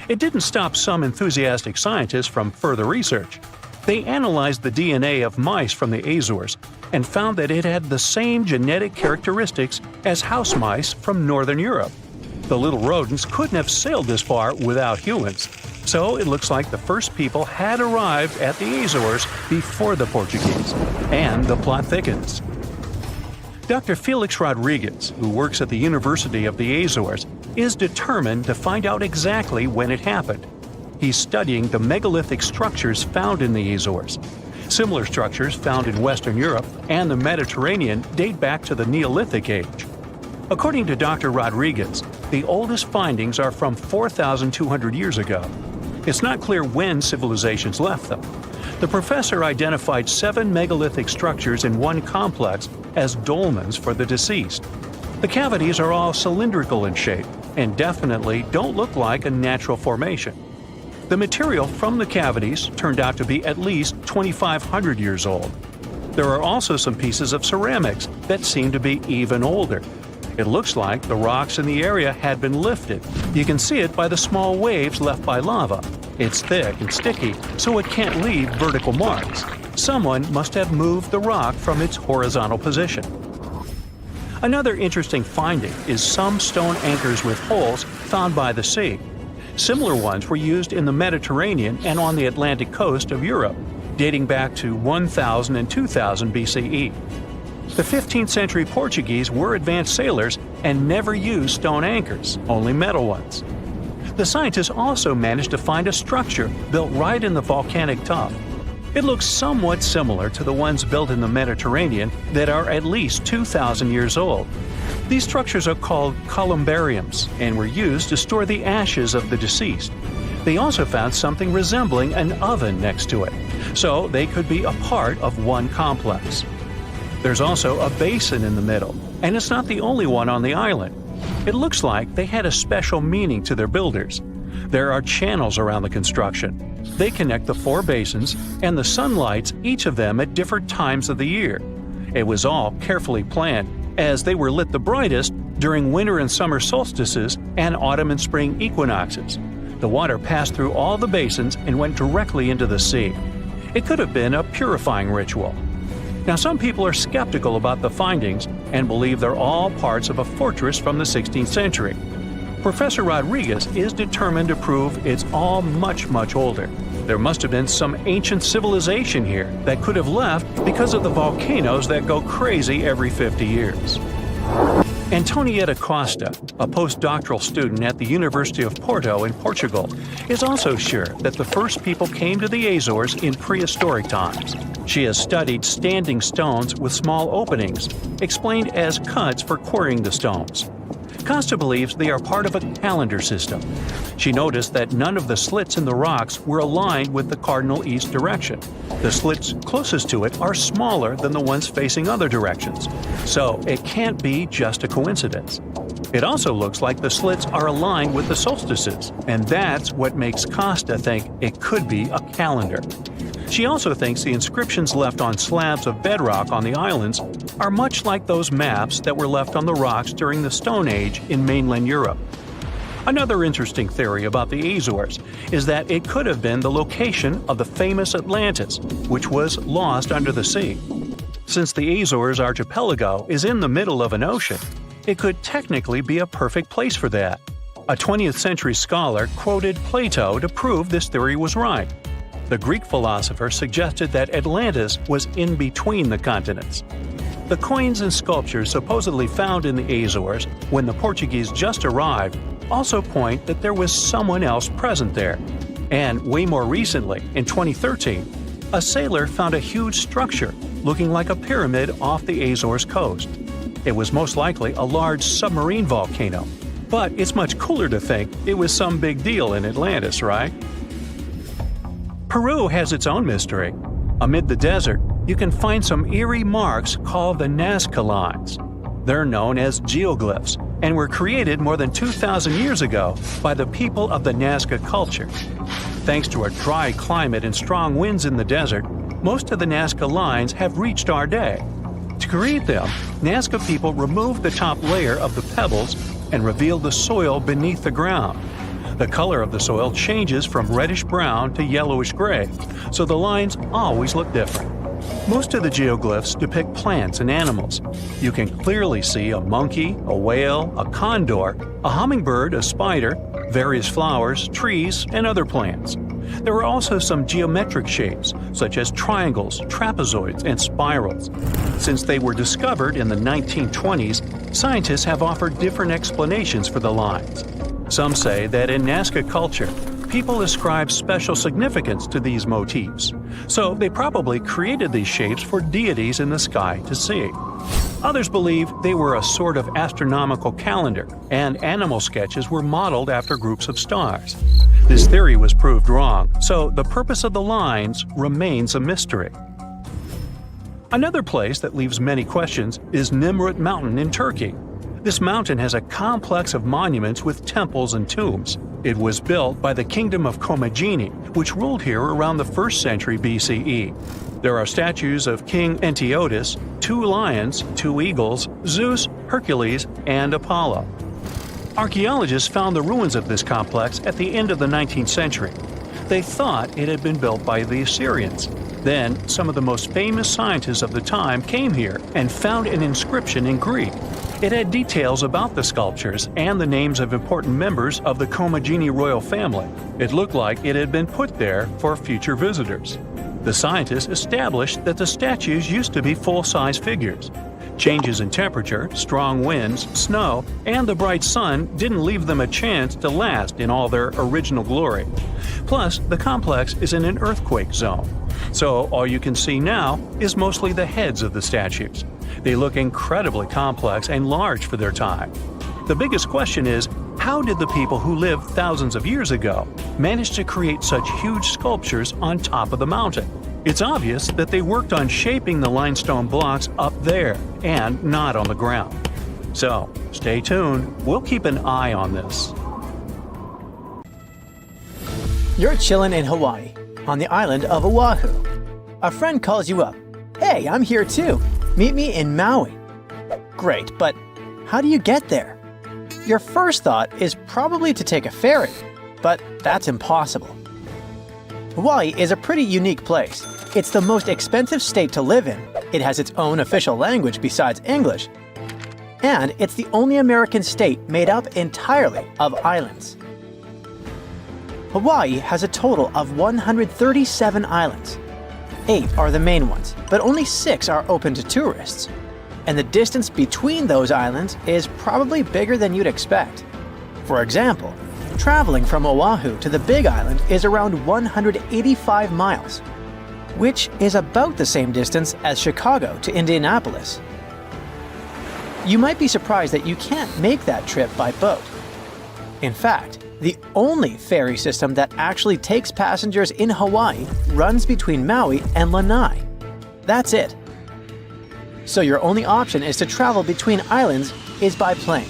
It didn't stop some enthusiastic scientists from further research. They analyzed the DNA of mice from the Azores and found that it had the same genetic characteristics as house mice from Northern Europe. The little rodents couldn't have sailed this far without humans, so it looks like the first people had arrived at the Azores before the Portuguese, and the plot thickens. Dr. Felix Rodriguez, who works at the University of the Azores, is determined to find out exactly when it happened. He's studying the megalithic structures found in the Azores. Similar structures found in Western Europe and the Mediterranean date back to the Neolithic age. According to Dr. Rodriguez, the oldest findings are from 4,200 years ago. It's not clear when civilizations left them. The professor identified 7 megalithic structures in one complex as dolmens for the deceased. The cavities are all cylindrical in shape and definitely don't look like a natural formation. The material from the cavities turned out to be at least 2,500 years old. There are also some pieces of ceramics that seem to be even older. It looks like the rocks in the area had been lifted. You can see it by the small waves left by lava. It's thick and sticky, so it can't leave vertical marks. Someone must have moved the rock from its horizontal position. Another interesting finding is some stone anchors with holes found by the sea. Similar ones were used in the Mediterranean and on the Atlantic coast of Europe, dating back to 1000 and 2000 BCE. The 15th century Portuguese were advanced sailors and never used stone anchors, only metal ones. The scientists also managed to find a structure built right in the volcanic tuff. It looks somewhat similar to the ones built in the Mediterranean that are at least 2,000 years old. These structures are called columbariums and were used to store the ashes of the deceased. They also found something resembling an oven next to it, so they could be a part of one complex. There's also a basin in the middle, and it's not the only one on the island. It looks like they had a special meaning to their builders. There are channels around the construction. They connect the 4 basins, and the sun lights each of them at different times of the year. It was all carefully planned, as they were lit the brightest during winter and summer solstices and autumn and spring equinoxes. The water passed through all the basins and went directly into the sea. It could have been a purifying ritual. Now, some people are skeptical about the findings and believe they're all parts of a fortress from the 16th century. Professor Rodriguez is determined to prove it's all much, much older. There must have been some ancient civilization here that could have left because of the volcanoes that go crazy every 50 years. Antonietta Costa, a postdoctoral student at the University of Porto in Portugal, is also sure that the first people came to the Azores in prehistoric times. She has studied standing stones with small openings, explained as cuts for quarrying the stones. Costa believes they are part of a calendar system. She noticed that none of the slits in the rocks were aligned with the cardinal east direction. The slits closest to it are smaller than the ones facing other directions, so it can't be just a coincidence. It also looks like the slits are aligned with the solstices, and that's what makes Costa think it could be a calendar. She also thinks the inscriptions left on slabs of bedrock on the islands are much like those maps that were left on the rocks during the Stone Age in mainland Europe. Another interesting theory about the Azores is that it could have been the location of the famous Atlantis, which was lost under the sea. Since the Azores archipelago is in the middle of an ocean, it could technically be a perfect place for that. A 20th century scholar quoted Plato to prove this theory was right. The Greek philosopher suggested that Atlantis was in between the continents. The coins and sculptures supposedly found in the Azores when the Portuguese just arrived also point that there was someone else present there. And way more recently, in 2013, a sailor found a huge structure looking like a pyramid off the Azores coast. It was most likely a large submarine volcano, but it's much cooler to think it was some big deal in Atlantis, right? Peru has its own mystery. Amid the desert, you can find some eerie marks called the Nazca lines. They're known as geoglyphs and were created more than 2,000 years ago by the people of the Nazca culture. Thanks to a dry climate and strong winds in the desert, most of the Nazca lines have reached our day. To create them, Nazca people removed the top layer of the pebbles and revealed the soil beneath the ground. The color of the soil changes from reddish-brown to yellowish-gray, so the lines always look different. Most of the geoglyphs depict plants and animals. You can clearly see a monkey, a whale, a condor, a hummingbird, a spider, various flowers, trees, and other plants. There are also some geometric shapes, such as triangles, trapezoids, and spirals. Since they were discovered in the 1920s, scientists have offered different explanations for the lines. Some say that in Nazca culture, people ascribe special significance to these motifs, so they probably created these shapes for deities in the sky to see. Others believe they were a sort of astronomical calendar, and animal sketches were modeled after groups of stars. This theory was proved wrong, so the purpose of the lines remains a mystery. Another place that leaves many questions is Nimrut Mountain in Turkey. This mountain has a complex of monuments with temples and tombs. It was built by the Kingdom of Commagene, which ruled here around the 1st century BCE. There are statues of King Antiochus, 2 lions, 2 eagles, Zeus, Hercules, and Apollo. Archaeologists found the ruins of this complex at the end of the 19th century. They thought it had been built by the Assyrians. Then, some of the most famous scientists of the time came here and found an inscription in Greek. It had details about the sculptures and the names of important members of the Commagene royal family. It looked like it had been put there for future visitors. The scientists established that the statues used to be full-size figures. Changes in temperature, strong winds, snow, and the bright sun didn't leave them a chance to last in all their original glory. Plus, the complex is in an earthquake zone, so all you can see now is mostly the heads of the statues. They look incredibly complex and large for their time. The biggest question is, how did the people who lived thousands of years ago manage to create such huge sculptures on top of the mountain? It's obvious that they worked on shaping the limestone blocks up there and not on the ground. So, stay tuned. We'll keep an eye on this. You're chillin' in Hawaii, on the island of Oahu. A friend calls you up. Hey, I'm here too. Meet me in Maui. Great, but how do you get there? Your first thought is probably to take a ferry, but that's impossible. Hawaii is a pretty unique place. It's the most expensive state to live in. It has its own official language besides English. And it's the only American state made up entirely of islands. Hawaii has a total of 137 islands. 8 are the main ones, but only 6 are open to tourists. And the distance between those islands is probably bigger than you'd expect. For example, traveling from Oahu to the Big Island is around 185 miles, which is about the same distance as Chicago to Indianapolis. You might be surprised that you can't make that trip by boat. In fact, the only ferry system that actually takes passengers in Hawaii runs between Maui and Lanai. That's it. So your only option is to travel between islands is by plane.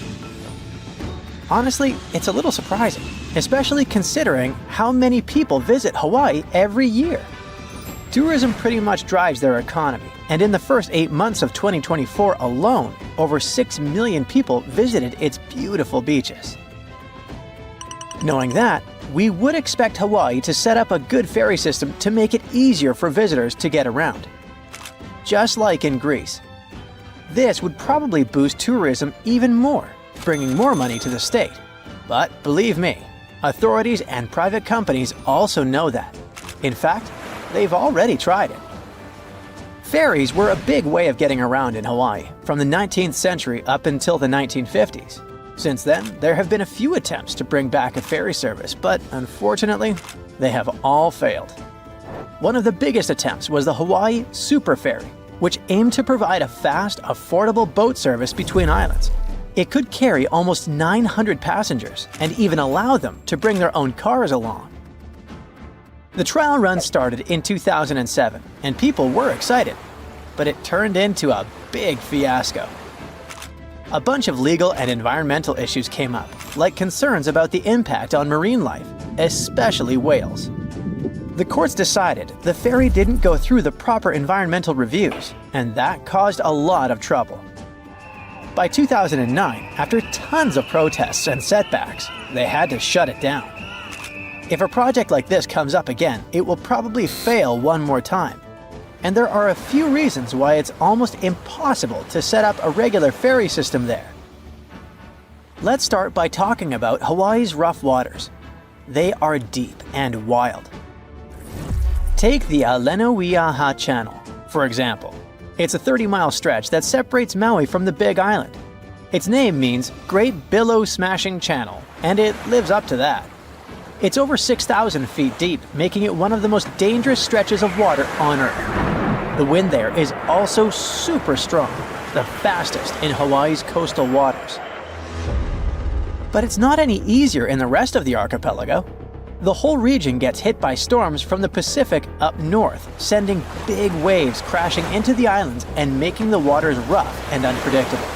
Honestly, it's a little surprising, especially considering how many people visit Hawaii every year. Tourism pretty much drives their economy, and in the first 8 months of 2024 alone, over 6 million people visited its beautiful beaches. Knowing that, we would expect Hawaii to set up a good ferry system to make it easier for visitors to get around. Just like in Greece. This would probably boost tourism even more, bringing more money to the state. But believe me, authorities and private companies also know that. In fact, they've already tried it. Ferries were a big way of getting around in Hawaii from the 19th century up until the 1950s. Since then, there have been a few attempts to bring back a ferry service, but unfortunately, they have all failed. One of the biggest attempts was the Hawaii Super Ferry, which aimed to provide a fast, affordable boat service between islands. It could carry almost 900 passengers and even allow them to bring their own cars along. The trial run started in 2007, and people were excited, but it turned into a big fiasco. A bunch of legal and environmental issues came up, like concerns about the impact on marine life, especially whales. The courts decided the ferry didn't go through the proper environmental reviews, and that caused a lot of trouble. By 2009, after tons of protests and setbacks, they had to shut it down. If a project like this comes up again, it will probably fail one more time. And there are a few reasons why it's almost impossible to set up a regular ferry system there. Let's start by talking about Hawaii's rough waters. They are deep and wild. Take the Alenoiaha Channel, for example. It's a 30-mile stretch that separates Maui from the Big Island. Its name means Great Billow Smashing Channel, and it lives up to that. It's over 6,000 feet deep, making it one of the most dangerous stretches of water on Earth. The wind there is also super strong, the fastest in Hawaii's coastal waters. But it's not any easier in the rest of the archipelago. The whole region gets hit by storms from the Pacific up north, sending big waves crashing into the islands and making the waters rough and unpredictable.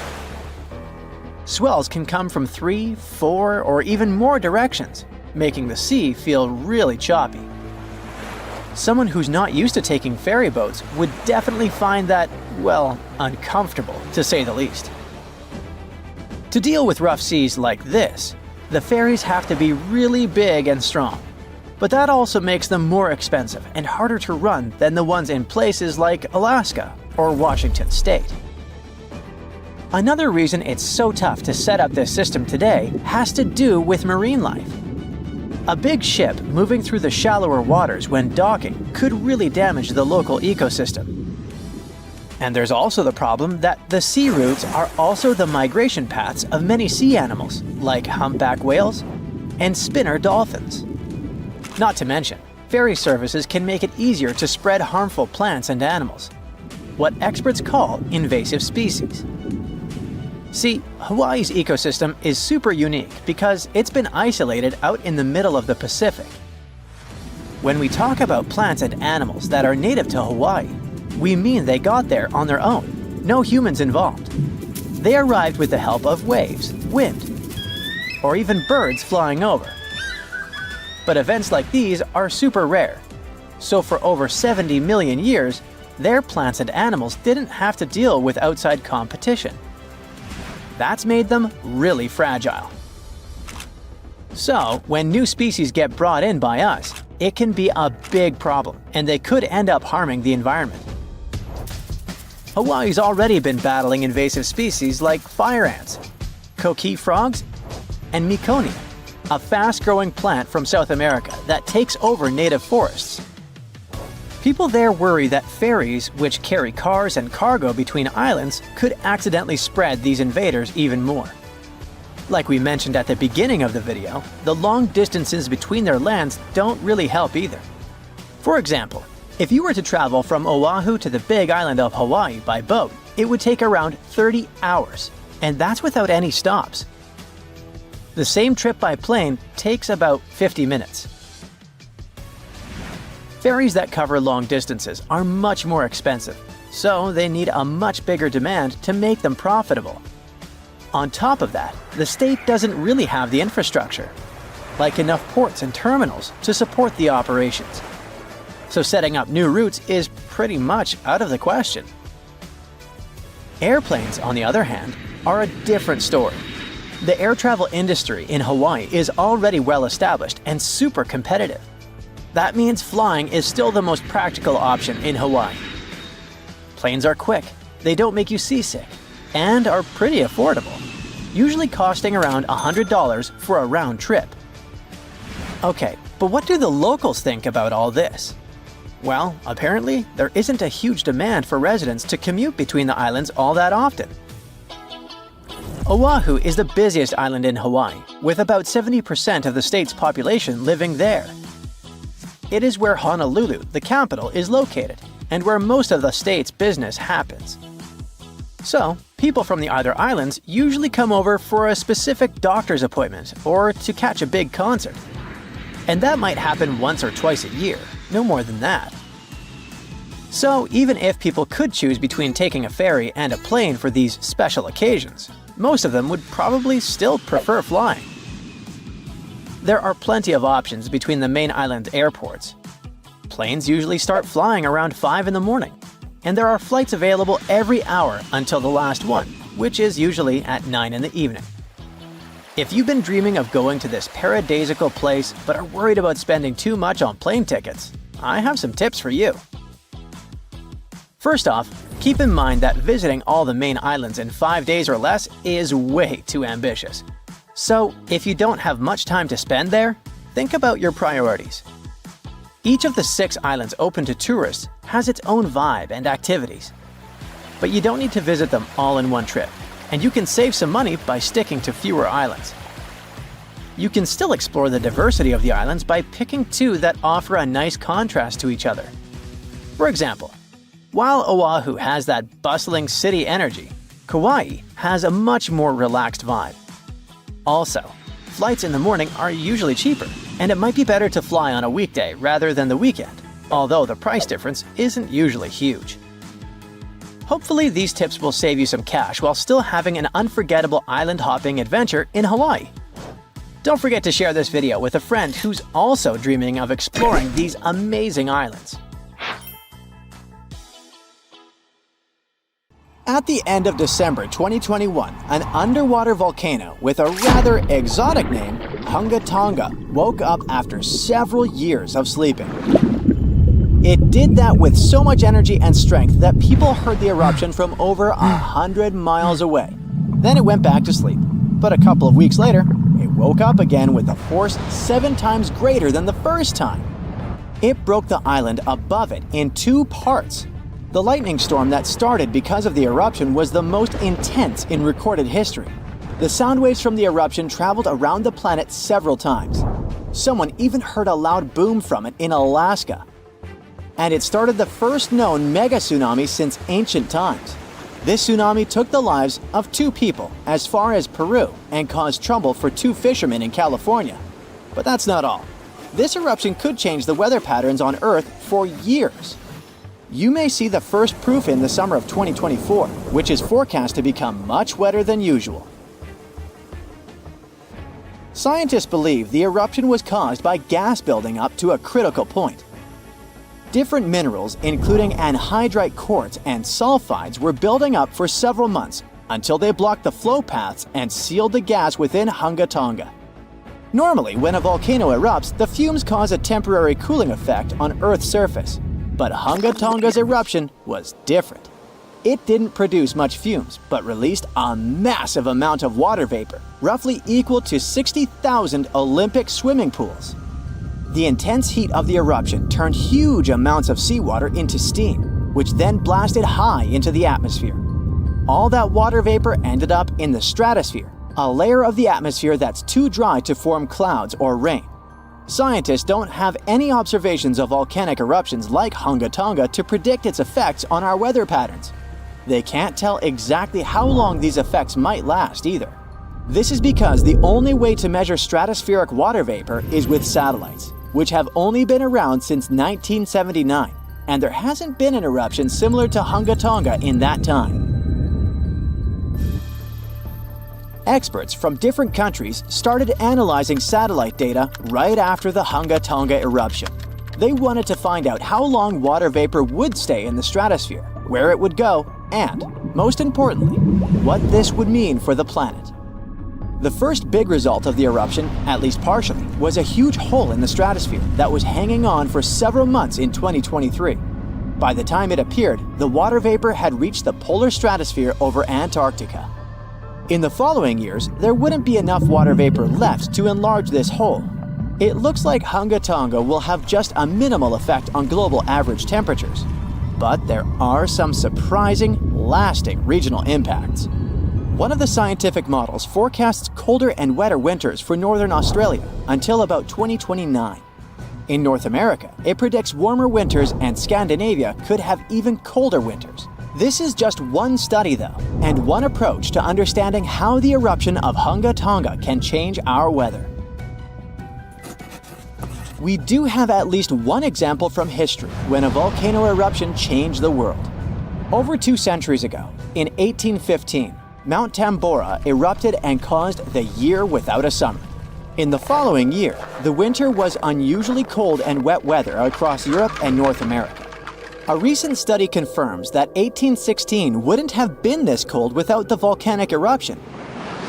Swells can come from 3, 4, or even more directions, making the sea feel really choppy. Someone who's not used to taking ferry boats would definitely find that, well, uncomfortable, to say the least. To deal with rough seas like this, the ferries have to be really big and strong. But that also makes them more expensive and harder to run than the ones in places like Alaska or Washington State. Another reason it's so tough to set up this system today has to do with marine life. A big ship moving through the shallower waters when docking could really damage the local ecosystem. And there's also the problem that the sea routes are also the migration paths of many sea animals, like humpback whales and spinner dolphins. Not to mention, ferry services can make it easier to spread harmful plants and animals, what experts call invasive species. See, Hawaii's ecosystem is super unique because it's been isolated out in the middle of the Pacific. When we talk about plants and animals that are native to Hawaii, we mean they got there on their own, no humans involved. They arrived with the help of waves, wind, or even birds flying over. But events like these are super rare, so for over 70 million years, their plants and animals didn't have to deal with outside competition. That's made them really fragile. So, when new species get brought in by us, it can be a big problem, and they could end up harming the environment. Hawaii's already been battling invasive species like fire ants, coqui frogs, and meconium, a fast-growing plant from South America that takes over native forests. People there worry that ferries, which carry cars and cargo between islands, could accidentally spread these invaders even more. Like we mentioned at the beginning of the video, the long distances between their lands don't really help either. For example, if you were to travel from Oahu to the Big Island of Hawaii by boat, it would take around 30 hours. And that's without any stops. The same trip by plane takes about 50 minutes. Ferries that cover long distances are much more expensive, so they need a much bigger demand to make them profitable. On top of that, the state doesn't really have the infrastructure, like enough ports and terminals to support the operations. So setting up new routes is pretty much out of the question. Airplanes, on the other hand, are a different story. The air travel industry in Hawaii is already well established and super competitive. That means flying is still the most practical option in Hawaii. Planes are quick, they don't make you seasick, and are pretty affordable, usually costing around $100 for a round trip. Okay, but what do the locals think about all this? Well, apparently, there isn't a huge demand for residents to commute between the islands all that often. Oahu is the busiest island in Hawaii, with about 70% of the state's population living there. It is where Honolulu, the capital, is located, and where most of the state's business happens. So, people from the other islands usually come over for a specific doctor's appointment or to catch a big concert. And that might happen once or twice a year, no more than that. So, even if people could choose between taking a ferry and a plane for these special occasions, most of them would probably still prefer flying. There are plenty of options between the main island airports. Planes usually start flying around 5 in the morning, and there are flights available every hour until the last one, which is usually at 9 in the evening. If you've been dreaming of going to this paradisiacal place but are worried about spending too much on plane tickets, I have some tips for you. First off, keep in mind that visiting all the main islands in 5 days or less is way too ambitious. So, if you don't have much time to spend there, think about your priorities. Each of the 6 islands open to tourists has its own vibe and activities. But you don't need to visit them all in one trip, and you can save some money by sticking to fewer islands. You can still explore the diversity of the islands by picking 2 that offer a nice contrast to each other. For example, while Oahu has that bustling city energy, Kauai has a much more relaxed vibe. Also, flights in the morning are usually cheaper, and it might be better to fly on a weekday rather than the weekend, although the price difference isn't usually huge. Hopefully these tips will save you some cash while still having an unforgettable island hopping adventure in Hawaii. Don't forget to share this video with a friend who's also dreaming of exploring these amazing islands. At the end of December 2021, an underwater volcano with a rather exotic name, Hunga Tonga, woke up after several years of sleeping. It did that with so much energy and strength that people heard the eruption from over 100 miles away. Then it went back to sleep. But a couple of weeks later, it woke up again with a force 7 times greater than the first time. It broke the island above it in 2 parts. The lightning storm that started because of the eruption was the most intense in recorded history. The sound waves from the eruption traveled around the planet several times. Someone even heard a loud boom from it in Alaska. And it started the first known mega tsunami since ancient times. This tsunami took the lives of 2 people as far as Peru and caused trouble for 2 fishermen in California. But that's not all. This eruption could change the weather patterns on Earth for years. You may see the first proof in the summer of 2024, which is forecast to become much wetter than usual. Scientists believe the eruption was caused by gas building up to a critical point. Different minerals, including anhydrite quartz and sulfides, were building up for several months until they blocked the flow paths and sealed the gas within Hunga Tonga. Normally, when a volcano erupts, the fumes cause a temporary cooling effect on Earth's surface. But Hunga Tonga's eruption was different. It didn't produce much fumes, but released a massive amount of water vapor, roughly equal to 60,000 Olympic swimming pools. The intense heat of the eruption turned huge amounts of seawater into steam, which then blasted high into the atmosphere. All that water vapor ended up in the stratosphere, a layer of the atmosphere that's too dry to form clouds or rain. Scientists don't have any observations of volcanic eruptions like Hunga Tonga to predict its effects on our weather patterns. They can't tell exactly how long these effects might last either. This is because the only way to measure stratospheric water vapor is with satellites, which have only been around since 1979, and there hasn't been an eruption similar to Hunga Tonga in that time. Experts from different countries started analyzing satellite data right after the Hunga Tonga eruption. They wanted to find out how long water vapor would stay in the stratosphere, where it would go, and, most importantly, what this would mean for the planet. The first big result of the eruption, at least partially, was a huge hole in the stratosphere that was hanging on for several months in 2023. By the time it appeared, the water vapor had reached the polar stratosphere over Antarctica. In the following years, there wouldn't be enough water vapor left to enlarge this hole. It looks like Hunga Tonga will have just a minimal effect on global average temperatures. But there are some surprising, lasting regional impacts. One of the scientific models forecasts colder and wetter winters for northern Australia until about 2029. In North America, it predicts warmer winters, and Scandinavia could have even colder winters. This is just one study though, and one approach to understanding how the eruption of Hunga Tonga can change our weather. We do have at least one example from history when a volcano eruption changed the world. Over 2 centuries ago, in 1815, Mount Tambora erupted and caused the year without a summer. In the following year, the winter was unusually cold and wet weather across Europe and North America. A recent study confirms that 1816 wouldn't have been this cold without the volcanic eruption.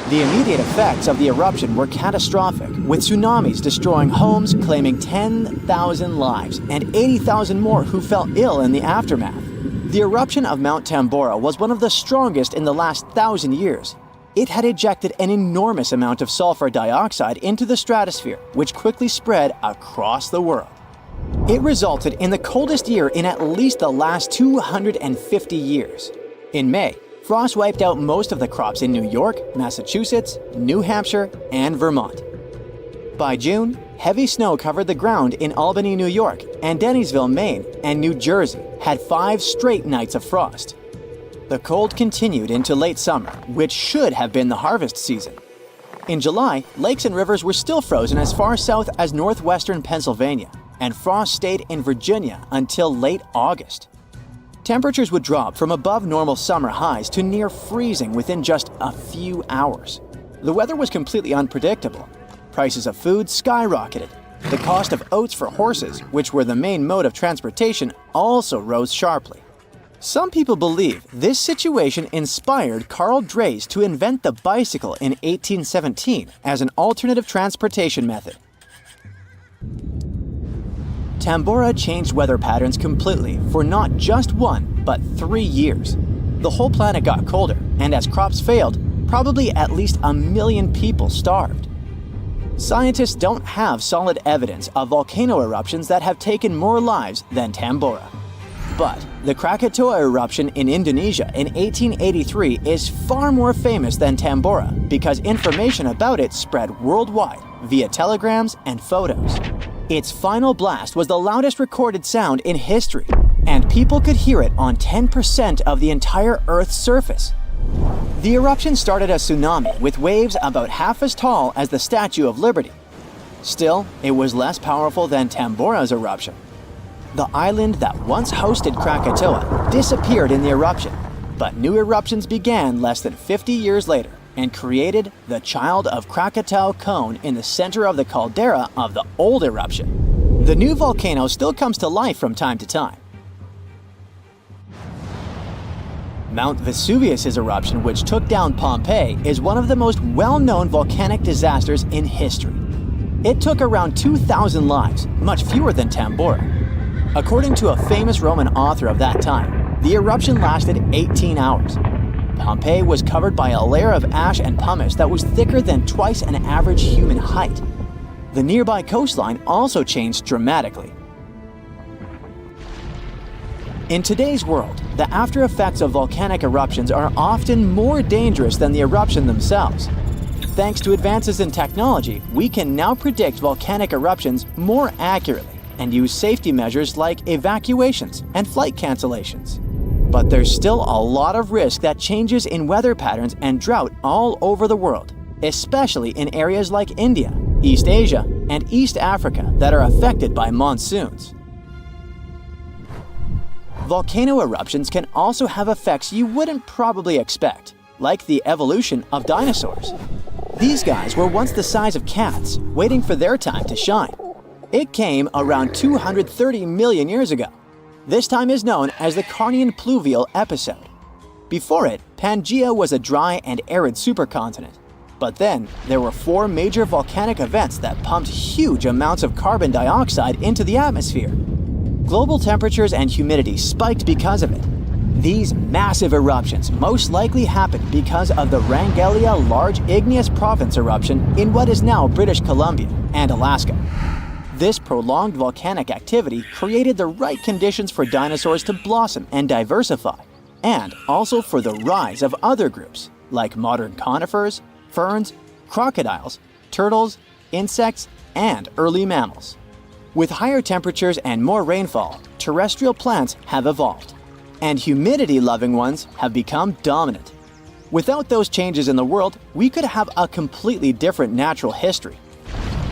The immediate effects of the eruption were catastrophic, with tsunamis destroying homes, claiming 10,000 lives and 80,000 more who fell ill in the aftermath. The eruption of Mount Tambora was one of the strongest in the last 1,000 years. It had ejected an enormous amount of sulfur dioxide into the stratosphere, which quickly spread across the world. It resulted in the coldest year in at least the last 250 years. In May, frost wiped out most of the crops in New York, Massachusetts, New Hampshire, and Vermont. By June, heavy snow covered the ground in Albany, New York, and Dennisville, Maine, and New Jersey had 5 straight nights of frost. The cold continued into late summer, which should have been the harvest season. In July, lakes and rivers were still frozen as far south as northwestern Pennsylvania, and frost stayed in Virginia until late August. Temperatures would drop from above normal summer highs to near freezing within just a few hours. The weather was completely unpredictable. Prices of food skyrocketed. The cost of oats for horses, which were the main mode of transportation, also rose sharply. Some people believe this situation inspired Carl Drais to invent the bicycle in 1817 as an alternative transportation method. Tambora changed weather patterns completely for not just 1, but 3 years. The whole planet got colder, and as crops failed, probably at least 1 million people starved. Scientists don't have solid evidence of volcano eruptions that have taken more lives than Tambora. But the Krakatoa eruption in Indonesia in 1883 is far more famous than Tambora because information about it spread worldwide via telegrams and photos. Its final blast was the loudest recorded sound in history, and people could hear it on 10% of the entire Earth's surface. The eruption started a tsunami with waves about half as tall as the Statue of Liberty. Still, it was less powerful than Tambora's eruption. The island that once hosted Krakatoa disappeared in the eruption, but new eruptions began less than 50 years later and created the Child of Krakatau cone in the center of the caldera of the old eruption. The new volcano still comes to life from time to time. Mount Vesuvius's eruption, which took down Pompeii, is one of the most well-known volcanic disasters in history. It took around 2,000 lives, much fewer than Tambora. According to a famous Roman author of that time, the eruption lasted 18 hours. Pompeii was covered by a layer of ash and pumice that was thicker than twice an average human height. The nearby coastline also changed dramatically. In today's world, the after effects of volcanic eruptions are often more dangerous than the eruption themselves. Thanks to advances in technology, we can now predict volcanic eruptions more accurately and use safety measures like evacuations and flight cancellations. But there's still a lot of risk that changes in weather patterns and drought all over the world, especially in areas like India, East Asia, and East Africa that are affected by monsoons. Volcano eruptions can also have effects you wouldn't probably expect, like the evolution of dinosaurs. These guys were once the size of cats, waiting for their time to shine. It came around 230 million years ago. This time is known as the Carnian pluvial episode. Before it, Pangea was a dry and arid supercontinent. But then, there were 4 major volcanic events that pumped huge amounts of carbon dioxide into the atmosphere. Global temperatures and humidity spiked because of it. These massive eruptions most likely happened because of the Wrangellia Large Igneous Province eruption in what is now British Columbia and Alaska. This prolonged volcanic activity created the right conditions for dinosaurs to blossom and diversify, and also for the rise of other groups, like modern conifers, ferns, crocodiles, turtles, insects, and early mammals. With higher temperatures and more rainfall, terrestrial plants have evolved, and humidity-loving ones have become dominant. Without those changes in the world, we could have a completely different natural history.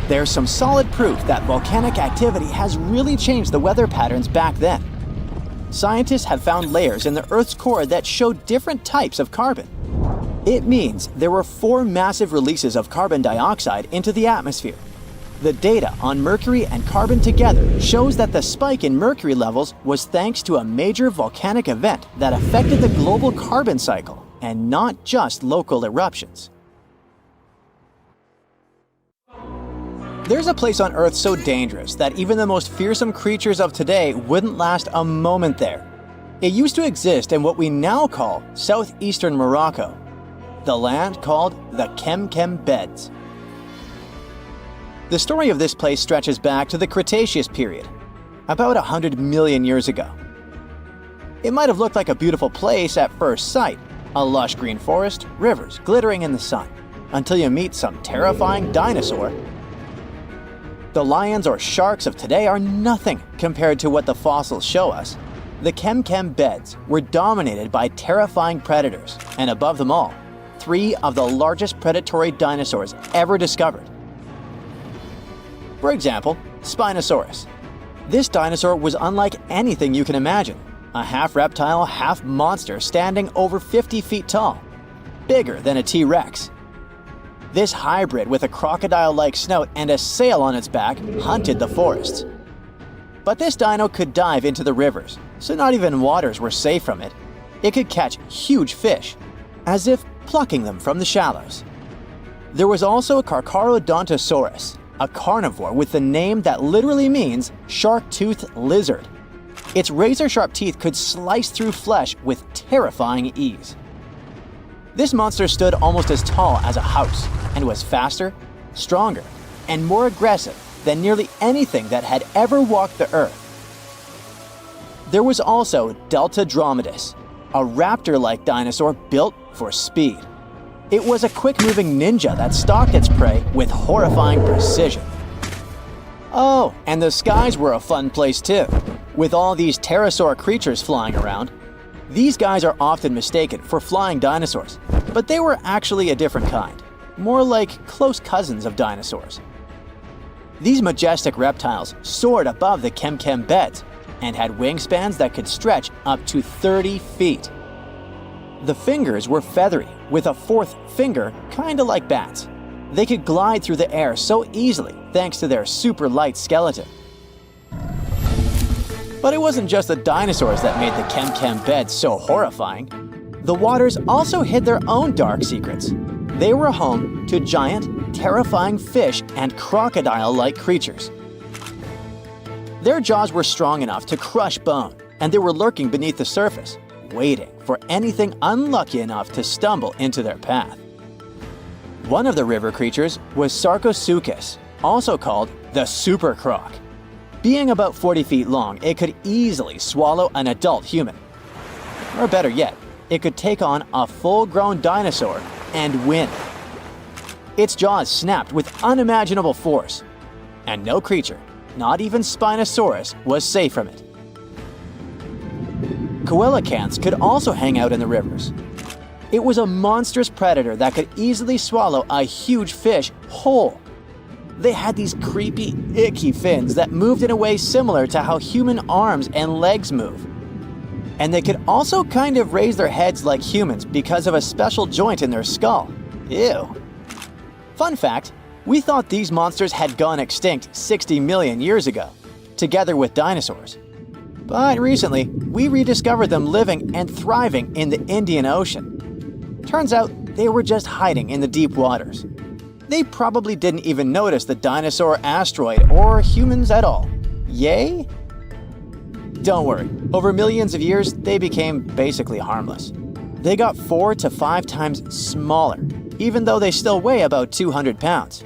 There's some solid proof that volcanic activity has really changed the weather patterns back then. Scientists have found layers in the Earth's core that show different types of carbon. It means there were 4 massive releases of carbon dioxide into the atmosphere. The data on mercury and carbon together shows that the spike in mercury levels was thanks to a major volcanic event that affected the global carbon cycle, and not just local eruptions. There's a place on Earth so dangerous that even the most fearsome creatures of today wouldn't last a moment there. It used to exist in what we now call southeastern Morocco, the land called the Kem Beds. The story of this place stretches back to the Cretaceous period, about 100 million years ago. It might have looked like a beautiful place at first sight, a lush green forest, rivers glittering in the sun, until you meet some terrifying dinosaur. The lions or sharks of today are nothing compared to what the fossils show us. The Kem Beds were dominated by terrifying predators, and above them all, 3 of the largest predatory dinosaurs ever discovered. For example, Spinosaurus. This dinosaur was unlike anything you can imagine. A half reptile, half monster standing over 50 feet tall, bigger than a T-Rex. This hybrid with a crocodile-like snout and a sail on its back hunted the forests. But this dino could dive into the rivers, so not even waters were safe from it. It could catch huge fish, as if plucking them from the shallows. There was also a Carcharodontosaurus, a carnivore with the name that literally means shark-toothed lizard. Its razor-sharp teeth could slice through flesh with terrifying ease. This monster stood almost as tall as a house and was faster, stronger, and more aggressive than nearly anything that had ever walked the earth. There was also Delta Dromedus, a raptor-like dinosaur built for speed. It was a quick-moving ninja that stalked its prey with horrifying precision. Oh, and the skies were a fun place too, with all these pterosaur creatures flying around. These guys are often mistaken for flying dinosaurs, but they were actually a different kind, more like close cousins of dinosaurs. These majestic reptiles soared above the Kem Beds and had wingspans that could stretch up to 30 feet. The fingers were feathery, with a 4th finger kinda like bats. They could glide through the air so easily thanks to their super light skeleton. But it wasn't just the dinosaurs that made the Kem Beds so horrifying. The waters also hid their own dark secrets. They were home to giant, terrifying fish and crocodile-like creatures. Their jaws were strong enough to crush bone, and they were lurking beneath the surface, waiting for anything unlucky enough to stumble into their path. One of the river creatures was Sarcosuchus, also called the Super Croc. Being about 40 feet long, it could easily swallow an adult human. Or better yet, it could take on a full-grown dinosaur and win. Its jaws snapped with unimaginable force, and no creature, not even Spinosaurus, was safe from it. Coelacanths could also hang out in the rivers. It was a monstrous predator that could easily swallow a huge fish whole. They had these creepy, icky fins that moved in a way similar to how human arms and legs move. And they could also kind of raise their heads like humans because of a special joint in their skull. Ew. Fun fact, we thought these monsters had gone extinct 60 million years ago, together with dinosaurs. But recently, we rediscovered them living and thriving in the Indian Ocean. Turns out they were just hiding in the deep waters. They probably didn't even notice the dinosaur asteroid or humans at all. Yay? Don't worry, over millions of years, they became basically harmless. They got 4 to 5 times smaller, even though they still weigh about 200 pounds.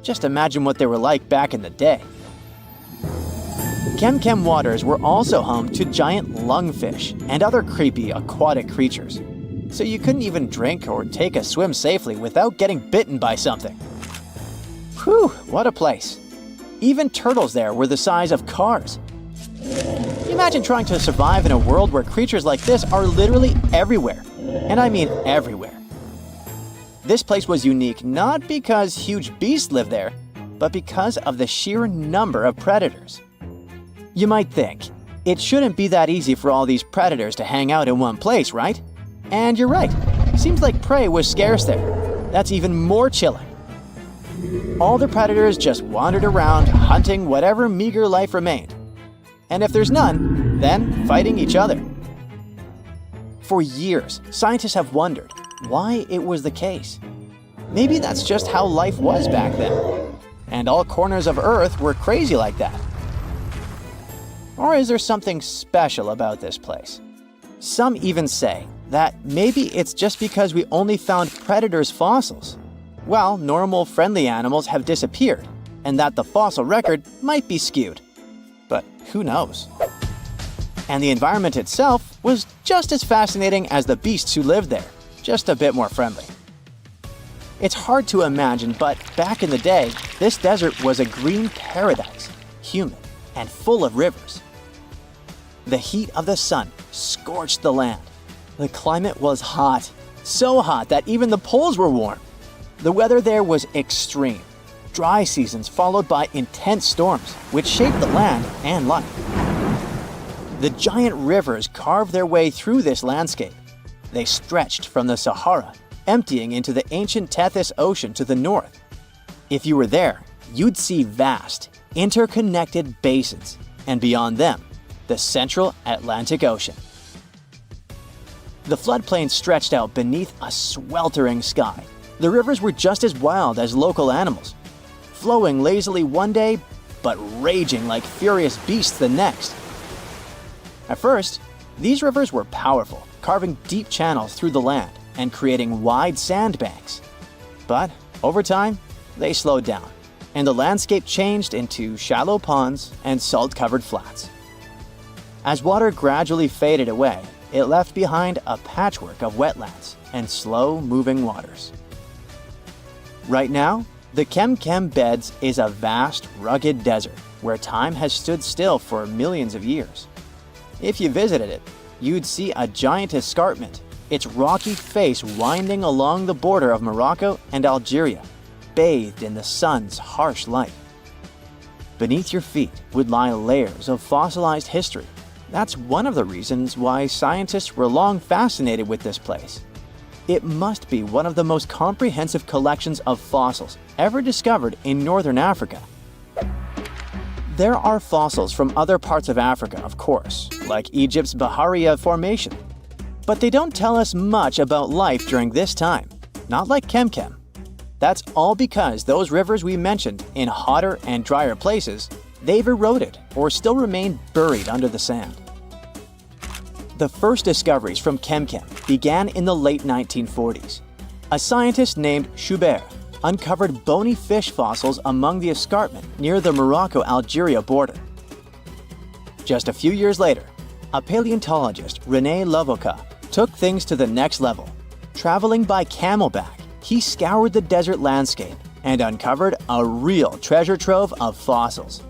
Just imagine what they were like back in the day. Kem waters were also home to giant lungfish and other creepy aquatic creatures. So you couldn't even drink or take a swim safely without getting bitten by something. Whew, what a place. Even turtles there were the size of cars. Imagine trying to survive in a world where creatures like this are literally everywhere. And I mean everywhere. This place was unique not because huge beasts lived there, but because of the sheer number of predators. You might think, it shouldn't be that easy for all these predators to hang out in one place, right? And you're right. Seems like prey was scarce there. That's even more chilling. All the predators just wandered around, hunting whatever meager life remained. And if there's none, then fighting each other. For years, scientists have wondered why it was the case. Maybe that's just how life was back then. And all corners of Earth were crazy like that. Or is there something special about this place? Some even say that maybe it's just because we only found predators' fossils, while normal friendly animals have disappeared, and that the fossil record might be skewed. But who knows? And the environment itself was just as fascinating as the beasts who lived there, just a bit more friendly. It's hard to imagine, but back in the day, this desert was a green paradise, humid, and full of rivers. The heat of the sun scorched the land. The climate was hot, so hot that even the poles were warm. The weather there was extreme. Dry seasons followed by intense storms, which shaped the land and life. The giant rivers carved their way through this landscape. They stretched from the Sahara, emptying into the ancient Tethys Ocean to the north. If you were there, you'd see vast, interconnected basins, and beyond them, the central Atlantic Ocean. The floodplain stretched out beneath a sweltering sky. The rivers were just as wild as local animals, flowing lazily one day, but raging like furious beasts the next. At first, these rivers were powerful, carving deep channels through the land and creating wide sandbanks. But over time, they slowed down, and the landscape changed into shallow ponds and salt-covered flats. As water gradually faded away, it left behind a patchwork of wetlands and slow-moving waters. Right now, the Kem Beds is a vast, rugged desert where time has stood still for millions of years. If you visited it, you'd see a giant escarpment, its rocky face winding along the border of Morocco and Algeria, bathed in the sun's harsh light. Beneath your feet would lie layers of fossilized history. That's one of the reasons why scientists were long fascinated with this place. It must be one of the most comprehensive collections of fossils ever discovered in northern Africa. There are fossils from other parts of Africa, of course, like Egypt's Bahariya Formation. But they don't tell us much about life during this time, not like Kem. That's all because those rivers we mentioned in hotter and drier places, they've eroded or still remain buried under the sand. The first discoveries from Kem began in the late 1940s. A scientist named Schubert uncovered bony fish fossils among the escarpment near the Morocco-Algeria border. Just a few years later, a paleontologist, René Lavocat, took things to the next level. Traveling by camelback, he scoured the desert landscape and uncovered a real treasure trove of fossils.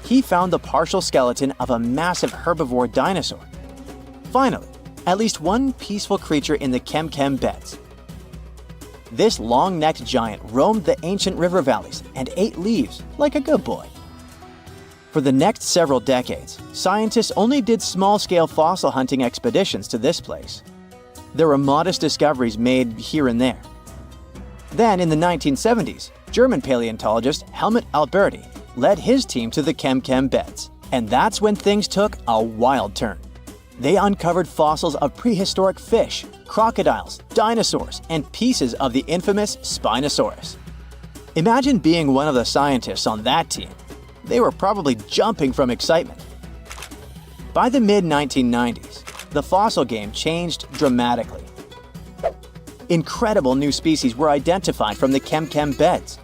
He found the partial skeleton of a massive herbivore dinosaur. Finally, at least one peaceful creature in the Kem beds. This long-necked giant roamed the ancient river valleys and ate leaves like a good boy. For the next several decades, scientists only did small-scale fossil hunting expeditions to this place. There were modest discoveries made here and there. Then, in the 1970s, German paleontologist Helmut Alberti led his team to the Kem beds, and that's when things took a wild turn. They uncovered fossils of prehistoric fish, crocodiles, dinosaurs, and pieces of the infamous Spinosaurus. Imagine being one of the scientists on that team. They were probably jumping from excitement. By the mid-1990s, the fossil game changed dramatically. Incredible new species were identified from the Kem beds.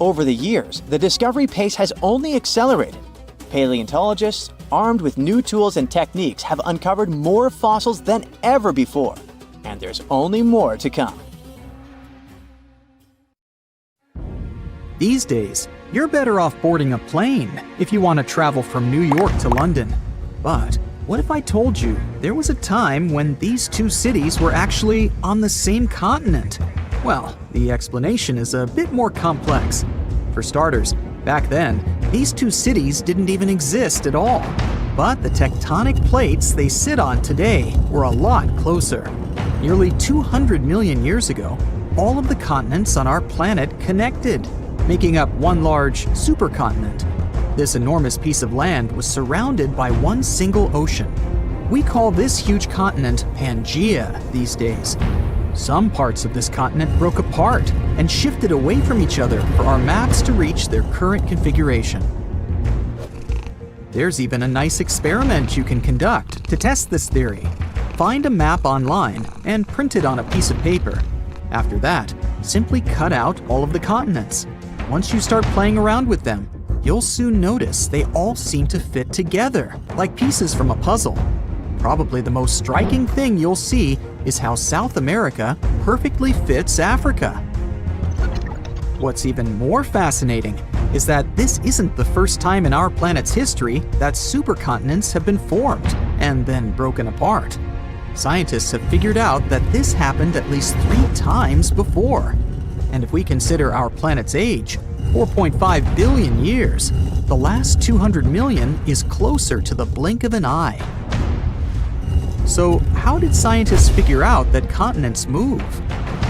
Over the years, the discovery pace has only accelerated. Paleontologists, armed with new tools and techniques, have uncovered more fossils than ever before, and there's only more to come. These days, you're better off boarding a plane if you want to travel from New York to London. But what if I told you there was a time when these two cities were actually on the same continent? Well, the explanation is a bit more complex. For starters, back then, these two cities didn't even exist at all. But the tectonic plates they sit on today were a lot closer. Nearly 200 million years ago, all of the continents on our planet connected, making up one large supercontinent. This enormous piece of land was surrounded by one single ocean. We call this huge continent Pangea these days. Some parts of this continent broke apart and shifted away from each other for our maps to reach their current configuration. There's even a nice experiment you can conduct to test this theory. Find a map online and print it on a piece of paper. After that, simply cut out all of the continents. Once you start playing around with them, you'll soon notice they all seem to fit together, like pieces from a puzzle. Probably the most striking thing you'll see is how South America perfectly fits Africa. What's even more fascinating is that this isn't the first time in our planet's history that supercontinents have been formed and then broken apart. Scientists have figured out that this happened at least 3 times before. And if we consider our planet's age, 4.5 billion years, the last 200 million is closer to the blink of an eye. So how did scientists figure out that continents move?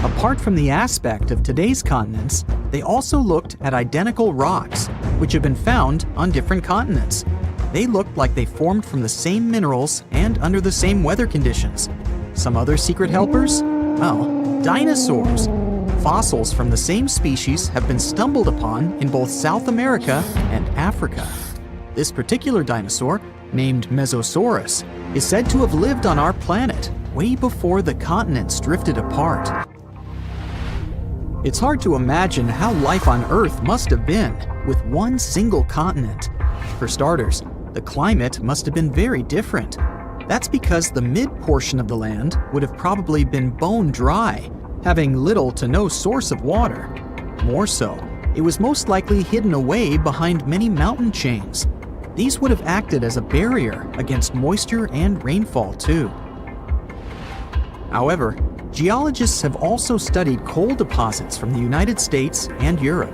Apart from the aspect of today's continents, they also looked at identical rocks, which have been found on different continents. They looked like they formed from the same minerals and under the same weather conditions. Some other secret helpers? Well, dinosaurs. Fossils from the same species have been stumbled upon in both South America and Africa. This particular dinosaur, named Mesosaurus, is said to have lived on our planet way before the continents drifted apart. It's hard to imagine how life on Earth must have been with one single continent. For starters, the climate must have been very different. That's because the mid-portion of the land would have probably been bone dry, having little to no source of water. More so, it was most likely hidden away behind many mountain chains. These would have acted as a barrier against moisture and rainfall too. However, geologists have also studied coal deposits from the United States and Europe.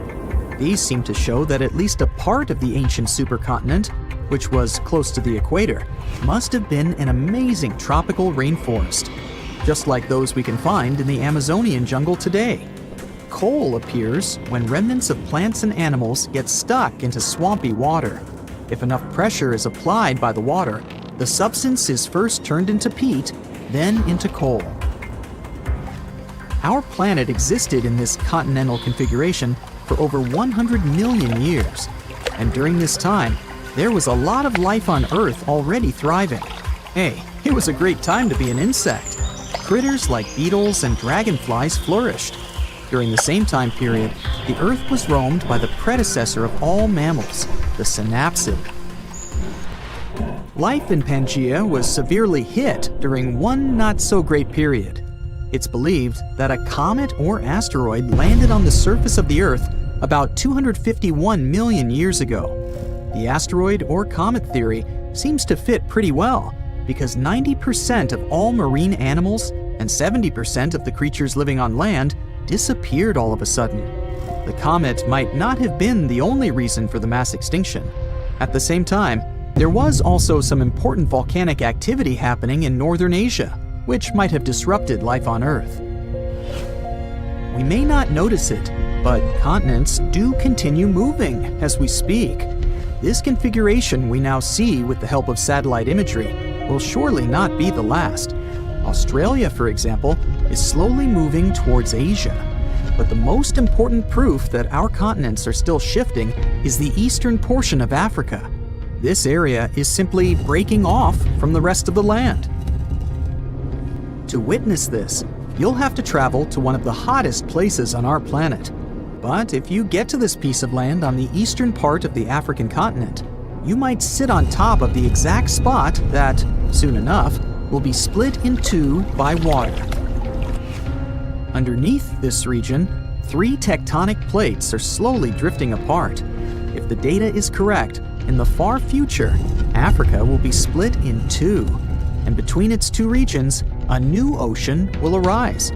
These seem to show that at least a part of the ancient supercontinent, which was close to the equator, must have been an amazing tropical rainforest, just like those we can find in the Amazonian jungle today. Coal appears when remnants of plants and animals get stuck into swampy water. If enough pressure is applied by the water, the substance is first turned into peat, then into coal. Our planet existed in this continental configuration for over 100 million years, and during this time, there was a lot of life on Earth already thriving. Hey, it was a great time to be an insect. Critters like beetles and dragonflies flourished. During the same time period, the Earth was roamed by the predecessor of all mammals, the synapsid. Life in Pangea was severely hit during one not-so-great period. It's believed that a comet or asteroid landed on the surface of the Earth about 251 million years ago. The asteroid or comet theory seems to fit pretty well, because 90% of all marine animals and 70% of the creatures living on land disappeared all of a sudden. The comet might not have been the only reason for the mass extinction. At the same time, there was also some important volcanic activity happening in northern Asia, which might have disrupted life on Earth. We may not notice it, but continents do continue moving as we speak. This configuration we now see with the help of satellite imagery will surely not be the last. Australia, for example, is slowly moving towards Asia. But the most important proof that our continents are still shifting is the eastern portion of Africa. This area is simply breaking off from the rest of the land. To witness this, you'll have to travel to one of the hottest places on our planet. But if you get to this piece of land on the eastern part of the African continent, you might sit on top of the exact spot that, soon enough, will be split in two by water. Underneath this region, 3 tectonic plates are slowly drifting apart. If the data is correct, in the far future, Africa will be split in 2, and between its 2 regions, a new ocean will arise.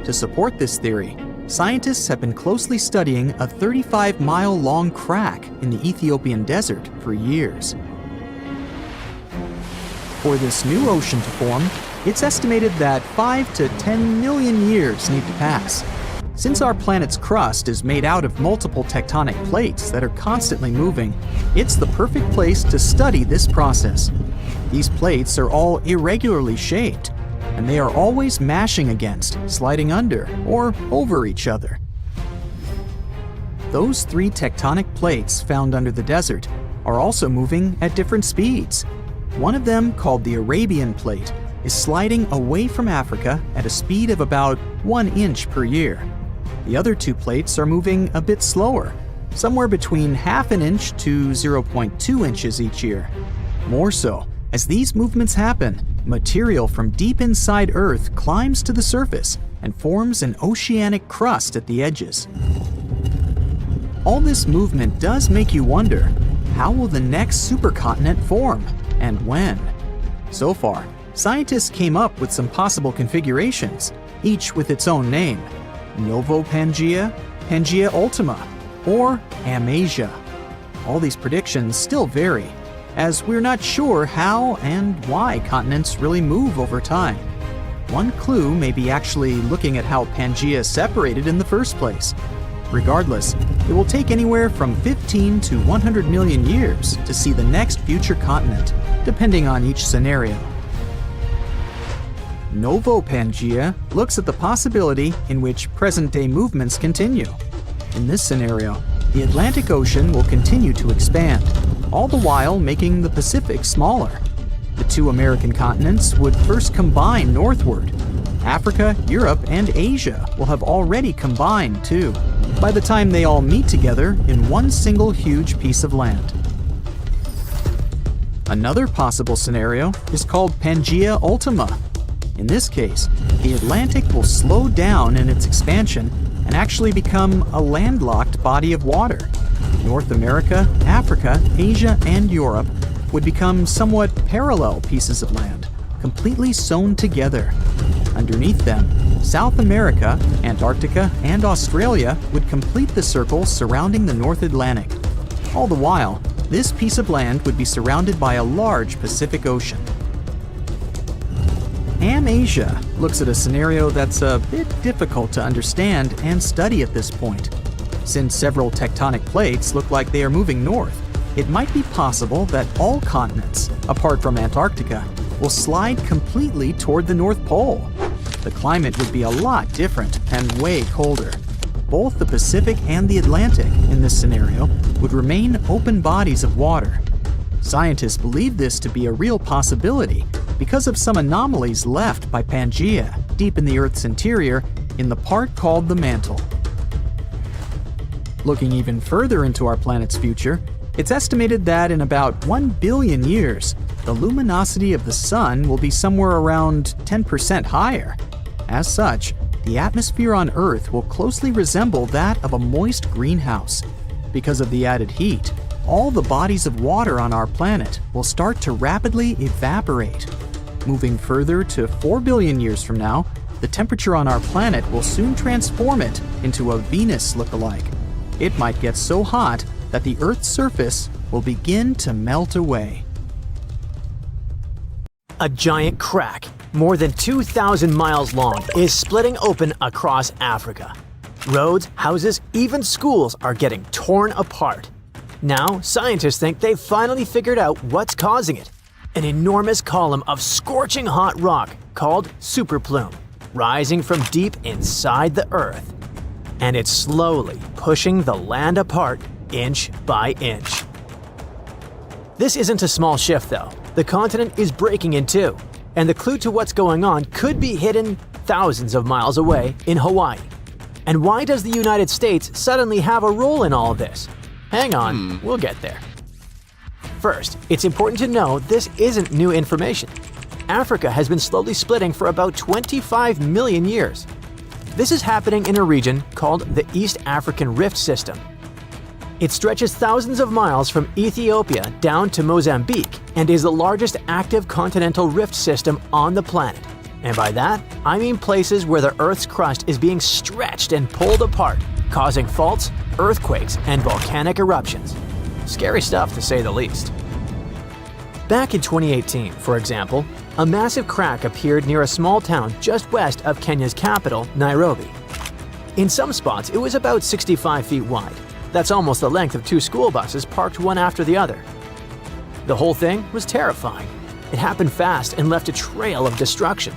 To support this theory, scientists have been closely studying a 35-mile-long crack in the Ethiopian desert for years. For this new ocean to form, it's estimated that 5 to 10 million years need to pass. Since our planet's crust is made out of multiple tectonic plates that are constantly moving, it's the perfect place to study this process. These plates are all irregularly shaped, and they are always mashing against, sliding under, or over each other. Those 3 tectonic plates found under the desert are also moving at different speeds. One of them, called the Arabian Plate, is sliding away from Africa at a speed of about 1 inch per year. The other 2 plates are moving a bit slower, somewhere between half an inch to 0.2 inches each year. More so, as these movements happen, material from deep inside Earth climbs to the surface and forms an oceanic crust at the edges. All this movement does make you wonder, how will the next supercontinent form, and when? So far, scientists came up with some possible configurations, each with its own name: Novo Pangea, Pangea Ultima, or Amasia. All these predictions still vary, as we're not sure how and why continents really move over time. One clue may be actually looking at how Pangea separated in the first place. Regardless, it will take anywhere from 15 to 100 million years to see the next future continent, depending on each scenario. Novo Pangea looks at the possibility in which present-day movements continue. In this scenario, the Atlantic Ocean will continue to expand, all the while making the Pacific smaller. The 2 American continents would first combine northward. Africa, Europe, and Asia will have already combined too, by the time they all meet together in one single huge piece of land. Another possible scenario is called Pangea Ultima. In this case, the Atlantic will slow down in its expansion and actually become a landlocked body of water. North America, Africa, Asia, and Europe would become somewhat parallel pieces of land, completely sewn together. Underneath them, South America, Antarctica, and Australia would complete the circle surrounding the North Atlantic. All the while, this piece of land would be surrounded by a large Pacific Ocean. Amasia looks at a scenario that's a bit difficult to understand and study at this point. Since several tectonic plates look like they are moving north, it might be possible that all continents, apart from Antarctica, will slide completely toward the North Pole. The climate would be a lot different and way colder. Both the Pacific and the Atlantic, in this scenario, would remain open bodies of water. Scientists believe this to be a real possibility because of some anomalies left by Pangea deep in the Earth's interior in the part called the mantle. Looking even further into our planet's future, it's estimated that in about 1 billion years, the luminosity of the sun will be somewhere around 10% higher. As such, the atmosphere on Earth will closely resemble that of a moist greenhouse. Because of the added heat, all the bodies of water on our planet will start to rapidly evaporate. Moving further to 4 billion years from now, the temperature on our planet will soon transform it into a Venus look-alike. It might get so hot that the Earth's surface will begin to melt away. A giant crack, more than 2,000 miles long, is splitting open across Africa. Roads, houses, even schools are getting torn apart. Now, scientists think they've finally figured out what's causing it. An enormous column of scorching hot rock called superplume, rising from deep inside the Earth. And it's slowly pushing the land apart inch by inch. This isn't a small shift though. The continent is breaking in two, and the clue to what's going on could be hidden thousands of miles away in Hawaii. And why does the United States suddenly have a role in all of this? Hang on, we'll get there. First, it's important to know this isn't new information. Africa has been slowly splitting for about 25 million years. This is happening in a region called the East African Rift System. It stretches thousands of miles from Ethiopia down to Mozambique and is the largest active continental rift system on the planet. And by that, I mean places where the Earth's crust is being stretched and pulled apart, causing faults, earthquakes, and volcanic eruptions. Scary stuff to say the least. Back in 2018, for example, a massive crack appeared near a small town just west of Kenya's capital, Nairobi. In some spots, it was about 65 feet wide. That's almost the length of two school buses parked one after the other. The whole thing was terrifying. It happened fast and left a trail of destruction.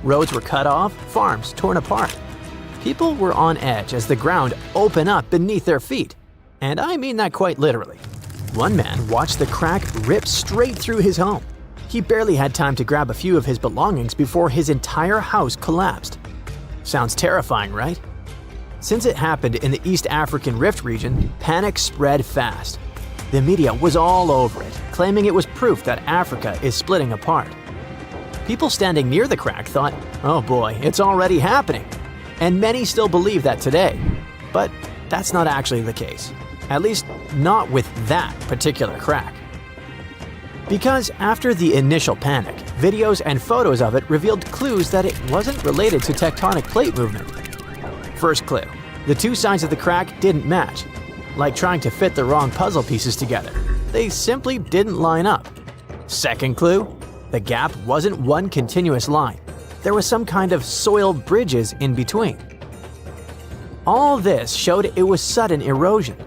Roads were cut off, farms torn apart. People were on edge as the ground opened up beneath their feet. And I mean that quite literally. One man watched the crack rip straight through his home. He barely had time to grab a few of his belongings before his entire house collapsed. Sounds terrifying, right? Since it happened in the East African Rift region, panic spread fast. The media was all over it, claiming it was proof that Africa is splitting apart. People standing near the crack thought, oh boy, it's already happening. And many still believe that today. But that's not actually the case. At least not with that particular crack. Because after the initial panic, videos and photos of it revealed clues that it wasn't related to tectonic plate movement. First clue, the two sides of the crack didn't match. Like trying to fit the wrong puzzle pieces together. They simply didn't line up. Second clue, the gap wasn't one continuous line. There was some kind of soiled bridges in between. All this showed it was sudden erosion.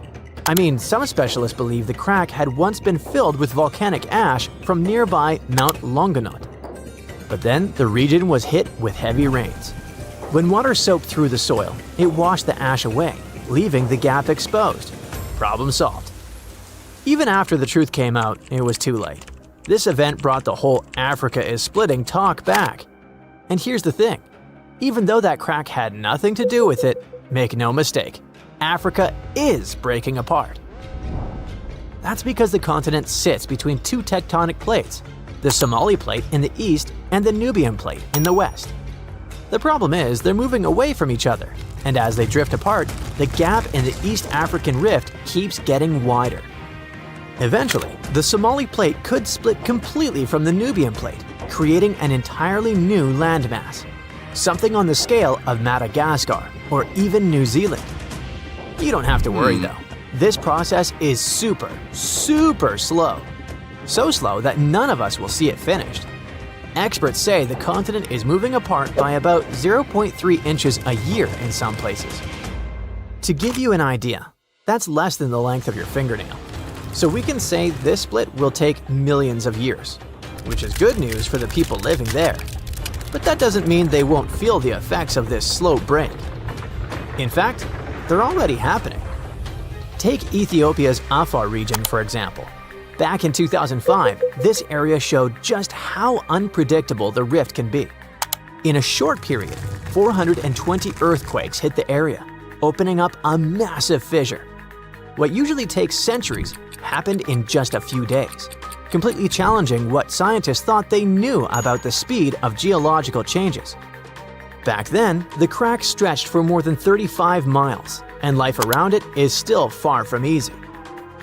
I mean, some specialists believe the crack had once been filled with volcanic ash from nearby Mount Longonot. But then the region was hit with heavy rains. When water soaked through the soil, it washed the ash away, leaving the gap exposed. Problem solved. Even after the truth came out, it was too late. This event brought the whole Africa is splitting talk back. And here's the thing. Even though that crack had nothing to do with it, make no mistake, Africa is breaking apart. That's because the continent sits between two tectonic plates, the Somali plate in the east and the Nubian plate in the west. The problem is they're moving away from each other, and as they drift apart, the gap in the East African rift keeps getting wider. Eventually, the Somali plate could split completely from the Nubian plate, creating an entirely new landmass, something on the scale of Madagascar or even New Zealand. You don't have to worry though. This process is super slow. So slow that none of us will see it finished. Experts say the continent is moving apart by about 0.3 inches a year in some places. To give you an idea, that's less than the length of your fingernail. So we can say this split will take millions of years, which is good news for the people living there. But that doesn't mean they won't feel the effects of this slow break. In fact, they're already happening. Take Ethiopia's Afar region, for example. Back in 2005, this area showed just how unpredictable the rift can be. In a short period, 420 earthquakes hit the area, opening up a massive fissure. What usually takes centuries happened in just a few days, completely challenging what scientists thought they knew about the speed of geological changes. Back then, the crack stretched for more than 35 miles, and life around it is still far from easy.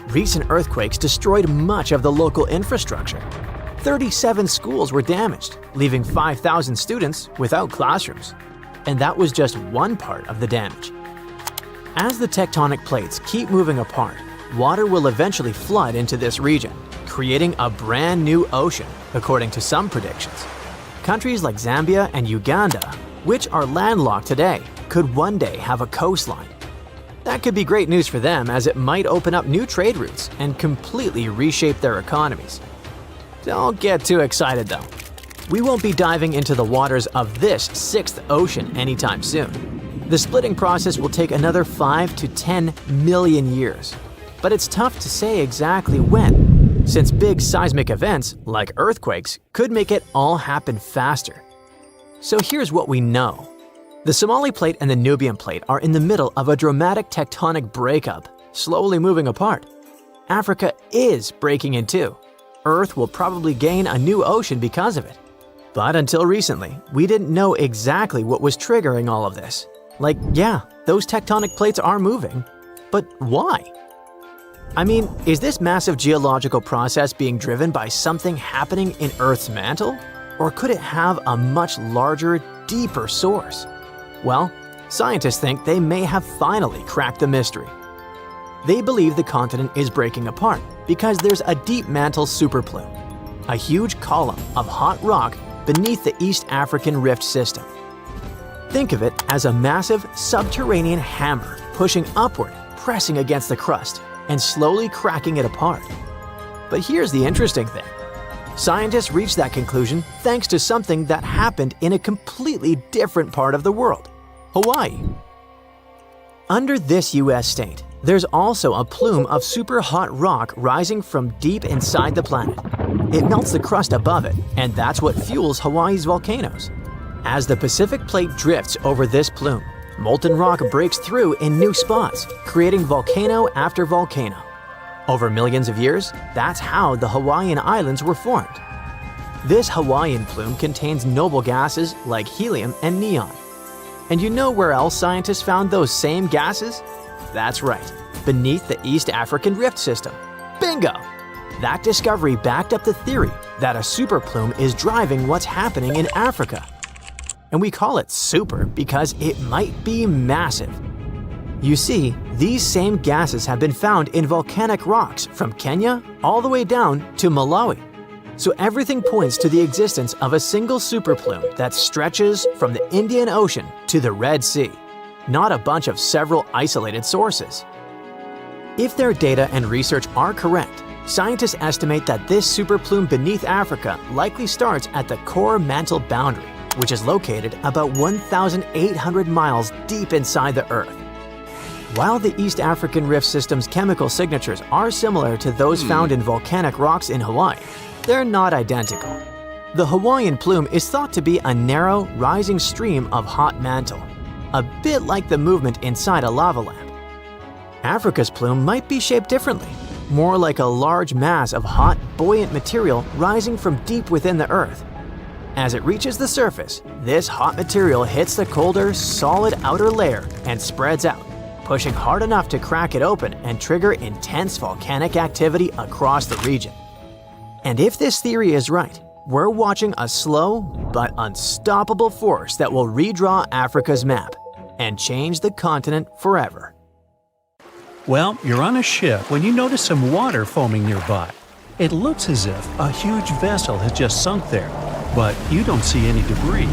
Recent earthquakes destroyed much of the local infrastructure. 37 schools were damaged, leaving 5,000 students without classrooms. And that was just one part of the damage. As the tectonic plates keep moving apart, water will eventually flood into this region, creating a brand new ocean, according to some predictions. Countries like Zambia and Uganda, which are landlocked today, could one day have a coastline. That could be great news for them, as it might open up new trade routes and completely reshape their economies. Don't get too excited though. We won't be diving into the waters of this sixth ocean anytime soon. The splitting process will take another 5 to 10 million years. But it's tough to say exactly when, since big seismic events, like earthquakes, could make it all happen faster. So here's what we know. The Somali Plate and the Nubian Plate are in the middle of a dramatic tectonic breakup, slowly moving apart. Africa is breaking in two. Earth will probably gain a new ocean because of it. But until recently, we didn't know exactly what was triggering all of this. Like, yeah, those tectonic plates are moving, but why? I mean, is this massive geological process being driven by something happening in Earth's mantle? Or could it have a much larger, deeper source? Well, scientists think they may have finally cracked the mystery. They believe the continent is breaking apart because there's a deep mantle superplume, a huge column of hot rock beneath the East African Rift System. Think of it as a massive subterranean hammer pushing upward, pressing against the crust, and slowly cracking it apart. But here's the interesting thing. Scientists reached that conclusion thanks to something that happened in a completely different part of the world, Hawaii. Under this US state, there's also a plume of super hot rock rising from deep inside the planet. It melts the crust above it, and that's what fuels Hawaii's volcanoes. As the Pacific Plate drifts over this plume, molten rock breaks through in new spots, creating volcano after volcano. Over millions of years, that's how the Hawaiian Islands were formed. This Hawaiian plume contains noble gases like helium and neon. And you know where else scientists found those same gases? That's right, beneath the East African Rift System. Bingo! That discovery backed up the theory that a superplume is driving what's happening in Africa. And we call it super because it might be massive. You see, these same gases have been found in volcanic rocks from Kenya all the way down to Malawi. So everything points to the existence of a single superplume that stretches from the Indian Ocean to the Red Sea, not a bunch of several isolated sources. If their data and research are correct, scientists estimate that this superplume beneath Africa likely starts at the core mantle boundary, which is located about 1,800 miles deep inside the Earth. While the East African Rift System's chemical signatures are similar to those found in volcanic rocks in Hawaii, they're not identical. The Hawaiian plume is thought to be a narrow, rising stream of hot mantle, a bit like the movement inside a lava lamp. Africa's plume might be shaped differently, more like a large mass of hot, buoyant material rising from deep within the Earth. As it reaches the surface, this hot material hits the colder, solid outer layer and spreads out, pushing hard enough to crack it open and trigger intense volcanic activity across the region. And if this theory is right, we're watching a slow but unstoppable force that will redraw Africa's map and change the continent forever. Well, you're on a ship when you notice some water foaming nearby. It looks as if a huge vessel has just sunk there, but you don't see any debris.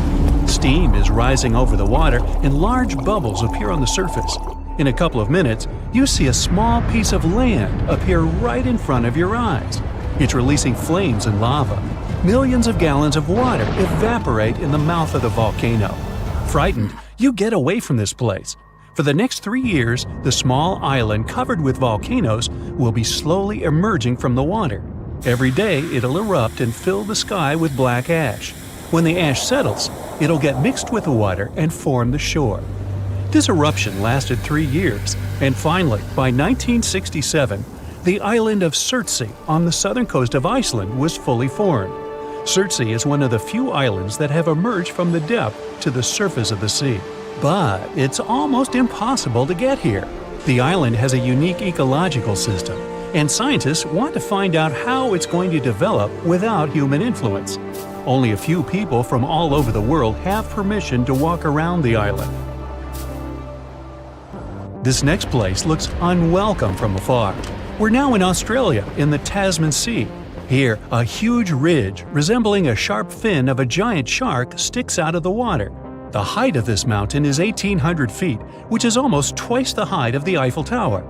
Steam is rising over the water and large bubbles appear on the surface. In a couple of minutes, you see a small piece of land appear right in front of your eyes. It's releasing flames and lava. Millions of gallons of water evaporate in the mouth of the volcano. Frightened, you get away from this place. For the next 3 years, the small island covered with volcanoes will be slowly emerging from the water. Every day, it'll erupt and fill the sky with black ash. When the ash settles, it'll get mixed with the water and form the shore. This eruption lasted 3 years, and finally, by 1967, the island of Surtsey on the southern coast of Iceland was fully formed. Surtsey is one of the few islands that have emerged from the depth to the surface of the sea. But it's almost impossible to get here. The island has a unique ecological system, and scientists want to find out how it's going to develop without human influence. Only a few people from all over the world have permission to walk around the island. This next place looks unwelcome from afar. We're now in Australia, in the Tasman Sea. Here, a huge ridge resembling a sharp fin of a giant shark sticks out of the water. The height of this mountain is 1,800 feet, which is almost twice the height of the Eiffel Tower.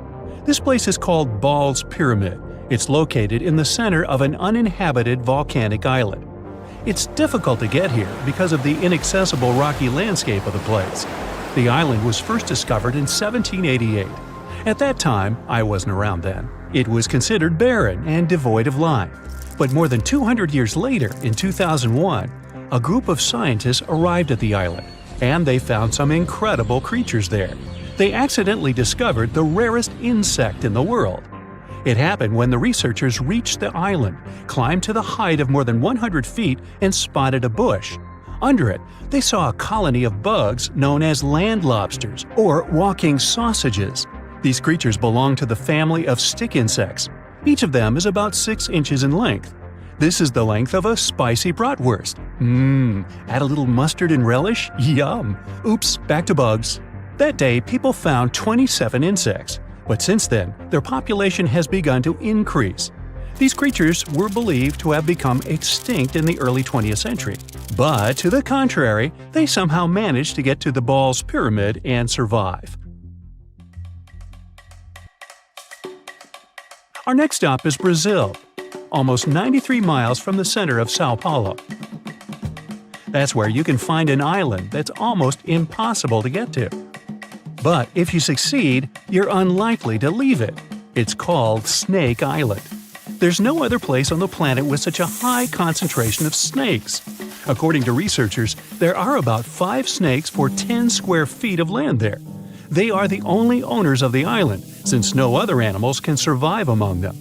This place is called Ball's Pyramid. It's located in the center of an uninhabited volcanic island. It's difficult to get here because of the inaccessible rocky landscape of the place. The island was first discovered in 1788. At that time, I wasn't around then, it was considered barren and devoid of life. But more than 200 years later, in 2001, a group of scientists arrived at the island, and they found some incredible creatures there. They accidentally discovered the rarest insect in the world. It happened when the researchers reached the island, climbed to the height of more than 100 feet, and spotted a bush. Under it, they saw a colony of bugs known as land lobsters, or walking sausages. These creatures belong to the family of stick insects. Each of them is about 6 inches in length. This is the length of a spicy bratwurst. Add a little mustard and relish? Yum! Oops, back to bugs. That day, people found 27 insects, but since then, their population has begun to increase. These creatures were believed to have become extinct in the early 20th century. But to the contrary, they somehow managed to get to the Ball's Pyramid and survive. Our next stop is Brazil, almost 93 miles from the center of Sao Paulo. That's where you can find an island that's almost impossible to get to. But if you succeed, you're unlikely to leave it. It's called Snake Island. There's no other place on the planet with such a high concentration of snakes. According to researchers, there are about 5 snakes for 10 square feet of land there. They are the only owners of the island, since no other animals can survive among them.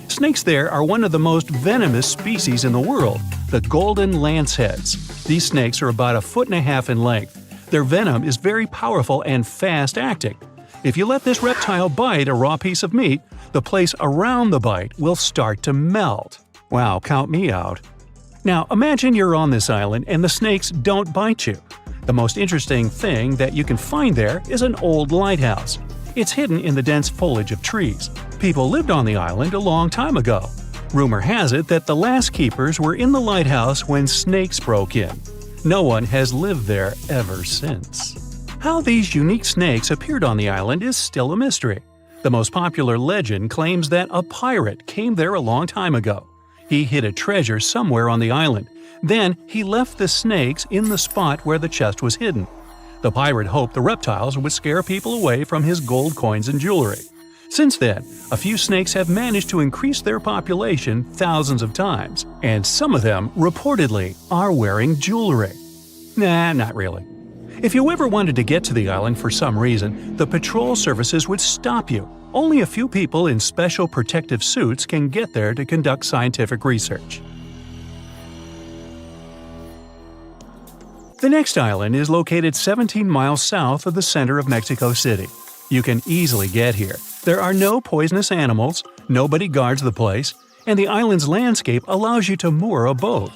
Snakes there are one of the most venomous species in the world, the golden lanceheads. These snakes are about 1.5 feet in length. Their venom is very powerful and fast-acting. If you let this reptile bite a raw piece of meat, the place around the bite will start to melt. Wow, count me out. Now imagine you're on this island and the snakes don't bite you. The most interesting thing that you can find there is an old lighthouse. It's hidden in the dense foliage of trees. People lived on the island a long time ago. Rumor has it that the last keepers were in the lighthouse when snakes broke in. No one has lived there ever since. How these unique snakes appeared on the island is still a mystery. The most popular legend claims that a pirate came there a long time ago. He hid a treasure somewhere on the island. Then he left the snakes in the spot where the chest was hidden. The pirate hoped the reptiles would scare people away from his gold coins and jewelry. Since then, a few snakes have managed to increase their population thousands of times, and some of them, reportedly, are wearing jewelry. Nah, not really. If you ever wanted to get to the island for some reason, the patrol services would stop you. Only a few people in special protective suits can get there to conduct scientific research. The next island is located 17 miles south of the center of Mexico City. You can easily get here. There are no poisonous animals, nobody guards the place, and the island's landscape allows you to moor a boat.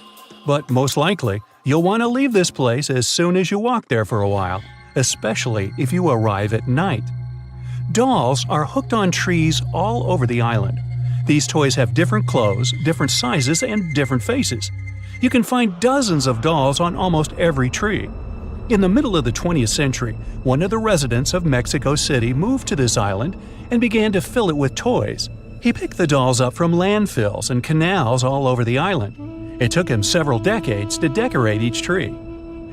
But most likely, you'll want to leave this place as soon as you walk there for a while, especially if you arrive at night. Dolls are hooked on trees all over the island. These toys have different clothes, different sizes, and different faces. You can find dozens of dolls on almost every tree. In the middle of the 20th century, one of the residents of Mexico City moved to this island and began to fill it with toys. He picked the dolls up from landfills and canals all over the island. It took him several decades to decorate each tree.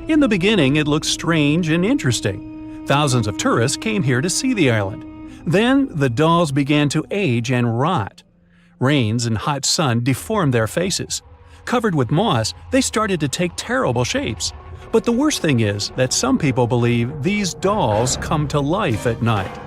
In the beginning, it looked strange and interesting. Thousands of tourists came here to see the island. Then, the dolls began to age and rot. Rains and hot sun deformed their faces. Covered with moss, they started to take terrible shapes. But the worst thing is that some people believe these dolls come to life at night.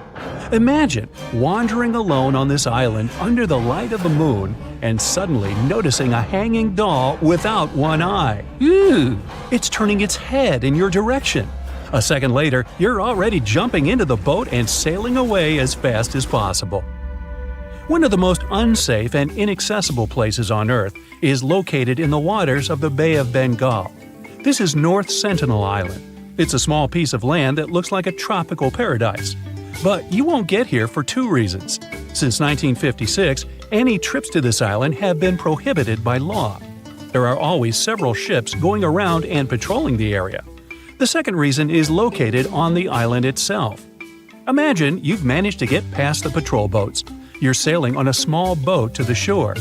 Imagine wandering alone on this island under the light of the moon and suddenly noticing a hanging doll without one eye. Ew! It's turning its head in your direction. A second later, you're already jumping into the boat and sailing away as fast as possible. One of the most unsafe and inaccessible places on Earth is located in the waters of the Bay of Bengal. This is North Sentinel Island. It's a small piece of land that looks like a tropical paradise. But you won't get here for two reasons. Since 1956, any trips to this island have been prohibited by law. There are always several ships going around and patrolling the area. The second reason is located on the island itself. Imagine you've managed to get past the patrol boats. You're sailing on a small boat to the shore.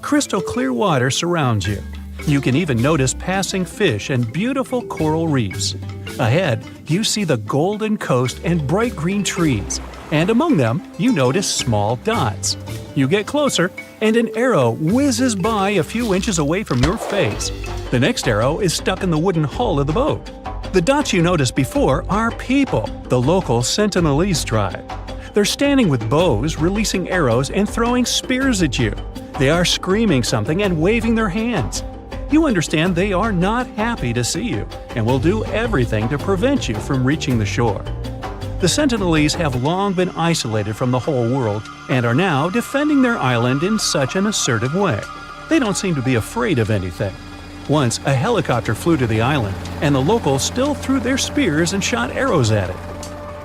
Crystal clear water surrounds you. You can even notice passing fish and beautiful coral reefs. Ahead, you see the golden coast and bright green trees, and among them, you notice small dots. You get closer, and an arrow whizzes by a few inches away from your face. The next arrow is stuck in the wooden hull of the boat. The dots you noticed before are people, the local Sentinelese tribe. They're standing with bows, releasing arrows, and throwing spears at you. They are screaming something and waving their hands. You understand they are not happy to see you and will do everything to prevent you from reaching the shore. The Sentinelese have long been isolated from the whole world and are now defending their island in such an assertive way. They don't seem to be afraid of anything. Once, a helicopter flew to the island, and the locals still threw their spears and shot arrows at it.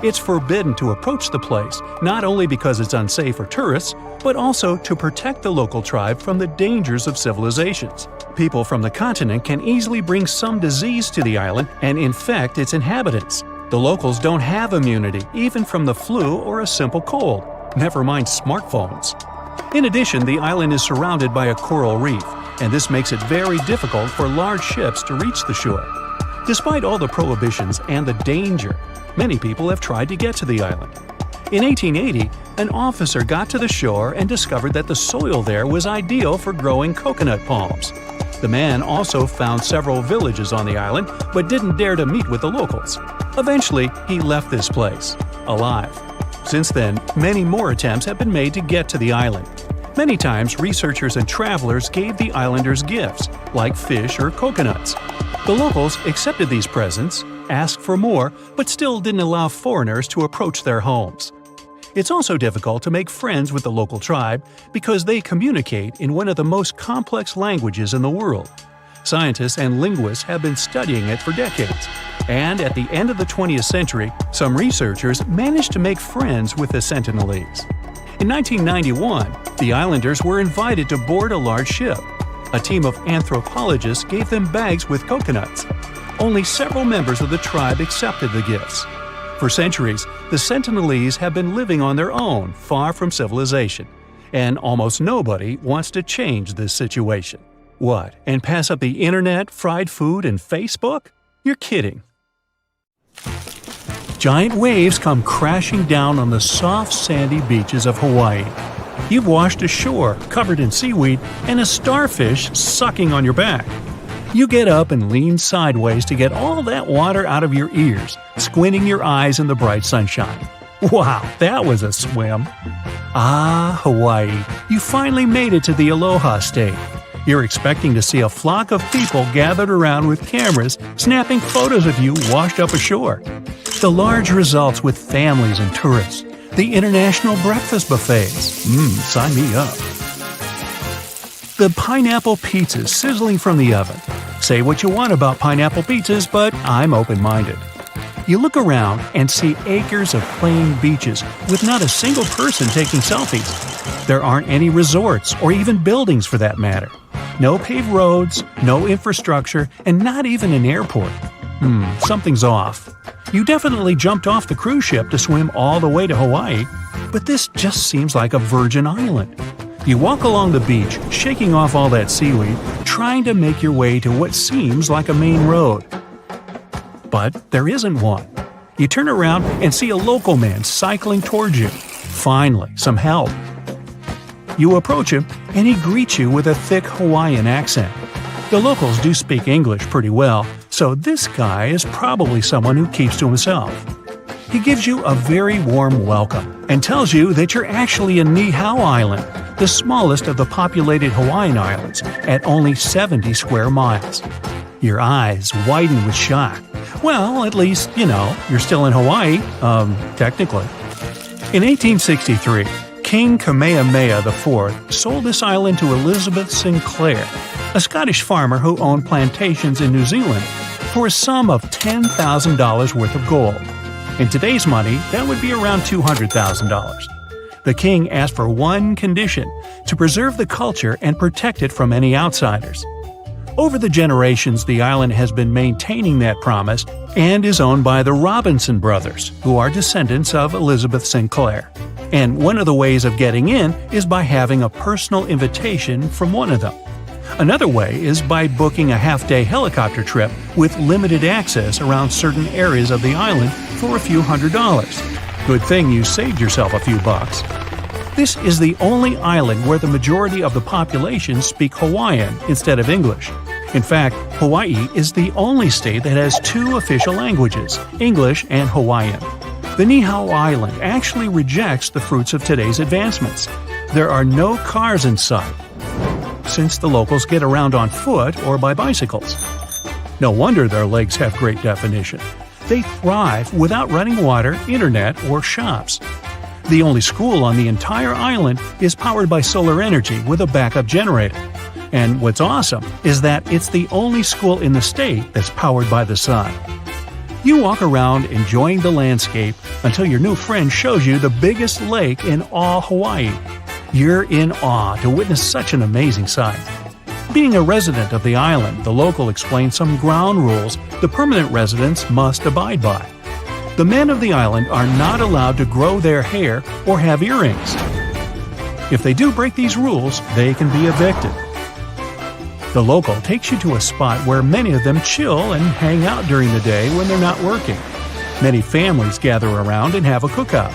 It's forbidden to approach the place, not only because it's unsafe for tourists, but also to protect the local tribe from the dangers of civilizations. People from the continent can easily bring some disease to the island and infect its inhabitants. The locals don't have immunity, even from the flu or a simple cold, never mind smartphones. In addition, the island is surrounded by a coral reef, and this makes it very difficult for large ships to reach the shore. Despite all the prohibitions and the danger, many people have tried to get to the island. In 1880, an officer got to the shore and discovered that the soil there was ideal for growing coconut palms. The man also found several villages on the island, but didn't dare to meet with the locals. Eventually, he left this place, alive. Since then, many more attempts have been made to get to the island. Many times, researchers and travelers gave the islanders gifts, like fish or coconuts. The locals accepted these presents, asked for more, but still didn't allow foreigners to approach their homes. It's also difficult to make friends with the local tribe because they communicate in one of the most complex languages in the world. Scientists and linguists have been studying it for decades, and at the end of the 20th century, some researchers managed to make friends with the Sentinelese. In 1991, the islanders were invited to board a large ship. A team of anthropologists gave them bags with coconuts. Only several members of the tribe accepted the gifts. For centuries, the Sentinelese have been living on their own, far from civilization. And almost nobody wants to change this situation. What, and pass up the internet, fried food, and Facebook? You're kidding. Giant waves come crashing down on the soft, sandy beaches of Hawaii. You've washed ashore, covered in seaweed, and a starfish sucking on your back. You get up and lean sideways to get all that water out of your ears, squinting your eyes in the bright sunshine. Wow, that was a swim! Ah, Hawaii, you finally made it to the Aloha State. You're expecting to see a flock of people gathered around with cameras, snapping photos of you washed up ashore. The large results with families and tourists. The international breakfast buffets. Sign me up. The pineapple pizzas sizzling from the oven. Say what you want about pineapple pizzas, but I'm open-minded. You look around and see acres of plain beaches with not a single person taking selfies. There aren't any resorts or even buildings for that matter. No paved roads, no infrastructure, and not even an airport. Something's off. You definitely jumped off the cruise ship to swim all the way to Hawaii, but this just seems like a virgin island. You walk along the beach, shaking off all that seaweed, trying to make your way to what seems like a main road. But there isn't one. You turn around and see a local man cycling towards you. Finally, some help. You approach him, and he greets you with a thick Hawaiian accent. The locals do speak English pretty well, so this guy is probably someone who keeps to himself. He gives you a very warm welcome and tells you that you're actually in Niihau Island, the smallest of the populated Hawaiian islands, at only 70 square miles. Your eyes widen with shock. Well, at least, you're still in Hawaii, technically. In 1863, King Kamehameha IV sold this island to Elizabeth Sinclair, a Scottish farmer who owned plantations in New Zealand, for a sum of $10,000 worth of gold. In today's money, that would be around $200,000. The king asked for one condition: to preserve the culture and protect it from any outsiders. Over the generations, the island has been maintaining that promise and is owned by the Robinson brothers, who are descendants of Elizabeth Sinclair. And one of the ways of getting in is by having a personal invitation from one of them. Another way is by booking a half-day helicopter trip with limited access around certain areas of the island for a few $100s. Good thing you saved yourself a few bucks. This is the only island where the majority of the population speak Hawaiian instead of English. In fact, Hawaii is the only state that has two official languages, English and Hawaiian. The Niihau Island actually rejects the fruits of today's advancements. There are no cars in sight, since the locals get around on foot or by bicycles. No wonder their legs have great definition. They thrive without running water, internet, or shops. The only school on the entire island is powered by solar energy with a backup generator. And what's awesome is that it's the only school in the state that's powered by the sun. You walk around enjoying the landscape until your new friend shows you the biggest lake in all Hawaii. You're in awe to witness such an amazing sight. Being a resident of the island, the local explains some ground rules the permanent residents must abide by. The men of the island are not allowed to grow their hair or have earrings. If they do break these rules, they can be evicted. The local takes you to a spot where many of them chill and hang out during the day when they're not working. Many families gather around and have a cookout.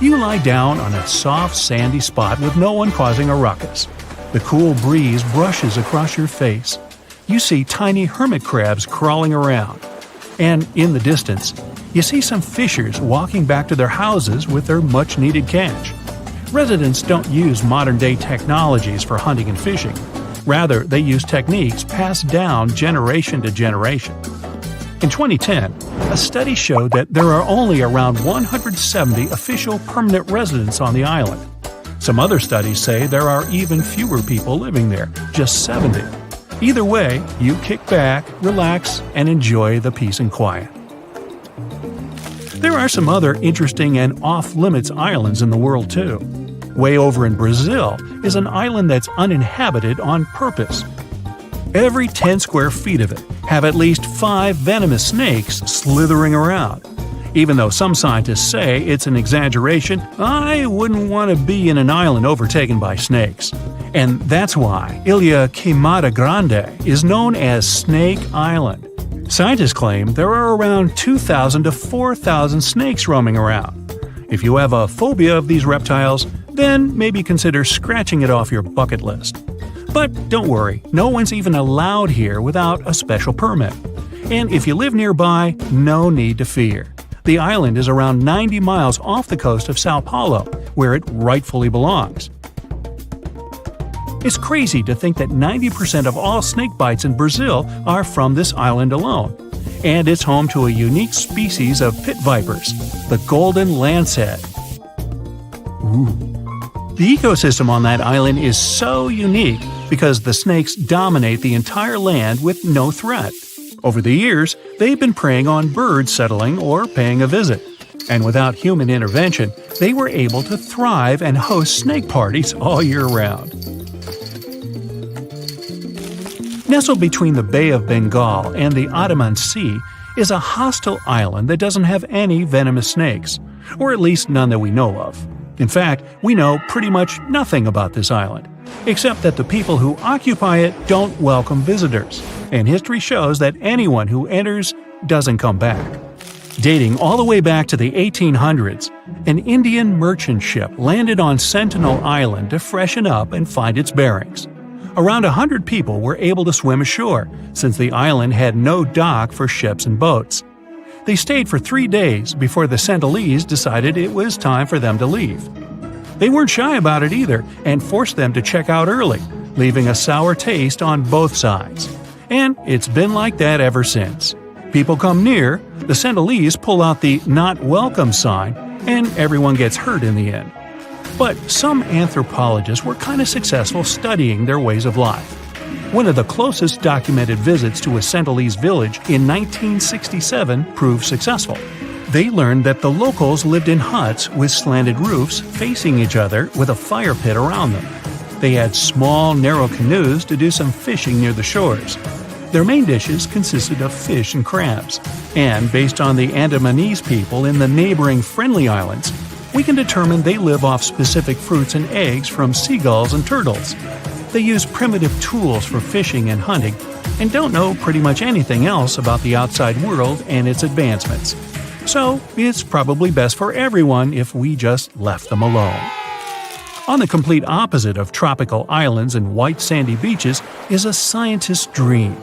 You lie down on a soft, sandy spot with no one causing a ruckus. The cool breeze brushes across your face. You see tiny hermit crabs crawling around. And in the distance, you see some fishers walking back to their houses with their much-needed catch. Residents don't use modern-day technologies for hunting and fishing. Rather, they use techniques passed down generation to generation. In 2010, a study showed that there are only around 170 official permanent residents on the island. Some other studies say there are even fewer people living there, just 70. Either way, you kick back, relax, and enjoy the peace and quiet. There are some other interesting and off-limits islands in the world too. Way over in Brazil is an island that's uninhabited on purpose. Every 10 square feet of it have at least 5 venomous snakes slithering around. Even though some scientists say it's an exaggeration, I wouldn't want to be in an island overtaken by snakes. And that's why Ilha Queimada Grande is known as Snake Island. Scientists claim there are around 2,000 to 4,000 snakes roaming around. If you have a phobia of these reptiles, then maybe consider scratching it off your bucket list. But don't worry, no one's even allowed here without a special permit. And if you live nearby, no need to fear. The island is around 90 miles off the coast of Sao Paulo, where it rightfully belongs. It's crazy to think that 90% of all snake bites in Brazil are from this island alone. And it's home to a unique species of pit vipers, the golden lancehead. Ooh. The ecosystem on that island is so unique because the snakes dominate the entire land with no threat. Over the years, they've been preying on birds settling or paying a visit. And without human intervention, they were able to thrive and host snake parties all year round. Nestled between the Bay of Bengal and the Andaman Sea is a hostile island that doesn't have any venomous snakes, or at least none that we know of. In fact, we know pretty much nothing about this island, except that the people who occupy it don't welcome visitors, and history shows that anyone who enters doesn't come back. Dating all the way back to the 1800s, an Indian merchant ship landed on Sentinel Island to freshen up and find its bearings. Around 100 people were able to swim ashore, since the island had no dock for ships and boats. They stayed for 3 days before the Sentinelese decided it was time for them to leave. They weren't shy about it either and forced them to check out early, leaving a sour taste on both sides. And it's been like that ever since. People come near, the Sentinelese pull out the "not welcome" sign, and everyone gets hurt in the end. But some anthropologists were kind of successful studying their ways of life. One of the closest documented visits to a Sentinelese village in 1967 proved successful. They learned that the locals lived in huts with slanted roofs facing each other with a fire pit around them. They had small, narrow canoes to do some fishing near the shores. Their main dishes consisted of fish and crabs. And based on the Andamanese people in the neighboring Friendly Islands, we can determine they live off specific fruits and eggs from seagulls and turtles. They use primitive tools for fishing and hunting, and don't know pretty much anything else about the outside world and its advancements. So, it's probably best for everyone if we just left them alone. On the complete opposite of tropical islands and white sandy beaches is a scientist's dream.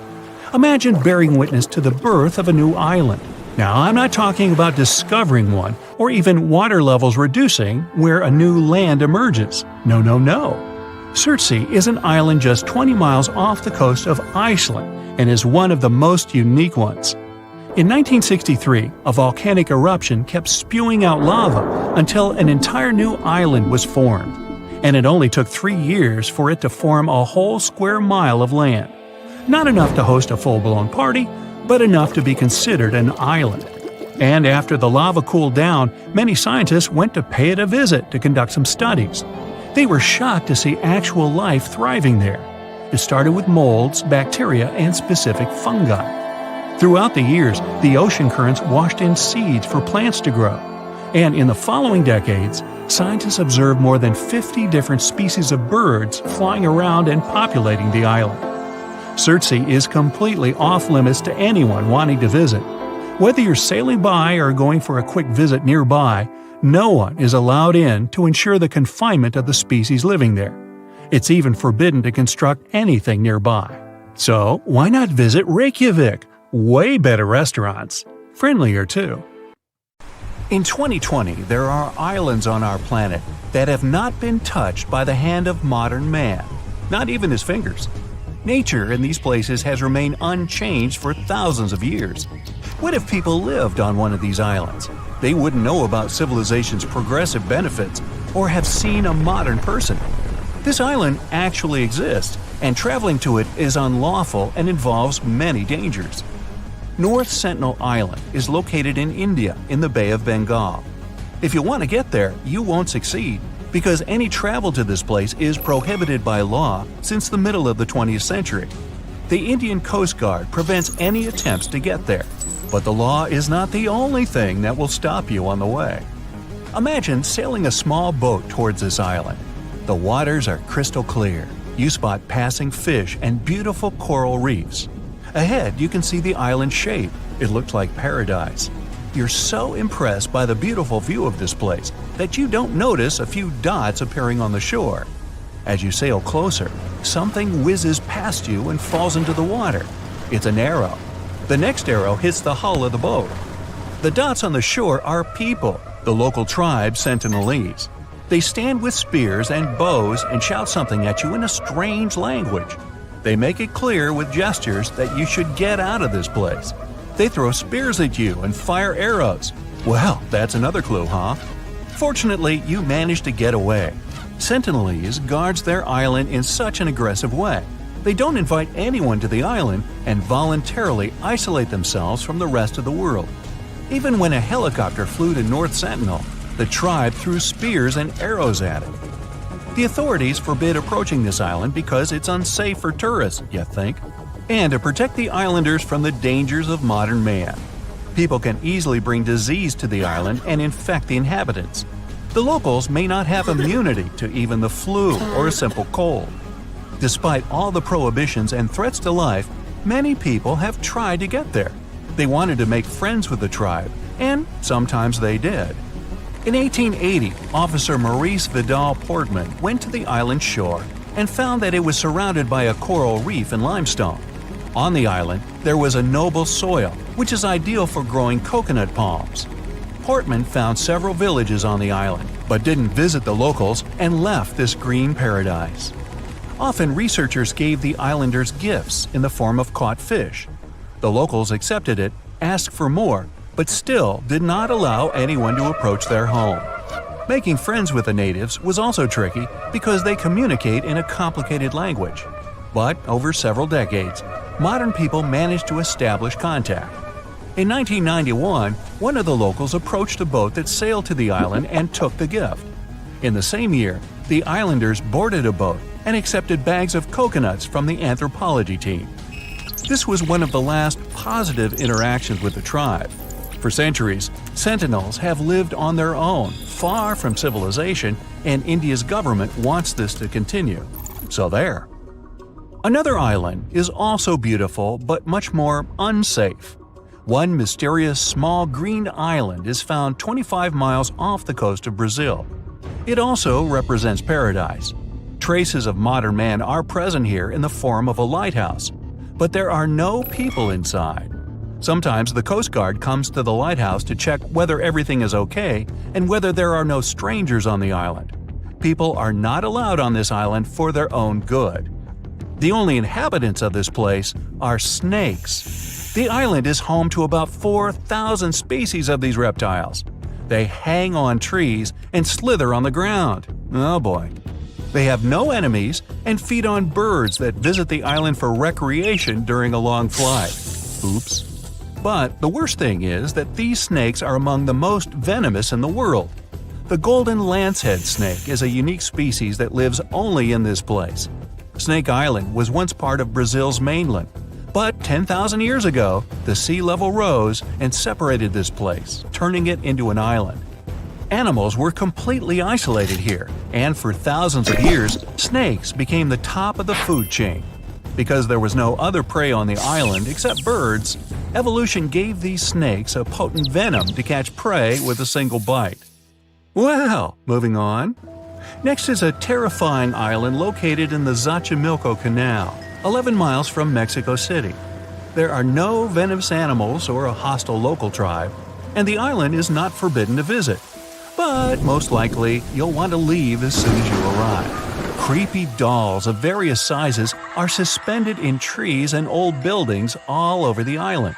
Imagine bearing witness to the birth of a new island. Now, I'm not talking about discovering one, or even water levels reducing where a new land emerges. No, no, no. Surtsey is an island just 20 miles off the coast of Iceland and is one of the most unique ones. In 1963, a volcanic eruption kept spewing out lava until an entire new island was formed. And it only took 3 years for it to form a whole square mile of land. Not enough to host a full-blown party, but enough to be considered an island. And after the lava cooled down, many scientists went to pay it a visit to conduct some studies. They were shocked to see actual life thriving there. It started with molds, bacteria, and specific fungi. Throughout the years, the ocean currents washed in seeds for plants to grow. And in the following decades, scientists observed more than 50 different species of birds flying around and populating the island. Surtsey is completely off-limits to anyone wanting to visit. Whether you're sailing by or going for a quick visit nearby, no one is allowed in to ensure the confinement of the species living there. It's even forbidden to construct anything nearby. So, why not visit Reykjavik? Way better restaurants. Friendlier, too. In 2020, there are islands on our planet that have not been touched by the hand of modern man, not even his fingers. Nature in these places has remained unchanged for thousands of years. What if people lived on one of these islands? They wouldn't know about civilization's progressive benefits or have seen a modern person. This island actually exists, and traveling to it is unlawful and involves many dangers. North Sentinel Island is located in India in the Bay of Bengal. If you want to get there, you won't succeed, because any travel to this place is prohibited by law since the middle of the 20th century. The Indian Coast Guard prevents any attempts to get there, but the law is not the only thing that will stop you on the way. Imagine sailing a small boat towards this island. The waters are crystal clear. You spot passing fish and beautiful coral reefs. Ahead, you can see the island's shape. It looks like paradise. You're so impressed by the beautiful view of this place that you don't notice a few dots appearing on the shore. As you sail closer, something whizzes past you and falls into the water. It's an arrow. The next arrow hits the hull of the boat. The dots on the shore are people, the local tribe Sentinelese. They stand with spears and bows and shout something at you in a strange language. They make it clear with gestures that you should get out of this place. They throw spears at you and fire arrows. Well, that's another clue, huh? Fortunately, you manage to get away. Sentinelese guards their island in such an aggressive way. They don't invite anyone to the island and voluntarily isolate themselves from the rest of the world. Even when a helicopter flew to North Sentinel, the tribe threw spears and arrows at it. The authorities forbid approaching this island because it's unsafe for tourists, you think, and to protect the islanders from the dangers of modern man. People can easily bring disease to the island and infect the inhabitants. The locals may not have immunity to even the flu or a simple cold. Despite all the prohibitions and threats to life, many people have tried to get there. They wanted to make friends with the tribe, and sometimes they did. In 1880, Officer Maurice Vidal Portman went to the island shore and found that it was surrounded by a coral reef and limestone. On the island, there was a noble soil, which is ideal for growing coconut palms. Portman found several villages on the island, but didn't visit the locals and left this green paradise. Often researchers gave the islanders gifts in the form of caught fish. The locals accepted it, asked for more, but still did not allow anyone to approach their home. Making friends with the natives was also tricky because they communicate in a complicated language. But over several decades, modern people managed to establish contact. In 1991, one of the locals approached a boat that sailed to the island and took the gift. In the same year, the islanders boarded a boat and accepted bags of coconuts from the anthropology team. This was one of the last positive interactions with the tribe. For centuries, sentinels have lived on their own, far from civilization, and India's government wants this to continue. So there. Another island is also beautiful but much more unsafe. One mysterious small green island is found 25 miles off the coast of Brazil. It also represents paradise. Traces of modern man are present here in the form of a lighthouse, but there are no people inside. Sometimes the Coast Guard comes to the lighthouse to check whether everything is okay and whether there are no strangers on the island. People are not allowed on this island for their own good. The only inhabitants of this place are snakes. The island is home to about 4,000 species of these reptiles. They hang on trees and slither on the ground. Oh boy. They have no enemies and feed on birds that visit the island for recreation during a long flight. Oops. But the worst thing is that these snakes are among the most venomous in the world. The golden lancehead snake is a unique species that lives only in this place. Snake Island was once part of Brazil's mainland, but 10,000 years ago, the sea level rose and separated this place, turning it into an island. Animals were completely isolated here, and for thousands of years, snakes became the top of the food chain. Because there was no other prey on the island except birds, evolution gave these snakes a potent venom to catch prey with a single bite. Well, moving on. Next is a terrifying island located in the Xochimilco Canal, 11 miles from Mexico City. There are no venomous animals or a hostile local tribe, and the island is not forbidden to visit. But most likely, you'll want to leave as soon as you arrive. Creepy dolls of various sizes are suspended in trees and old buildings all over the island.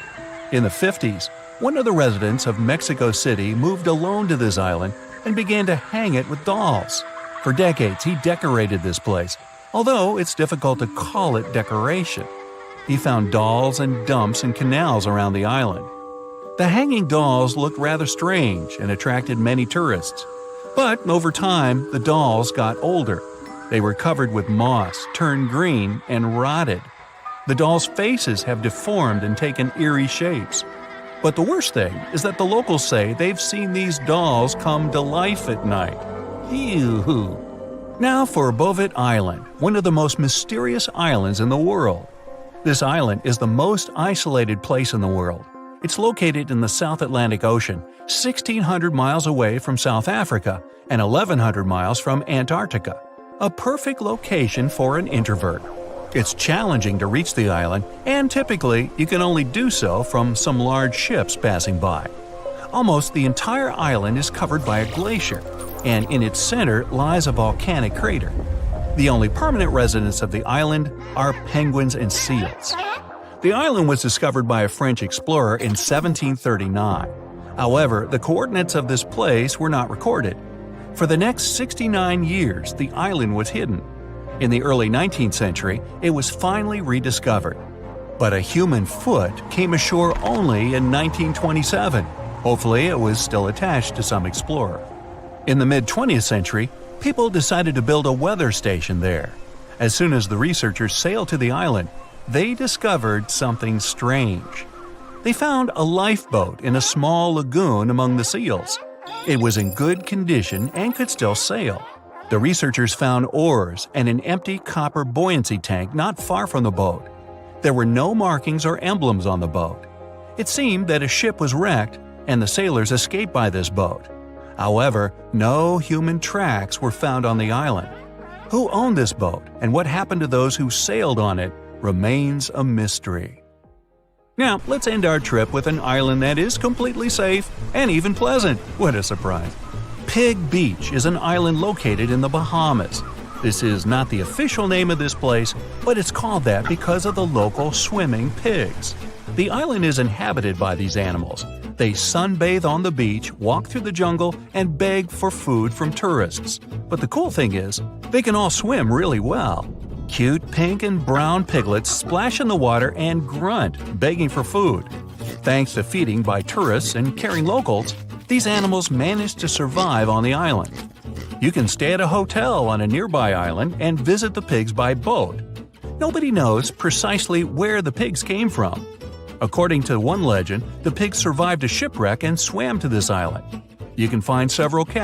In the 50s, one of the residents of Mexico City moved alone to this island and began to hang it with dolls. For decades, he decorated this place, although it's difficult to call it decoration. He found dolls and dumps and canals around the island. The hanging dolls looked rather strange and attracted many tourists. But over time, the dolls got older. They were covered with moss, turned green, and rotted. The dolls' faces have deformed and taken eerie shapes. But the worst thing is that the locals say they've seen these dolls come to life at night. Ew. Now for Bouvet Island, one of the most mysterious islands in the world. This island is the most isolated place in the world. It's located in the South Atlantic Ocean, 1,600 miles away from South Africa and 1,100 miles from Antarctica. A perfect location for an introvert. It's challenging to reach the island, and typically you can only do so from some large ships passing by. Almost the entire island is covered by a glacier, and in its center lies a volcanic crater. The only permanent residents of the island are penguins and seals. The island was discovered by a French explorer in 1739. However, the coordinates of this place were not recorded. For the next 69 years, the island was hidden. In the early 19th century, it was finally rediscovered. But a human foot came ashore only in 1927. Hopefully, it was still attached to some explorer. In the mid-20th century, people decided to build a weather station there. As soon as the researchers sailed to the island, they discovered something strange. They found a lifeboat in a small lagoon among the seals. It was in good condition and could still sail. The researchers found oars and an empty copper buoyancy tank not far from the boat. There were no markings or emblems on the boat. It seemed that a ship was wrecked and the sailors escaped by this boat. However, no human tracks were found on the island. Who owned this boat and what happened to those who sailed on it remains a mystery. Now, let's end our trip with an island that is completely safe and even pleasant. What a surprise. Pig Beach is an island located in the Bahamas. This is not the official name of this place, but it's called that because of the local swimming pigs. The island is inhabited by these animals. They sunbathe on the beach, walk through the jungle, and beg for food from tourists. But the cool thing is, they can all swim really well. Cute pink and brown piglets splash in the water and grunt, begging for food. Thanks to feeding by tourists and caring locals, these animals manage to survive on the island. You can stay at a hotel on a nearby island and visit the pigs by boat. Nobody knows precisely where the pigs came from. According to one legend, the pigs survived a shipwreck and swam to this island. You can find several